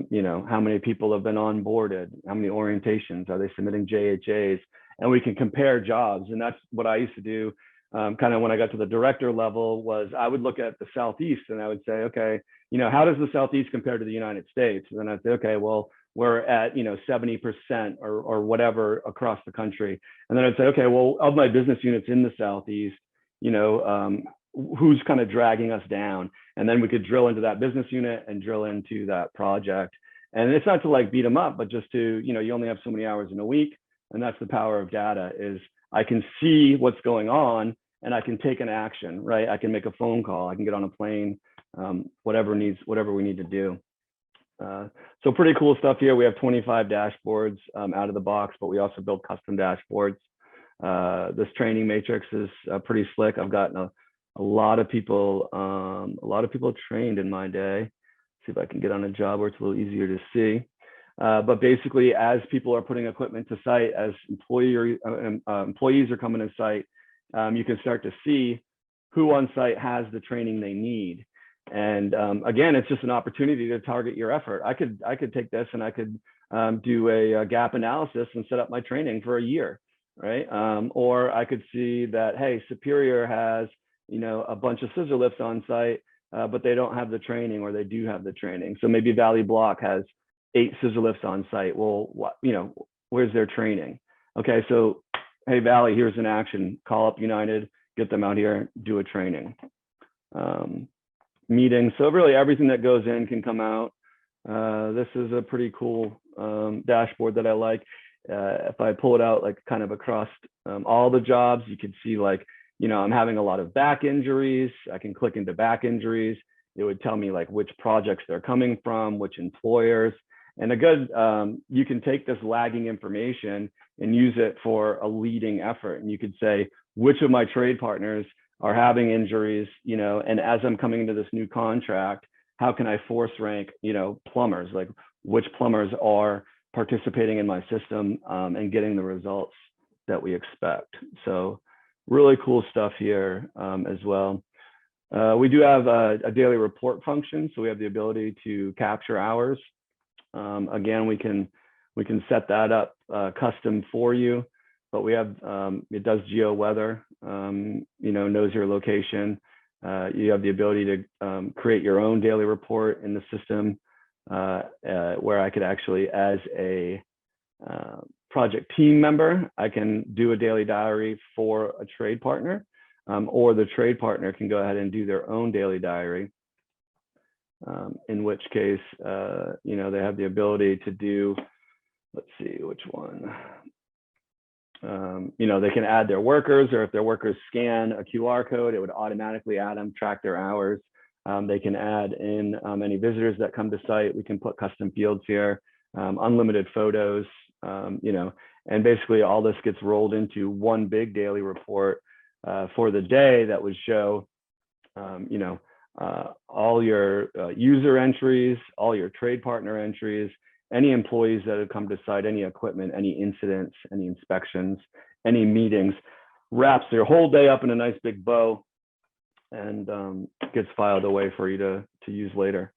S8: you know, how many people have been onboarded, how many orientations, are they submitting JHAs, and we can compare jobs. And that's what I used to do kind of when I got to the director level, was I would look at the Southeast and I would say, okay, you know, how does the Southeast compare to the United States? And then I'd say, okay, well, we're at, you know, 70% or whatever across the country. And then I'd say, okay, well, of my business units in the Southeast, you know, who's kind of dragging us down? And then we could drill into that business unit and drill into that project. And it's not to like beat them up, but just to, you know, you only have so many hours in a week. And that's the power of data, is I can see what's going on and I can take an action, right? I can make a phone call, I can get on a plane, whatever we need to do. So pretty cool stuff here. We have 25 dashboards out of the box, but we also build custom dashboards. This training matrix is pretty slick. I've gotten a lot of people trained in my day. See if I can get on a job where it's a little easier to see. But basically, as people are putting equipment to site, as employees are coming to site, you can start to see who on site has the training they need. And again, it's just an opportunity to target your effort. I could take this and I could do a gap analysis and set up my training for a year, right? Or I could see that, hey, Superior has, you know, a bunch of scissor lifts on site, but they don't have the training, or they do have the training. So maybe Valley Block has 8 scissor lifts on site. Well, what, you know, where's their training? Okay, so hey, Valley, here's an action. Call up United, get them out here, do a training. Meeting. So really everything that goes in can come out. This is a pretty cool dashboard that I like. If I pull it out like kind of across all the jobs, you can see like, you know, I'm having a lot of back injuries. I can click into back injuries. It would tell me like which projects they're coming from, which employers. And a good, you can take this lagging information and use it for a leading effort. And you could say, which of my trade partners are having injuries, you know, and as I'm coming into this new contract, how can I force rank, you know, plumbers, like which plumbers are participating in my system and getting the results that we expect. So really cool stuff here as well. We do have a daily report function. So we have the ability to capture hours. Again, we can set that up custom for you, but we have, it does geo weather, you know, knows your location. You have the ability to create your own daily report in the system where I could actually, as a project team member, I can do a daily diary for a trade partner, or the trade partner can go ahead and do their own daily diary. In which case, you know, they have the ability to do, let's see, which one? You know, they can add their workers, or if their workers scan a QR code, it would automatically add them, track their hours. They can add in any visitors that come to site. We can put custom fields here, unlimited photos, you know, and basically all this gets rolled into one big daily report for the day that would show, all your user entries, all your trade partner entries, any employees that have come to site, any equipment, any incidents, any inspections, any meetings, wraps your whole day up in a nice big bow and gets filed away for you to use later.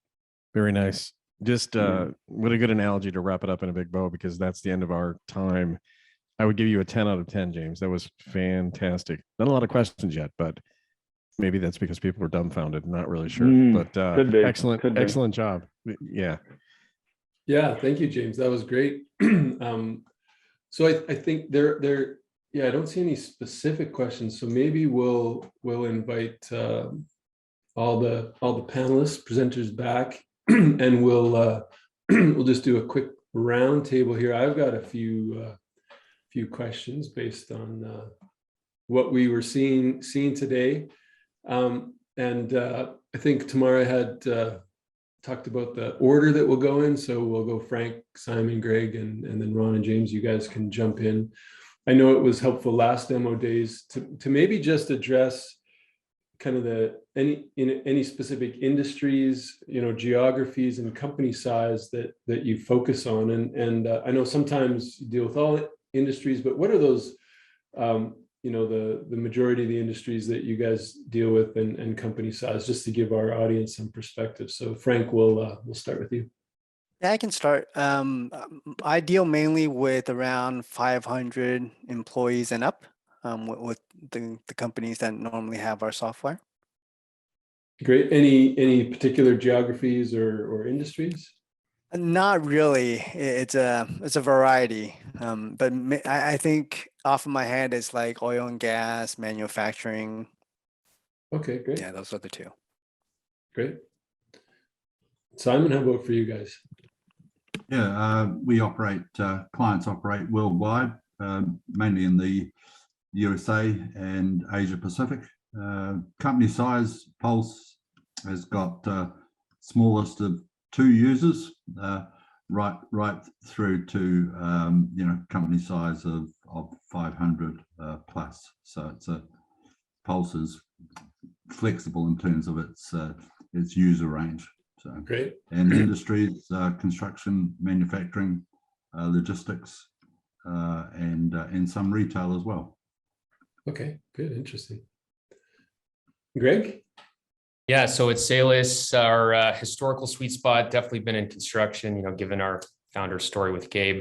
S4: Very nice. Just what a good analogy to wrap it up in a big bow, because that's the end of our time. I would give you a 10 out of 10, James. That was fantastic. Not a lot of questions yet, but maybe that's because people are dumbfounded. Not really sure, but excellent job. Yeah.
S1: Yeah, thank you, James. That was great. So I think yeah, I don't see any specific questions. So maybe we'll invite all the panelists, presenters back, and we'll just do a quick round table here. I've got a few questions based on what we were seeing today. I think Tamara had talked about the order that we'll go in. So we'll go Frank, Simon, Greg, and then Ron and James. You guys can jump in. I know it was helpful last demo days to maybe just address kind of any specific industries, geographies and company size that you focus on. And I know sometimes you deal with all industries, but what are those, the majority of the industries that you guys deal with and company size, just to give our audience some perspective. So Frank, we'll start with you.
S5: Yeah, I can start. I deal mainly with around 500 employees and up with the companies that normally have our software.
S1: Great. Any particular geographies or industries?
S5: Not really. It's a variety. But I think off of my head, it's like oil and gas, manufacturing.
S1: Okay, great.
S5: Yeah, those are the two.
S1: Great. Simon, how about for you guys?
S6: Yeah, clients operate worldwide, mainly in the USA and Asia Pacific. Company size, Pulse has got smallest of 2 users, right through to company size of 500 plus. So Pulse is flexible in terms of its user range. So
S1: great.
S6: And industries, construction, manufacturing, logistics, and some retail as well.
S1: Okay, good, interesting. Greg?
S7: Yeah, so at Salus, our historical sweet spot definitely been in construction, given our founder story with Gabe.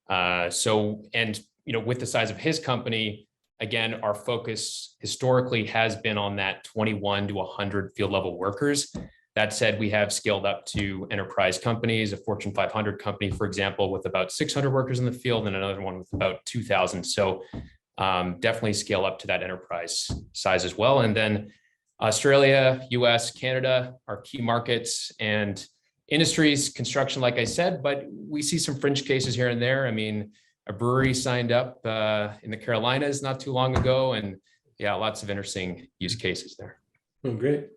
S7: With the size of his company, again, our focus historically has been on that 21 to 100 field level workers. That said, we have scaled up to enterprise companies, a Fortune 500 company, for example, with about 600 workers in the field and another one with about 2,000. So definitely scale up to that enterprise size as well. And then Australia, US, Canada are key markets, and industries, construction, like I said, but we see some fringe cases here and there. I mean, a brewery signed up in the Carolinas not too long ago, and yeah, lots of interesting use cases there.
S1: Oh, great.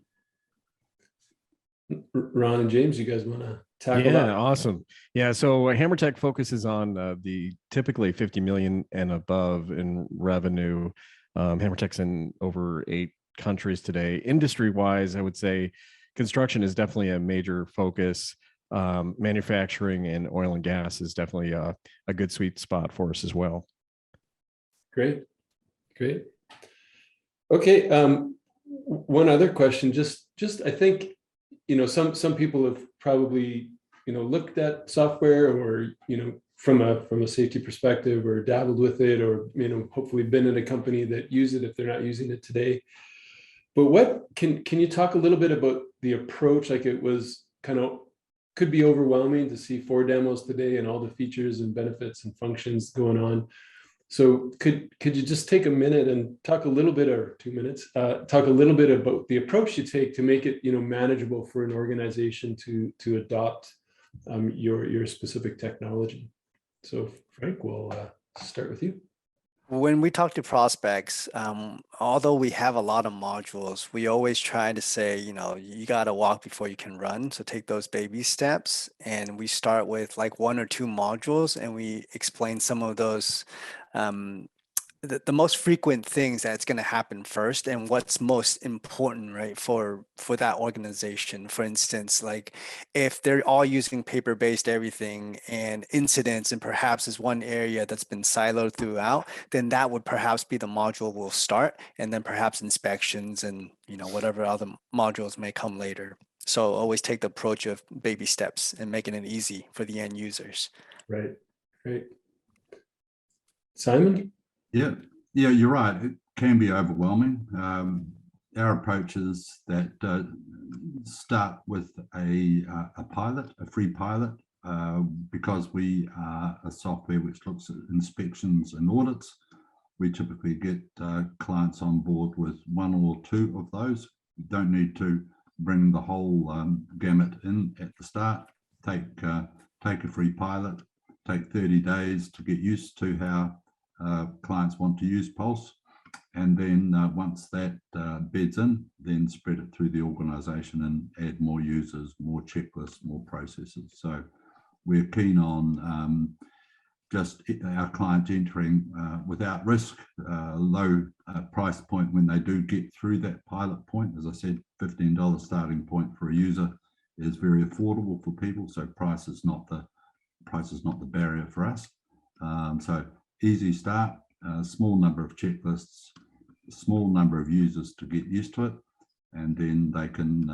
S1: Ron and James, you guys want to tackle
S4: that?
S1: Yeah,
S4: awesome. Yeah, so HammerTech focuses on the typically 50 million and above in revenue. HammerTech's in over 8 countries today. Industry-wise, I would say construction is definitely a major focus. Manufacturing and oil and gas is definitely a good sweet spot for us as well.
S1: Great. Okay, one other question. Just I think some people have probably looked at software or from a safety perspective or dabbled with it or hopefully been in a company that use it if they're not using it today. But what can you talk a little bit about the approach? Like, it was could be overwhelming to see 4 demos today and all the features and benefits and functions going on. So could you just take a minute and talk a little bit, or 2 minutes, talk a little bit about the approach you take to make it manageable for an organization to adopt your specific technology. So Frank, we'll start with you.
S5: When we talk to prospects, although we have a lot of modules, we always try to say, you got to walk before you can run. So take those baby steps. And we start with like 1 or 2 modules, and we explain some of those the most frequent things that's going to happen first and what's most important, right, for that organization. For instance, like if they're all using paper-based everything and incidents and perhaps is one area that's been siloed throughout, then that would perhaps be the module we'll start, and then perhaps inspections and whatever other modules may come later. So always take the approach of baby steps and making it easy for the end users.
S1: Right. Great. Simon?
S6: Yeah, you're right. It can be overwhelming. Our approach is that start with a pilot, a free pilot, because we are a software which looks at inspections and audits. We typically get clients on board with one or two of those. You don't need to bring the whole gamut in at the start. Take a free pilot, take 30 days to get used to how clients want to use Pulse, and then once that beds in, then spread it through the organization and add more users, more checklists, more processes. So we're keen on just our clients entering without risk, low price point when they do get through that pilot point. As I said, $15 starting point for a user is very affordable for people, so price is not the barrier for us. So easy start, small number of checklists, small number of users to get used to it, and then they can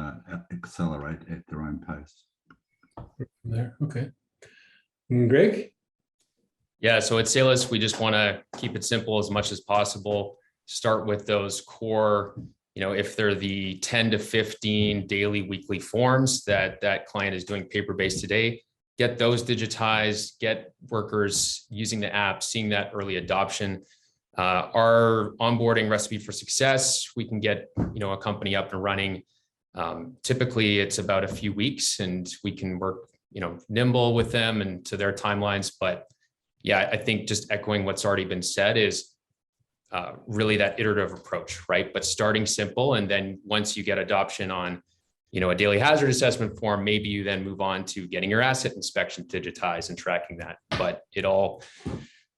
S6: accelerate at their own pace.
S1: There, okay. And Greg?
S7: Yeah, so at Salus, we just want to keep it simple as much as possible. Start with those core, if they're the 10 to 15 daily, weekly forms that client is doing paper-based today, get those digitized, get workers using the app, seeing that early adoption. Our onboarding recipe for success, we can get a company up and running. Typically, it's about a few weeks, and we can work nimble with them and to their timelines. But yeah, I think just echoing what's already been said is really that iterative approach, right? But starting simple, and then once you get adoption on a daily hazard assessment form, maybe you then move on to getting your asset inspection digitized and tracking that. But it all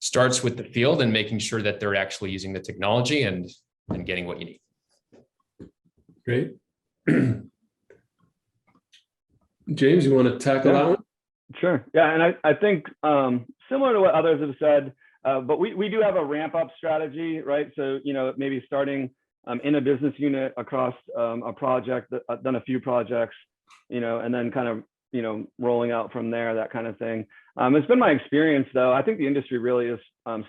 S7: starts with the field and making sure that they're actually using the technology and getting what you need.
S1: Great. James, you want to tackle that one?
S8: Sure. Yeah, and I think similar to what others have said, but we do have a ramp up strategy, right? So, maybe starting in a business unit across a project, done a few projects, and then kind of, rolling out from there, that kind of thing. It's been my experience, though. I think the industry really is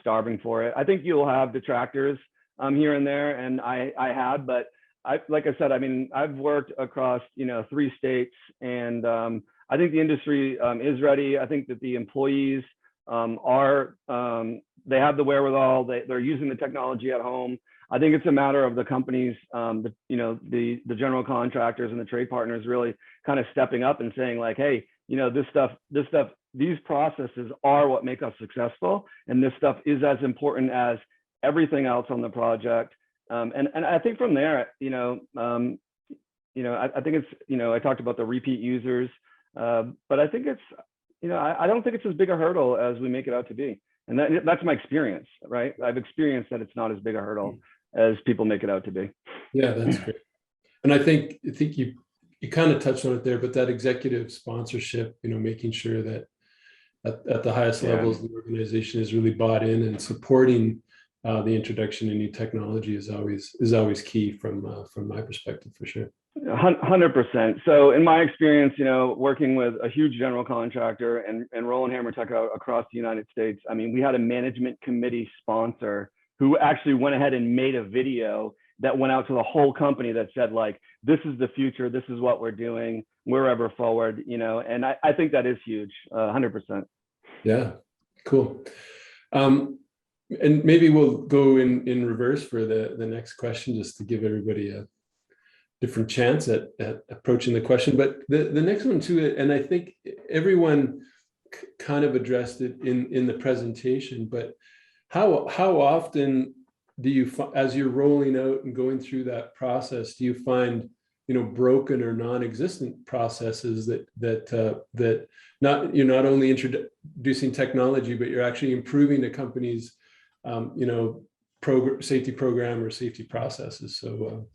S8: starving for it. I think you'll have detractors here and there, and I had, but like I said, I mean, I've worked across, 3 states, and I think the industry is ready. I think that the employees they have the wherewithal. They're using the technology at home. I think it's a matter of the companies, the general contractors and the trade partners really kind of stepping up and saying like, hey, this stuff, these processes are what make us successful, and this stuff is as important as everything else on the project. And I think from there, I think it's, I talked about the repeat users, but I think it's, I don't think it's as big a hurdle as we make it out to be. And that's my experience, right? I've experienced that it's not as big a hurdle as people make it out to be.
S1: Yeah, that's great. And I think you kind of touched on it there, but that executive sponsorship, making sure that at the highest levels, the organization is really bought in and supporting the introduction of new technology is always key from my perspective, for sure.
S8: 100%. So in my experience, working with a huge general contractor and rolling Hammer Tech out across the United States, I mean, we had a management committee sponsor who actually went ahead and made a video that went out to the whole company that said like, this is the future, this is what we're doing, we're ever forward, and I think that is huge, 100%.
S1: Yeah, cool. And maybe we'll go in reverse for the next question, just to give everybody a different chance at approaching the question. But the next one too, and I think everyone kind of addressed it in the presentation, but how often do you, as you're rolling out and going through that process, do you find broken or non-existent processes that you're not only introducing technology, but you're actually improving the company's safety program or safety processes. So,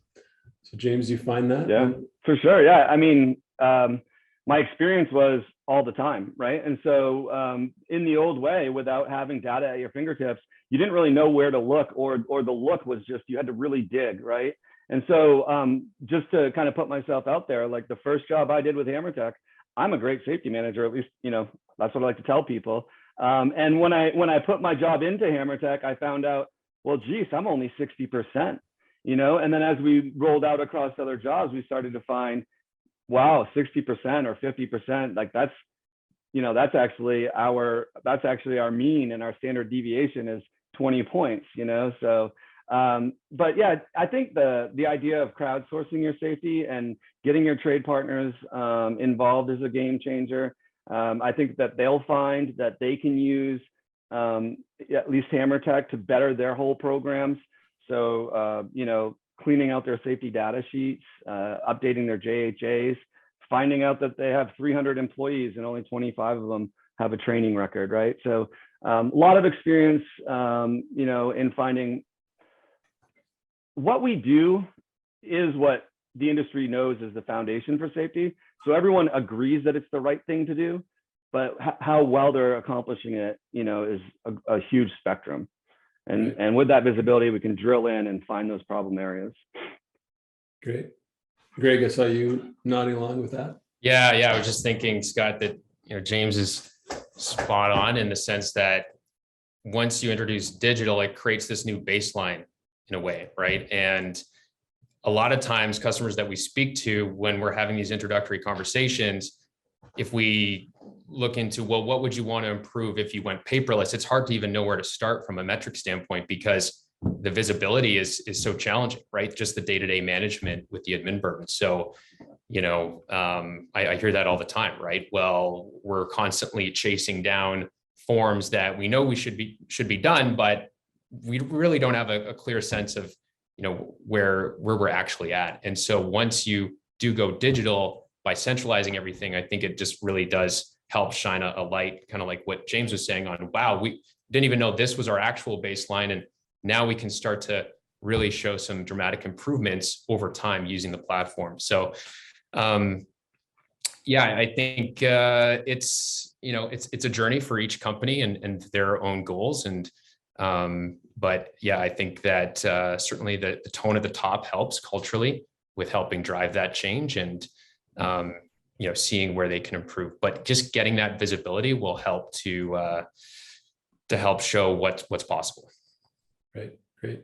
S1: so James, you find that?
S8: Yeah, for sure. Yeah, I mean, my experience was all the time, right? And so in the old way, without having data at your fingertips, you didn't really know where to look, or the look was just, you had to really dig, right? And so just to kind of put myself out there, like the first job I did with HammerTech, I'm a great safety manager, at least, you know, that's what I like to tell people. And when I put my job into HammerTech, I found out, well, geez, I'm only 60%, you know? And then as we rolled out across other jobs, we started to find, wow, 60% or 50%, like that's, you know, that's actually our mean, and our standard deviation is 20 points, you know? So, but yeah, I think the idea of crowdsourcing your safety and getting your trade partners involved is a game changer. I think that they'll find that they can use at least HammerTech to better their whole programs. So, you know, cleaning out their safety data sheets, updating their JHAs, finding out that they have 300 employees and only 25 of them have a training record, right? So a lot of experience, you know, in finding what we do is what the industry knows is the foundation for safety. So everyone agrees that it's the right thing to do, but how well they're accomplishing it, you know, is a huge spectrum. And with that visibility, we can drill in and find those problem areas.
S1: Great. Greg, I saw you nodding along with that.
S7: Yeah, I was just thinking, Scott, that, you know, James is spot on in the sense that once you introduce digital, it creates this new baseline in a way, right? And a lot of times customers that we speak to when we're having these introductory conversations, if we look into, well, what would you want to improve if you went paperless? It's hard to even know where to start from a metric standpoint because the visibility is so challenging, right? Just the day-to-day management with the admin burden. So, you know, I hear that all the time, right? Well, we're constantly chasing down forms that we know we should be done, but we really don't have a clear sense of, you know, where we're actually at. And so once you do go digital by centralizing everything, I think it just really does help shine a light, kind of like what James was saying on, wow, we didn't even know this was our actual baseline. And now we can start to really show some dramatic improvements over time using the platform. So yeah, I think it's, you know, it's a journey for each company and their own goals. And but yeah, I think that certainly the tone at the top helps culturally with helping drive that change and you know, seeing where they can improve. But just getting that visibility will help to help show what's possible.
S1: Right, great.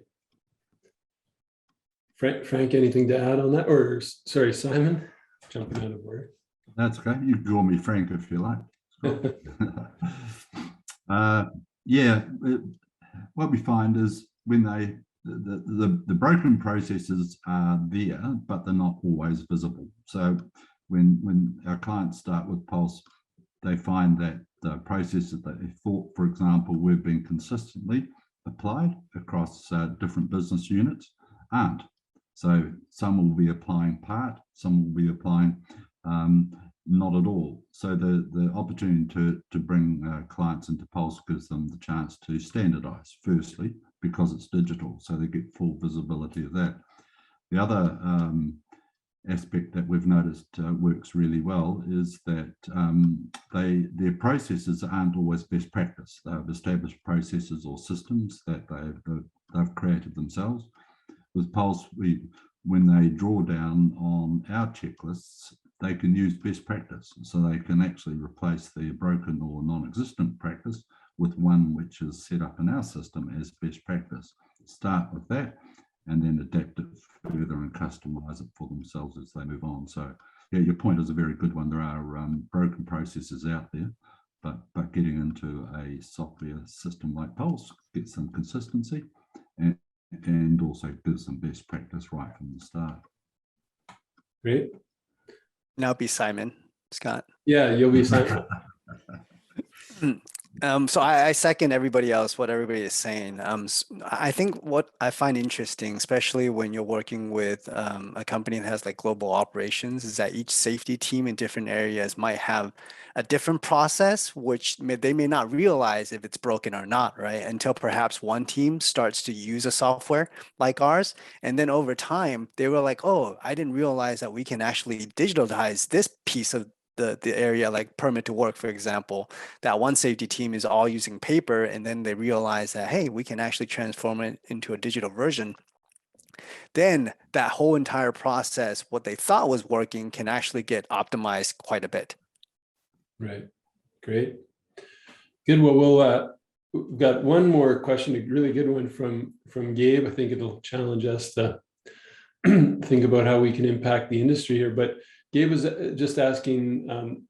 S1: Frank, anything to add on that? Or sorry, Simon, jumping out of order.
S6: That's okay. You can call me Frank if you like. Yeah, what we find is when the broken processes are there, but they're not always visible. So when our clients start with Pulse, they find that the processes that they thought, for example, were being consistently applied across different business units aren't. So some will be applying part, some will be applying not at all. So the opportunity to bring clients into Pulse gives them the chance to standardize, firstly, because it's digital, so they get full visibility of that. The other aspect that we've noticed works really well is that their processes aren't always best practice. They have established processes or systems that they've created themselves. With Pulse, when they draw down on our checklists, they can use best practice. So they can actually replace the broken or non-existent practice with one which is set up in our system as best practice. Start with that and then adapt it further and customize it for themselves as they move on. So yeah, your point is a very good one. There are broken processes out there, but getting into a software system like Pulse gets some consistency and also gives them best practice right from the start.
S1: Great.
S5: Now be Simon, Scott.
S1: Yeah, you'll be Simon.
S5: So I second everybody else, what everybody is saying. I think what I find interesting, especially when you're working with a company that has like global operations, is that each safety team in different areas might have a different process, which they may not realize if it's broken or not, right? Until perhaps one team starts to use a software like ours. And then over time, they were like, oh, I didn't realize that we can actually digitalize this piece of the area, like permit to work, for example. That one safety team is all using paper, and then they realize that, hey, we can actually transform it into a digital version. Then that whole entire process, what they thought was working, can actually get optimized quite a bit.
S1: Right. Great. Good. Well, we've got one more question, a really good one from Gabe. I think it'll challenge us to think about how we can impact the industry here. But Gabe was just asking,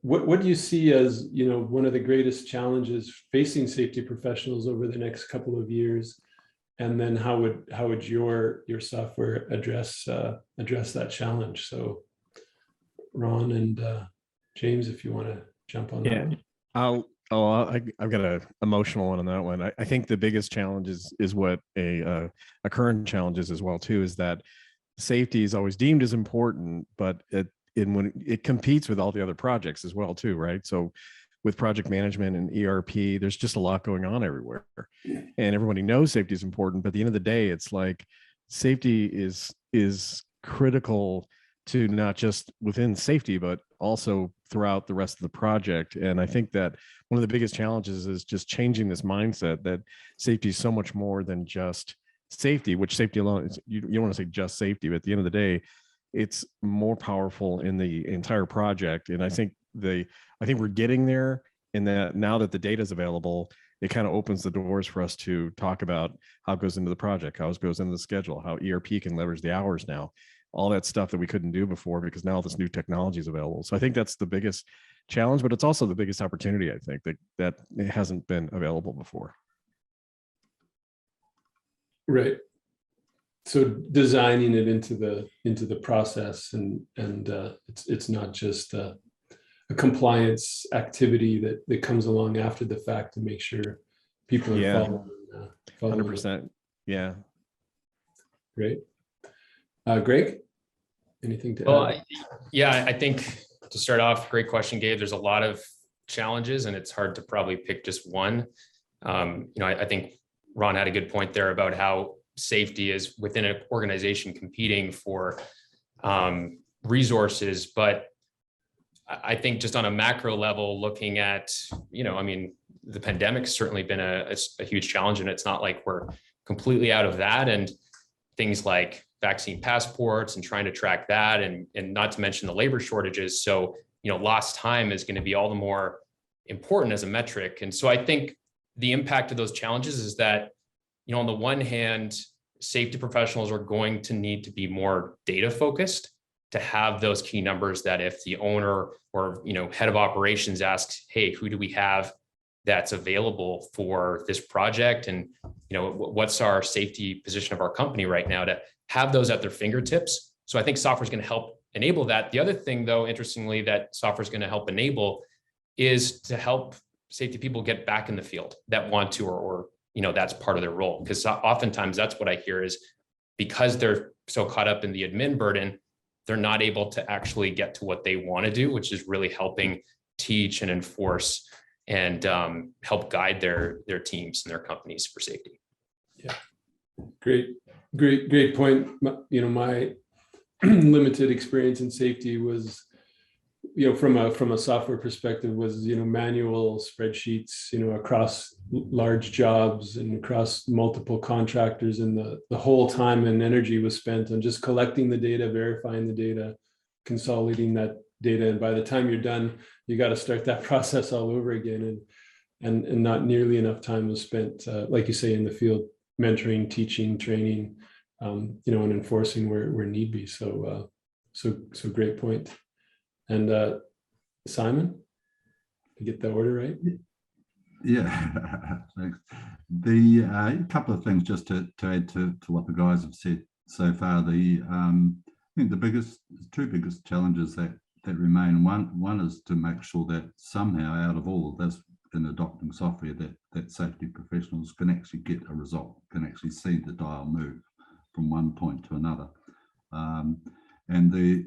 S1: what do you see as, one of the greatest challenges facing safety professionals over the next couple of years? And then how would your software address that challenge? So Ron and James, if you want to jump on that one.
S4: I've got an emotional one on that one. I think the biggest challenge is what a current challenge is as well too, is that safety is always deemed as important, but when it competes with all the other projects as well too, right? So with project management and ERP, there's just a lot going on everywhere, and everybody knows safety is important. But at the end of the day, it's like safety is critical to not just within safety, but also throughout the rest of the project. And I think that one of the biggest challenges is just changing this mindset that safety is so much more than just safety, which safety alone is, you don't want to say just safety, but at the end of the day, it's more powerful in the entire project. And I think we're getting there, in that now that the data is available, it kind of opens the doors for us to talk about how it goes into the project, how it goes into the schedule, how ERP can leverage the hours now, all that stuff that we couldn't do before because now this new technology is available. So I think that's the biggest challenge, but it's also the biggest opportunity, I think, that it hasn't been available before.
S1: Right. So designing it into the process, and it's not just a compliance activity that comes along after the fact to make sure people are following.
S4: 100%. Yeah.
S1: Great. Greg, anything to add?
S7: Yeah, I think to start off, great question, Gabe. There's a lot of challenges, and it's hard to probably pick just one. I think Ron had a good point there about how safety is within an organization competing for resources. But I think just on a macro level, looking at, the pandemic's certainly been a huge challenge, and it's not like we're completely out of that. And things like vaccine passports and trying to track that, and not to mention the labor shortages. So, lost time is going to be all the more important as a metric. And so I think the impact of those challenges is that, on the one hand, safety professionals are going to need to be more data focused, to have those key numbers that if the owner or, head of operations asks, hey, who do we have that's available for this project? And, what's our safety position of our company right now, to have those at their fingertips. So I think software is going to help enable that. The other thing, though, interestingly, that software is going to help enable is to help safety people get back in the field that want to, or that's part of their role. Because oftentimes that's what I hear is, because they're so caught up in the admin burden, they're not able to actually get to what they want to do, which is really helping teach and enforce and help guide their teams and their companies for safety.
S1: Yeah, great point. My limited experience in safety was, from a software perspective, was manual spreadsheets, across large jobs and across multiple contractors, and the whole time and energy was spent on just collecting the data, verifying the data, consolidating that data, and by the time you're done, you got to start that process all over again, and not nearly enough time was spent, like you say, in the field, mentoring, teaching, training, and enforcing where need be. So great point. And Simon, to get the order right.
S6: Yeah, thanks. The couple of things just to add to what the guys have said so far. I think the two biggest challenges that remain. One is to make sure that somehow, out of all of this, in adopting software that safety professionals can actually get a result, can actually see the dial move from one point to another. And the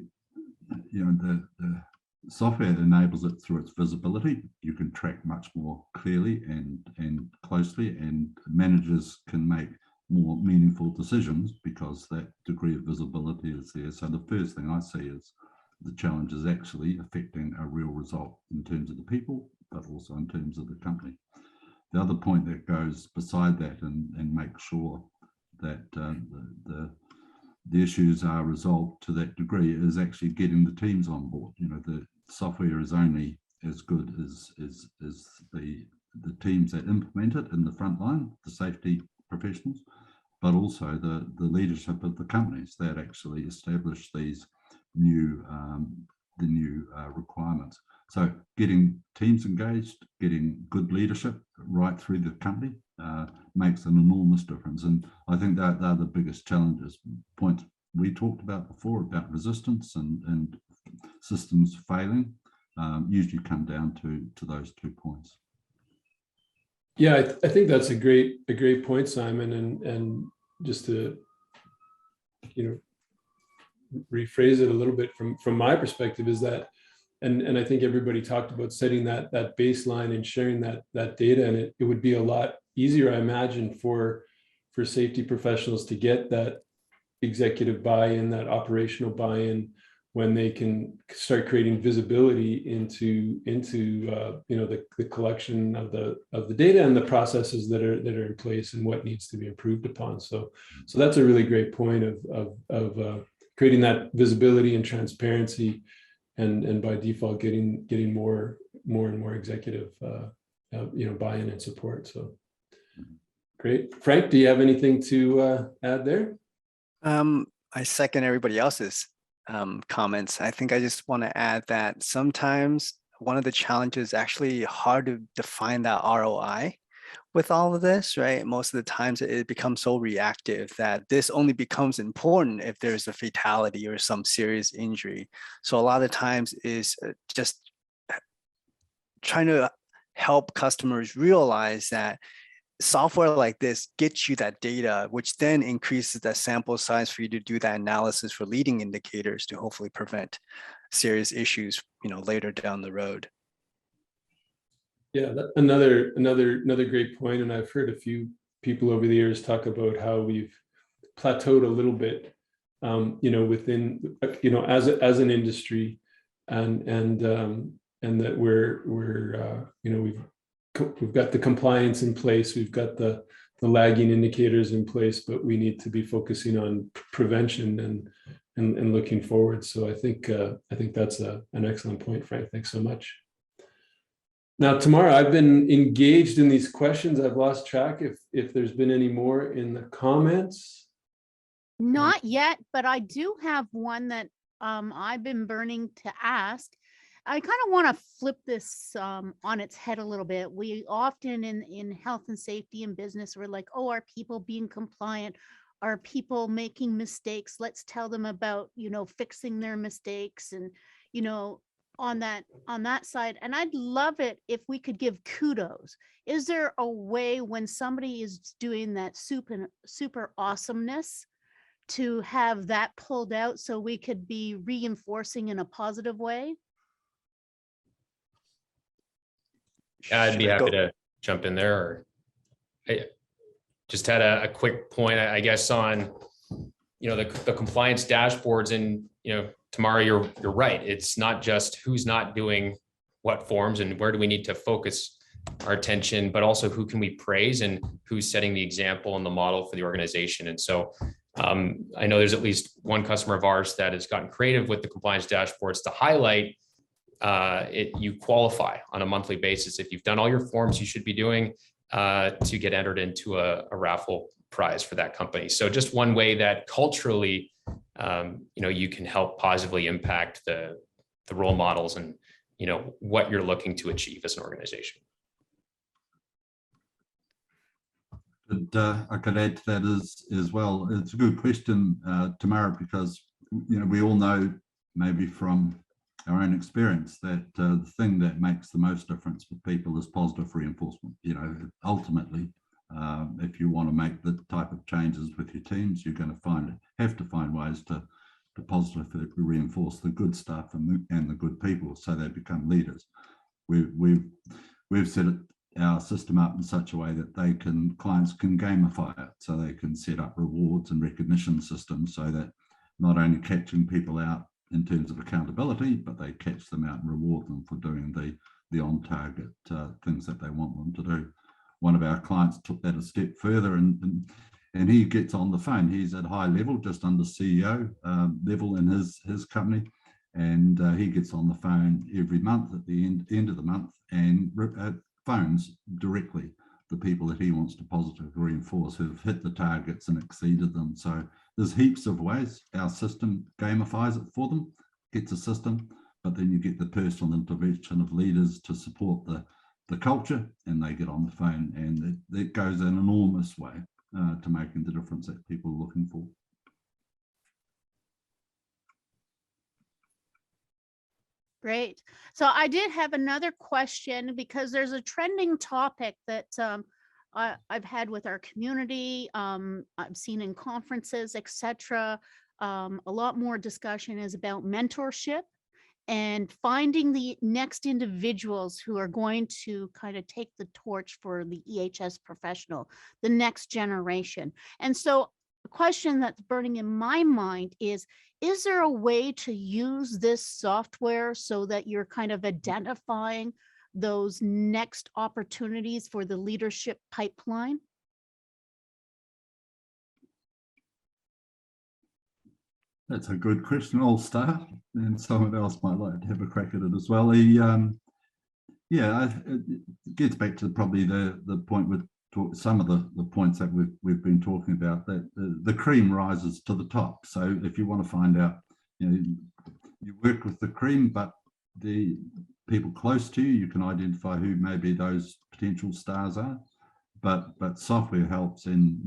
S6: software enables it through its visibility. You can track much more clearly and closely, and managers can make more meaningful decisions because that degree of visibility is there. So the first thing I see is the challenge is actually affecting a real result in terms of the people, but also in terms of the company. The other point that goes beside that and make sure that the issues are resolved to that degree is actually getting the teams on board. You know, the software is only as good as the teams that implement it in the front line, the safety professionals, but also the leadership of the companies that actually establish these new requirements. So getting teams engaged, getting good leadership right through the company makes an enormous difference. And I think that they're the biggest challenges. Points we talked about before about resistance and systems failing usually come down to those 2 points.
S1: Yeah, I think that's a great point, Simon. And just to, rephrase it a little bit from my perspective is that, and I think everybody talked about setting that baseline and sharing that data, and it would be a lot easier, I imagine, for safety professionals to get that executive buy-in, that operational buy-in, when they can start creating visibility into the collection of the data and the processes that are in place and what needs to be improved upon. So that's a really great point of creating that visibility and transparency, and by default getting more and more executive buy-in and support. So great. Frank, do you have anything to add there?
S5: I second everybody else's comments. I think I just want to add that sometimes one of the challenges is actually hard to define that ROI with all of this, right? Most of the times it becomes so reactive that this only becomes important if there's a fatality or some serious injury. So a lot of times is just trying to help customers realize that software like this gets you that data, which then increases that sample size for you to do that analysis for leading indicators to hopefully prevent serious issues, later down the road.
S1: Yeah, another great point. And I've heard a few people over the years talk about how we've plateaued a little bit, within, as an industry, and that we've got the compliance in place, we've got the lagging indicators in place, but we need to be focusing on prevention and looking forward. So I think that's an excellent point, Frank. Thanks so much. Now, Tamara, I've been engaged in these questions. I've lost track if there's been any more in the comments.
S2: Not yet, but I do have one that I've been burning to ask. I kind of want to flip this on its head a little bit. We often in health and safety and business, we're like, oh, are people being compliant? Are people making mistakes? Let's tell them about, fixing their mistakes and, on that side. And I'd love it if we could give kudos. Is there a way when somebody is doing that super awesomeness to have that pulled out so we could be reinforcing in a positive way?
S7: I'd be happy to jump in there. Or I just had a quick point, I guess, on the compliance dashboards. And Tamara, you're right. It's not just who's not doing what forms and where do we need to focus our attention, but also who can we praise and who's setting the example and the model for the organization. And so I know there's at least one customer of ours that has gotten creative with the compliance dashboards to highlight you qualify on a monthly basis. If you've done all your forms you should be doing to get entered into a raffle prize for that company. So just one way that culturally, you can help positively impact the role models and, what you're looking to achieve as an organization.
S6: I could add to that as well. It's a good question, Tamara, because, we all know maybe from our own experience that the thing that makes the most difference for people is positive reinforcement. You know, ultimately, if you want to make the type of changes with your teams, you're going to have to find ways to positively reinforce the good stuff and the good people so they become leaders. We've set our system up in such a way that clients can gamify it, so they can set up rewards and recognition systems so that not only catching people out in terms of accountability, but they catch them out and reward them for doing the on-target things that they want them to do. One of our clients took that a step further, and he gets on the phone. He's at high level, just under CEO level in his company, and he gets on the phone every month at the end of the month and phones directly the people that he wants to positively reinforce who've hit the targets and exceeded them. So there's heaps of ways. Our system gamifies it for them, gets a system, but then you get the personal intervention of leaders to support the culture, and they get on the phone, and it goes an enormous way to making the difference that people are looking for.
S2: Great. So I did have another question, because there's a trending topic that I've had with our community. I've seen in conferences, etc. A lot more discussion is about mentorship and finding the next individuals who are going to kind of take the torch for the EH&S professional, the next generation. And so the question that's burning in my mind is there a way to use this software so that you're kind of identifying those next opportunities for the leadership pipeline?
S6: That's a good question. I'll start, and someone else might like to have a crack at it as well. Yeah, it gets back to probably the point with some of the points that we've been talking about, that the cream rises to the top. So if you want to find out, you work with the cream, but the people close to you can identify who maybe those potential stars are. But software helps in,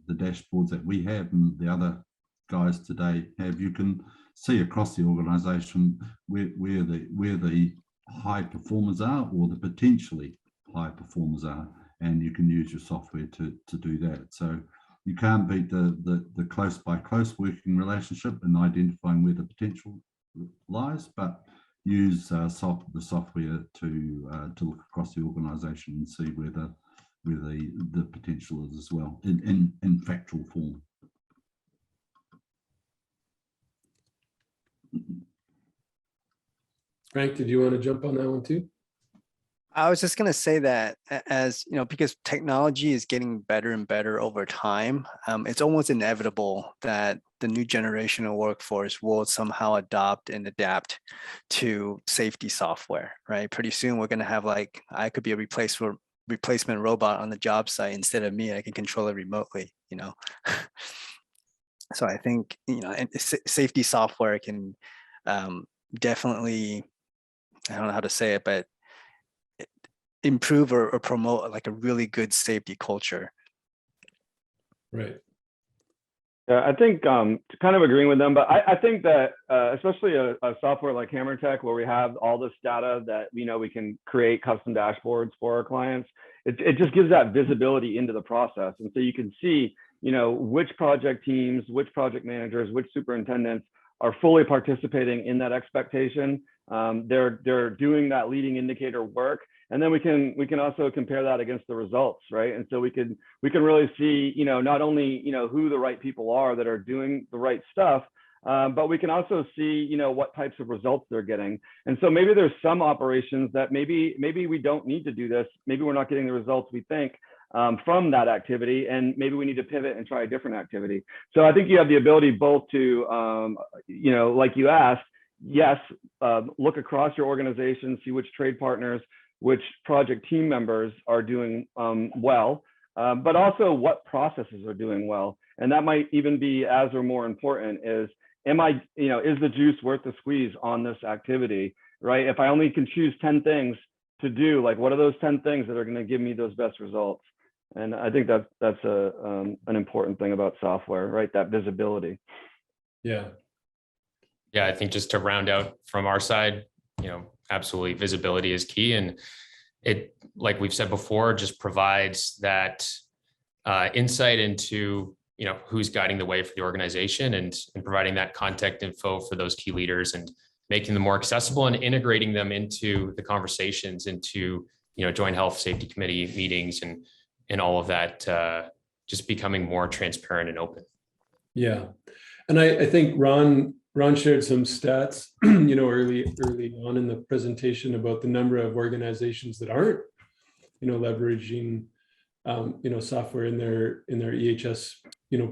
S6: the dashboards that we have and the other guys today have. You can see across the organization where the high performers are, or the potentially high performers are, and you can use your software to do that. So you can't beat the close by close working relationship and identifying where the potential lies, but use the software to look across the organization and see where the potential is as well in factual form.
S1: Frank, did you want to jump on that one too?
S5: I was just going to say that, as because technology is getting better and better over time, it's almost inevitable that the new generation of workforce will somehow adopt and adapt to safety software, right? Pretty soon we're going to have, like, I could be a replacement robot on the job site instead of me. I can control it remotely, So I think, and safety software can definitely, I don't know how to say it, but improve or promote like a really good safety culture.
S1: Right.
S8: Yeah, I think kind of agreeing with them, but I think that especially a software like HammerTech, where we have all this data that we can create custom dashboards for our clients, it just gives that visibility into the process. And so you can see, which project teams, which project managers, which superintendents are fully participating in that expectation. They're doing that leading indicator work. And then we can also compare that against the results, right? And so we can really see, not only who the right people are that are doing the right stuff, but we can also see, what types of results they're getting. And so maybe there's some operations that maybe we don't need to do this. Maybe we're not getting the results we think from that activity, and maybe we need to pivot and try a different activity. So I think you have the ability both to, like you asked, yes, look across your organization, see which trade partners, which project team members are doing well, but also what processes are doing well. And that might even be as or more important is, is the juice worth the squeeze on this activity, right? If I only can choose 10 things to do, like what are those 10 things that are going to give me those best results? And I think that's an important thing about software, right? That visibility.
S1: Yeah.
S7: Yeah, I think just to round out from our side, absolutely visibility is key. And it, like we've said before, just provides that insight into, who's guiding the way for the organization, and providing that contact info for those key leaders, and making them more accessible and integrating them into the conversations, into, joint health safety committee meetings, and all of that, just becoming more transparent and open.
S1: Yeah. And I think Ron shared some stats, early on in the presentation about the number of organizations that aren't, leveraging, software in their EH&S,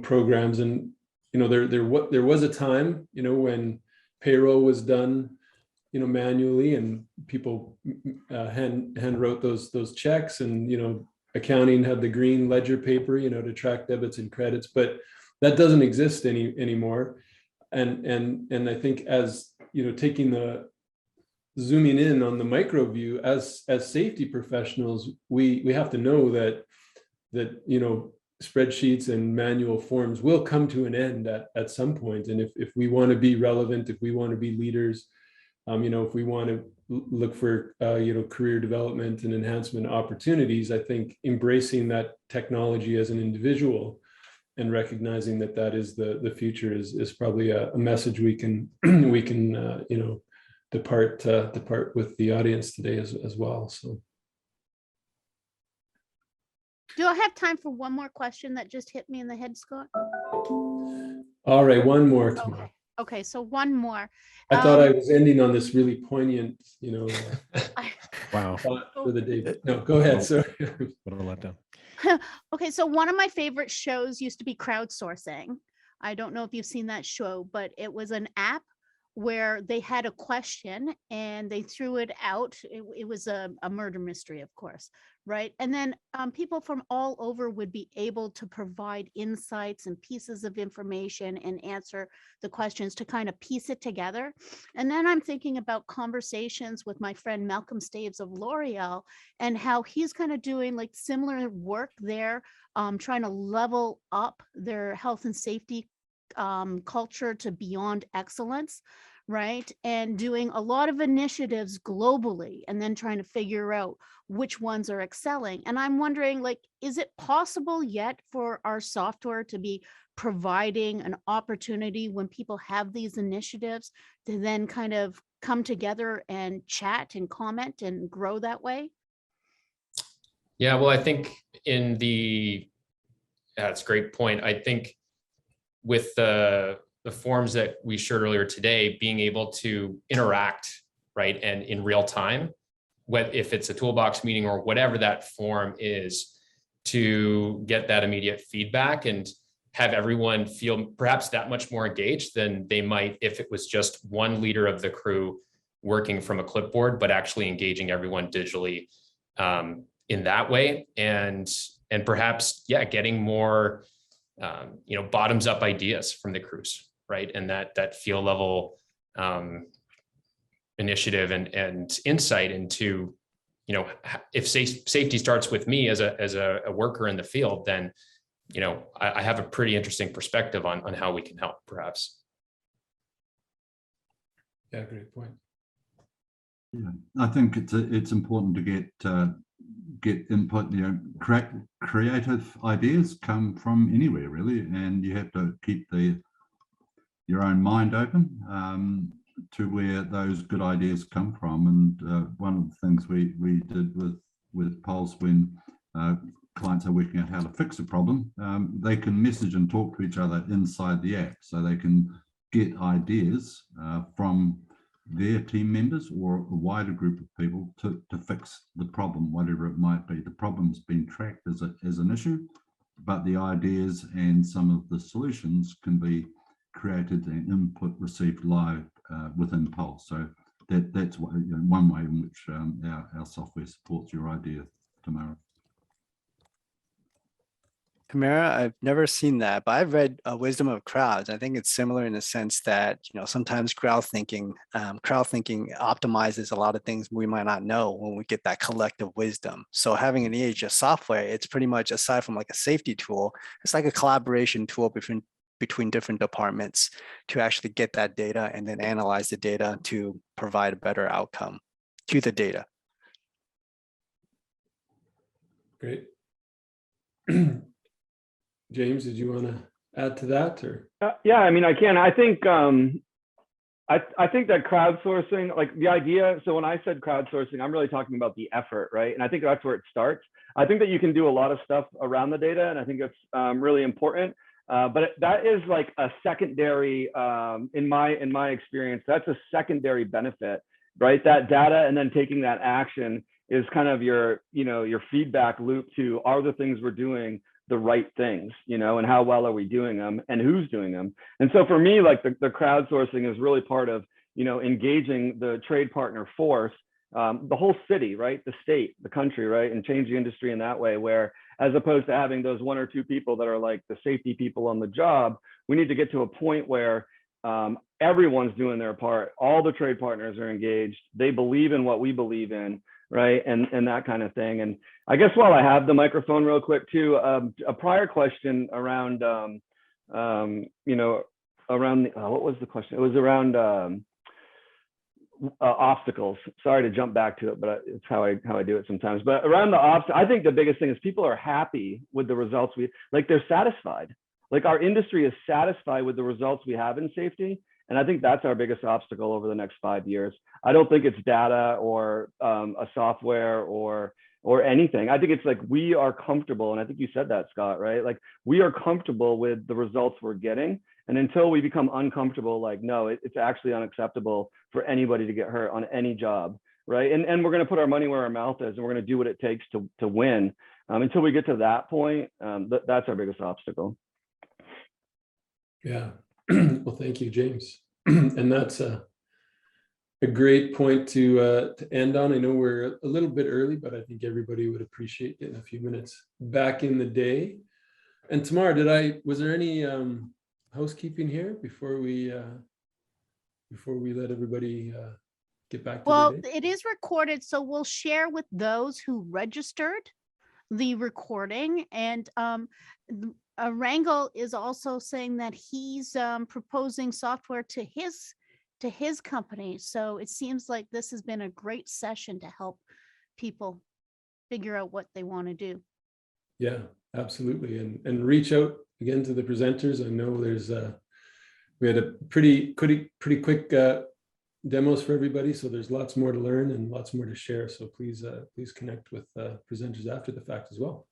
S1: programs. And, there was a time, when payroll was done, manually, and people hand wrote those checks, and, accounting had the green ledger paper, to track debits and credits, but that doesn't exist anymore. And I think, as taking the zooming in on the micro view, as safety professionals, we have to know that spreadsheets and manual forms will come to an end at some point. And if we want to be relevant, if we want to be leaders, if we want to look for career development and enhancement opportunities, I think embracing that technology as an individual and recognizing that is the future is probably a message we can depart with the audience today as well. So,
S2: Do I have time for one more question that just hit me in the head, Scott?
S1: all right, one more.
S2: Okay, so one more.
S1: I thought I was ending on this really poignant,
S4: Wow.
S1: thought for the day. No, go ahead. Sorry.
S4: What a letdown.
S2: Okay, so one of my favorite shows used to be Crowdsourcing. I don't know if you've seen that show, but it was an app where they had a question and they threw it out. It was a murder mystery, of course, right? And then people from all over would be able to provide insights and pieces of information and answer the questions to kind of piece it together. And then I'm thinking about conversations with my friend Malcolm Staves of L'Oreal, and how he's kind of doing like similar work there, trying to level up their health and safety culture to beyond excellence, right? And doing a lot of initiatives globally, and then trying to figure out which ones are excelling. And I'm wondering, like, is it possible yet for our software to be providing an opportunity when people have these initiatives to then kind of come together and chat and comment and grow that way?
S7: Yeah, well, I think that's a great point. I think with the forms that we shared earlier today, being able to interact, right, and in real time, if it's a toolbox meeting or whatever that form is, to get that immediate feedback and have everyone feel perhaps that much more engaged than they might if it was just one leader of the crew working from a clipboard, but actually engaging everyone digitally in that way, and perhaps, yeah, getting more bottoms up ideas from the crews, right? And that field level initiative and insight into, if safety starts with me as a worker in the field, then, I have a pretty interesting perspective on how we can help, perhaps.
S1: Yeah, great point.
S6: Yeah, I think it's important to get input. Creative ideas come from anywhere, really, and you have to keep your own mind open to where those good ideas come from. And one of the things we did with Pulse, when clients are working out how to fix a problem, they can message and talk to each other inside the app, so they can get ideas from their team members or a wider group of people to fix the problem, whatever it might be. The problem's been tracked as an issue, but the ideas and some of the solutions can be created and input received live within Pulse. So that's one way in which our software supports your idea, Tamara.
S5: Tamara, I've never seen that, but I've read Wisdom of Crowds. I think it's similar in the sense that, sometimes crowd thinking optimizes a lot of things we might not know when we get that collective wisdom. So having an EH&S software, it's pretty much, aside from like a safety tool, it's like a collaboration tool between between different departments to actually get that data and then analyze the data to provide a better outcome to the data.
S1: Great. James, did you want to add to that, or?
S8: Yeah, I mean, I can. I think I think that crowdsourcing, like the idea. So when I said crowdsourcing, I'm really talking about the effort, right? And I think that's where it starts. I think that you can do a lot of stuff around the data, and I think it's really important. But that is like a secondary, in my experience, that's a secondary benefit, right? That data and then taking that action is kind of your, your feedback loop to, are the things we're doing the right things, and how well are we doing them and who's doing them? And so for me, like the crowdsourcing is really part of, engaging the trade partner force, the whole city, right? The state, the country, right? And change the industry in that way, where as opposed to having those one or two people that are like the safety people on the job, we need to get to a point where everyone's doing their part. All the trade partners are engaged. They believe in what we believe in, right? And that kind of thing. And I guess while I have the microphone real quick too, a prior question around, around what was the question? It was around obstacles. Sorry to jump back to it, but it's how I do it sometimes. But around the obstacles, I think the biggest thing is people are happy with the results they're satisfied. Like our industry is satisfied with the results we have in safety. And I think that's our biggest obstacle over the next 5 years. I don't think it's data or a software or anything. I think it's like we are comfortable, and I think you said that, Scott, right? Like we are comfortable with the results we're getting. And until we become uncomfortable, like, no, it's actually unacceptable for anybody to get hurt on any job, right? And we're going to put our money where our mouth is, and we're going to do what it takes to win. Until we get to that point, that's our biggest obstacle.
S1: Yeah. Well, thank you, James. And that's a great point to end on. I know we're a little bit early, but I think everybody would appreciate getting a few minutes back in the day. And Tamara, was there any housekeeping here before we let everybody get back to
S2: Well,
S1: the day?
S2: it is recorded, so we'll share with those who registered the recording. And Rangel is also saying that he's proposing software to his company. So it seems like this has been a great session to help people figure out what they want to do.
S1: Yeah, absolutely. And reach out again to the presenters. I know we had a pretty quick demos for everybody. So there's lots more to learn and lots more to share. So please connect with presenters after the fact as well.